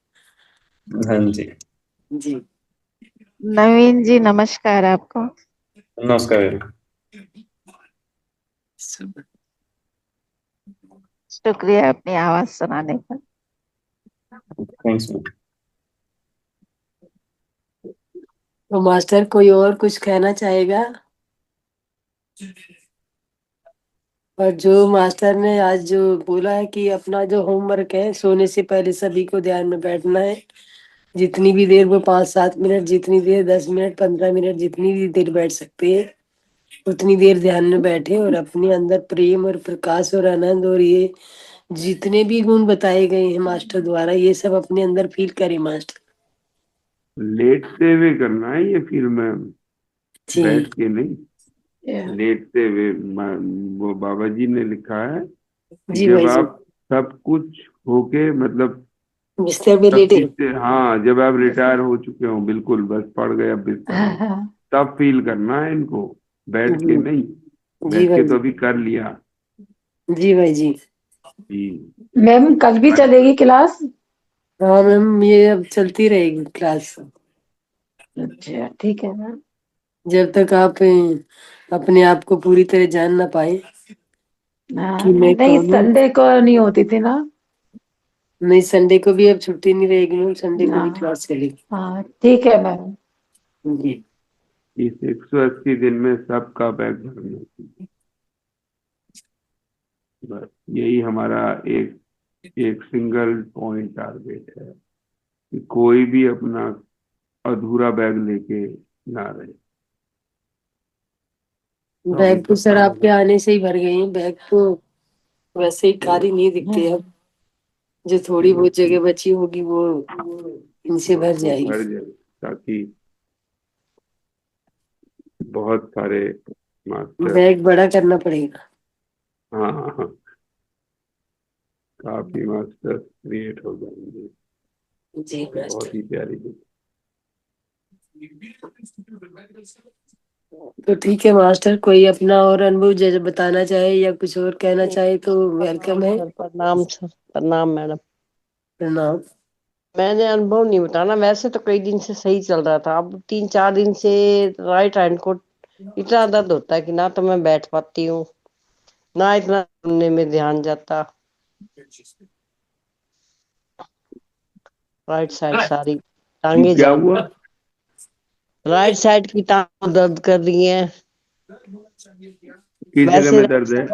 हाँ जी, जी नवीन जी नमस्कार आपको। नमस्कार। शुक्रिया अपनी आवाज सुनाने का। Thanks ma'am. तो मास्टर कोई और कुछ कहना चाहेगा? और जो मास्टर ने आज जो बोला है कि अपना जो होमवर्क है, सोने से पहले सभी को ध्यान में बैठना है, जितनी भी देर, वो 5-7 मिनट, जितनी देर, 10 मिनट, 15 मिनट, जितनी भी देर बैठ सकते हैं उतनी देर ध्यान में बैठे और अपने अंदर प्रेम और प्रकाश और आनंद और ये जितने भी गुण बताए गए हैं मास्टर द्वारा, ये सब अपने अंदर फील करें मास्टर। लेटते हुए करना है ये फिर मैं, जी बैठ के नहीं, लेटते हुए। वो बाबा जी ने लिखा है कि जी जब भाई जी, आप सब कुछ होके, मतलब बिस्तर पे सब लेटे। चीज से, हाँ, जब आप रिटायर हो चुके हो, बिल्कुल बस पड़ गए अब बिस्तर में, तब फील करना है इनको, बैठ के जी नहीं। जी बैठ भाई के तो जी, अभी कर लिया जी भाई जी। जी। मैम कल भी चलेगी क्लास? हाँ मैम, ये अब चलती रहेगी क्लास अच्छा ठीक है मैम। जब तक आप अपने आप को पूरी तरह जान ना पाए हाँ कि मैं नहीं, कौन हूँ। संडे को नहीं होती थी ना। नहीं, संडे को भी अब छुट्टी नहीं रहेगी मैम, संडे को भी हाँ क्लास चलेगी। हाँ ठीक है मैम। जी इस 180 दिन में सबका बैग भरना चाहिए। बस यही हमारा एक एक सिंगल पॉइंट टारगेट है कि कोई भी अपना अधूरा बैग लेके ना रहे। तो अभी बैग तो सर खत्म आपके होगा। आने से ही भर गए हैं, बैग तो वैसे ही खाली नहीं दिखते अब, जो थोड़ी चलो बहुत जगह ठीक, बची होगी वो इनसे भर वो जाएगी। भर जाए, ताकि बहुत सारे मास्टर, बैग बड़ा करना पड़ेगा। हाँ हाँ हाँ, काफी मास्टर क्रिएट हो जाएंगे। जी बहुत मास्टर। ही प्यारी चीज। तो ठीक है मास्टर, कोई अपना और अनुभव जैसे बताना चाहे या कुछ और कहना चाहे तो वेलकम है। प्रणाम सर, प्रणाम मैडम। प्रणाम। मैंने अनुभव नहीं बताना, वैसे तो कई दिन से सही चल रहा था, अब 3-4 दिन से राइट हैंड को इतना दर्द होता है कि ना तो मैं बैठ पाती हूँ, ना इतना सुनने में ध्यान जाता। राइट साइड सारी क्यों, टांगे क्या जाम, हुआ? राइट साइड की टांग दर्द कर रही हैं। किस जगह वैसे में दर्द है?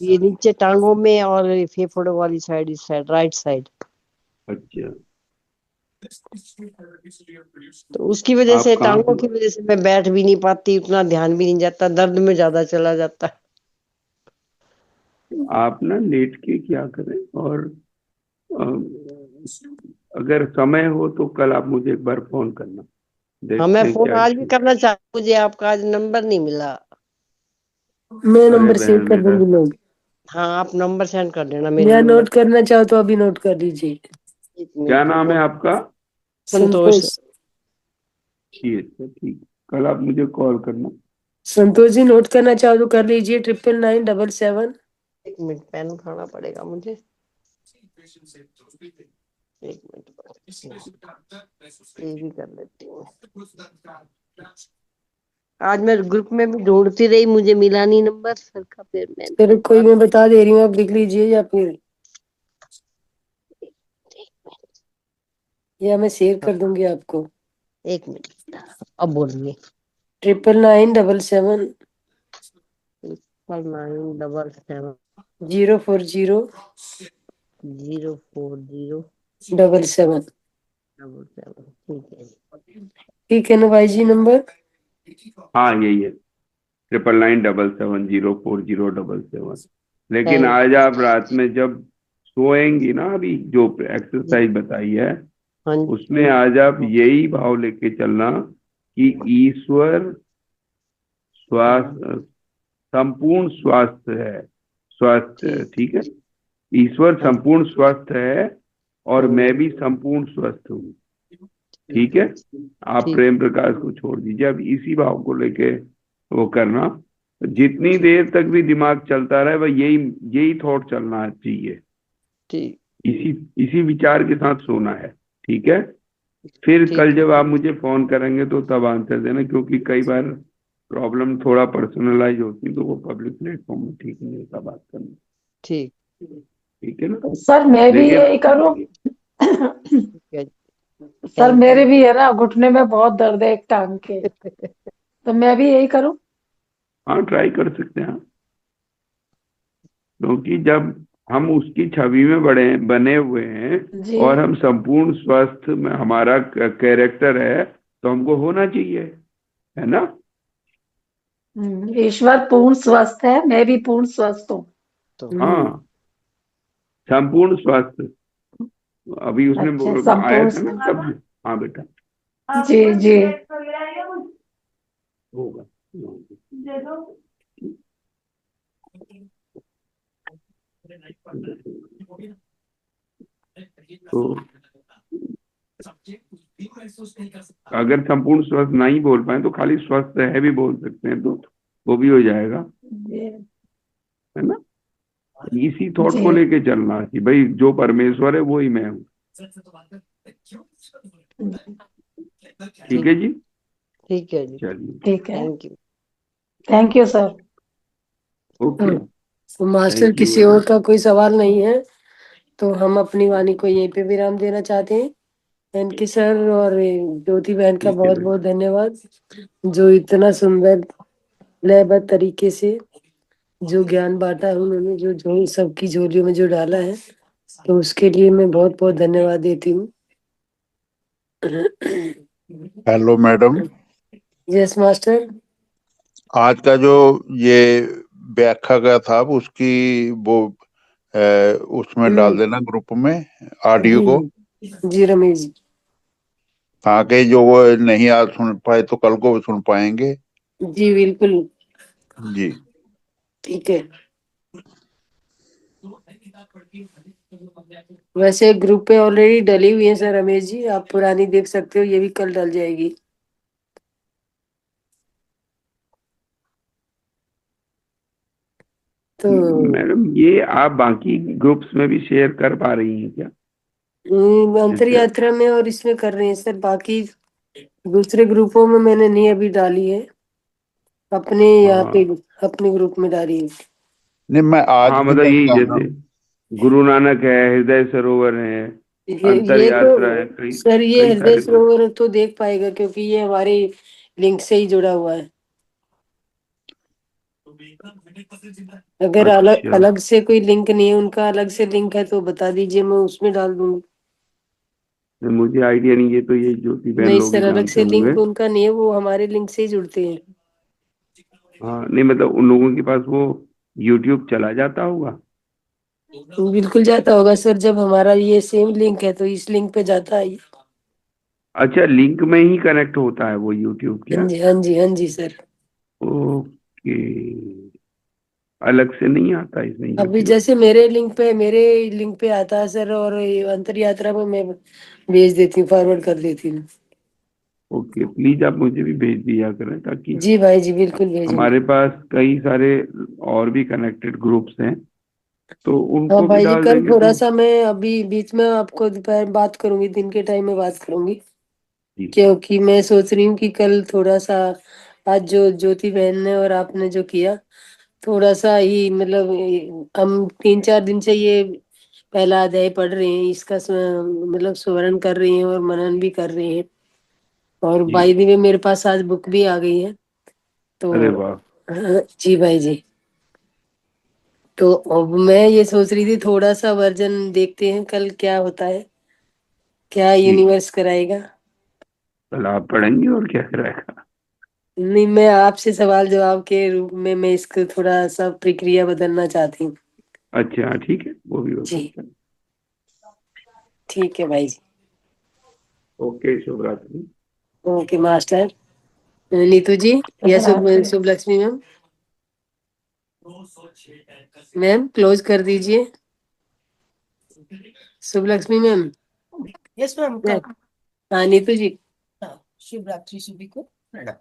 ये नीचे टांगों में और फेफड़ों वाली साइड, इस साइड राइट साइड। अच्छा, तो उसकी वजह आप से, कहाँ टांगों से? की वजह से मैं बैठ भी नहीं पाती, उतना ध्यान भी नहीं जाता, दर्द में ज्यादा चला जाता है। आप ना लेट के क्या करें, और अ, अगर समय हो तो कल आप मुझे एक बार फोन करना, हाँ देखते मैं हैं फोन क्या आज भी इशू। करना चाहती हूँ, मुझे आपका आज नंबर नहीं मिला। मैं अरे नंबर सेव बहन कर मेरा, दूंगी नोट, हाँ आप नंबर सेंड कर देना, मेरे या नंबर। नोट करना चाहो तो अभी नोट कर लीजिए। एक क्या मिनट नाम रुको। है आपका? संतोष। संतोष। ठीक है, ठीक, कल आप मुझे कॉल करना। संतोष जी, नोट करना चाहो तो कर लीजिए, 999777। एक मिनट, पेन उठाना पड़ेगा मुझे, एक मिनट ये भी कर लेती हूँ। आज मैं ग्रुप में भी ढूंढती रही, मुझे मिला नहीं नंबर सर का, फिर मैंने फिर कोई बात। मैं बता दे रही हूँ, आप लिख लीजिए, या मैं शेयर कर दूंगी आपको। एक मिनट, अब बोलिए। 999777 977 040 040 77। 77, ठीक है। ठीक है ना भाई जी, नंबर? हाँ यही है, 9997770407। लेकिन थैंक। आज आप रात में जब सोएंगी ना, अभी जो एक्सरसाइज बताई है हाँ जी। उसमें आज आप यही भाव लेके चलना कि ईश्वर स्वास्थ्य, संपूर्ण स्वास्थ्य है, स्वास्थ्य है, ठीक। ठीक है। ईश्वर हाँ संपूर्ण स्वस्थ है और हाँ मैं जी। भी संपूर्ण स्वस्थ हूँ। ठीक है, आप ठीक प्रेम प्रकाश को छोड़ दीजिए, अब इसी भाव को लेके वो करना। जितनी देर तक भी दिमाग चलता रहे वह यही यही थॉट चलना चाहिए, ठीक इसी इसी विचार के साथ सोना है। ठीक है, फिर ठीक कल जब आप मुझे फोन करेंगे तो तब आंसर देना, क्योंकि कई बार प्रॉब्लम थोड़ा पर्सनलाइज होती है तो वो पब्लिक प्लेटफॉर्म में ठीक नहीं होता बात करना। ठीक ठीक है ना? सर मैं भी देखिए, यही करूं। ठीक है। सर थैंक मेरे यू। भी है ना, घुटने में बहुत दर्द है एक टांग के, तो मैं भी यही करूं। हाँ ट्राई कर सकते हैं, क्योंकि जब हम उसकी छवि में बने हुए हैं जी। और हम संपूर्ण स्वस्थ में हमारा कैरेक्टर है, तो हमको होना चाहिए, है ना? ईश्वर पूर्ण स्वस्थ है, मैं भी पूर्ण स्वस्थ हूँ। तो हाँ, संपूर्ण स्वस्थ। अभी उसने अच्छा, आया संपूर्ण। था ना शब्द। हाँ बेटा, जी जी। होगा। तो अगर संपूर्ण स्वस्थ नहीं बोल पाए तो खाली स्वस्थ है भी बोल सकते हैं, तो वो भी हो जाएगा, जी है ना? इसी थॉट को जी। लेके चलना कि भाई जो परमेश्वर है वो ही मैं हूँ। ठीक है जी, ठीक है जी। चलिए, ठीक है। Thank you. Thank you sir. Okay, तो मास्टर थैंक यू किसी और का कोई सवाल नहीं है तो हम अपनी वाणी को यहीं पे विराम देना चाहते हैं। एनके सर और ज्योति बहन का ठीक है बहुत बेटा। बहुत धन्यवाद, जो इतना सुंदर लयबद्ध तरीके से जो ज्ञान बांटा है उन्होंने, जो जो सबकी झोलियों में जो डाला है, तो उसके लिए मैं बहुत बहुत धन्यवाद देती हूँ। Hello madam, yes master. आज का जो ये व्याख्या का था उसकी वो उसमें डाल देना ग्रुप में ऑडियो जी को, जी रमेश जी। ताकि जो वो नहीं आज सुन पाए तो कल को सुन पाएंगे। जी बिल्कुल, जी ठीक है। वैसे ग्रुप पे ऑलरेडी डली हुई है सर रमेश जी, आप पुरानी देख सकते हो, ये भी कल डल जाएगी। तो मैडम ये आप बाकी ग्रुप्स में भी शेयर कर पा रही हैं क्या? अंतर जैसे, यात्रा में और इसमें कर रहे हैं सर, बाकी दूसरे ग्रुपों में मैंने नहीं अभी डाली है, अपने यहाँ हाँ पे अपने ग्रुप में डाली है। नहीं, मैं आज हाँ, भी मतलब यही करता जैसे हूँ। गुरु नानक है, हृदय सरोवर है, अंतर ये यात्रा है, तो कई सर ये कई हृदय सारे ग्रुप। सरोवर तो देख पाएगा क्योंकि ये हमारे लिंक से ही जुड़ा हुआ है। अगर अलग अच्छा, अलग से कोई लिंक नहीं है, उनका अलग से लिंक है तो बता दीजिए, मैं उसमें डाल दूंगी। मुझे आइडिया नहीं, ये तो ये ज्योति बहन नहीं लोग ही सर, अलग जानते से होंगे। लिंक उनका नहीं है, वो हमारे लिंक से ही जुड़ते हैं। हाँ नहीं, मतलब उन लोगों के पास वो यूट्यूब चला जाता होगा। बिल्कुल जाता होगा सर, जब हमारा ये सेम लिंक है तो इस लिंक पे जाता है। अच्छा, लिंक में ही कनेक्ट होता है वो यूट्यूब, हाँ क्या? जी हाँ जी हाँ जी सर। ओके, अलग से नहीं आता इसमें अभी यूट्यूब। जैसे मेरे लिंक पे आता है सर, और ये अंतर यात्रा में मैं भेज देती हूँ, फॉरवर्ड कर देती हूँ। ओके, प्लीज आप मुझे भी भेज दिया करें, ताकि जी भाई जी बिल्कुल भेजूंगी। हमारे पास कई सारे और भी कनेक्टेड ग्रुप्स हैं, तो हाँ उनको भी भाई जी, डाल कल देंगे थोड़ा तो। सा मैं अभी बीच में आपको दोपहर बात करूंगी, दिन के टाइम में बात करूंगी, जी, क्योंकि मैं सोच रही हूँ कि कल थोड़ा सा, आज जो ज्योति बहन ने और आपने जो किया, थोड़ा सा ही मतलब हम 3-4 दिन से ये पहला अध्याय पढ़ रहे हैं, इसका मतलब स्मरण कर रहे हैं और मनन भी कर रहे हैं। और जी, बाई द वे मेरे पास आज बुक भी आ गई है, अरे तो वाह। हाँ, जी भाई जी। तो अब मैं ये सोच रही थी थोड़ा सा वर्जन देखते हैं कल क्या होता है, क्या जी, यूनिवर्स कराएगा। कल आप पढ़ेंगे और क्या रहेगा? नहीं, मैं आपसे सवाल जवाब के रूप में मैं इसको थोड़ा सा प्रक्रिया बदलना चाहती हूँ। अच्छा ठीक है, वो भी हो जी सकता है। ठीक है भाई जी। ओके, शुभ रात्रि। Okay master. नीतू जी या शुभ लक्ष्मी मैम, मैम क्लोज कर दीजिए। शुभ लक्ष्मी मैम। Yes ma'am. हाँ नीतू जी। हाँ, शिवरात्रि सभी को प्रणाम।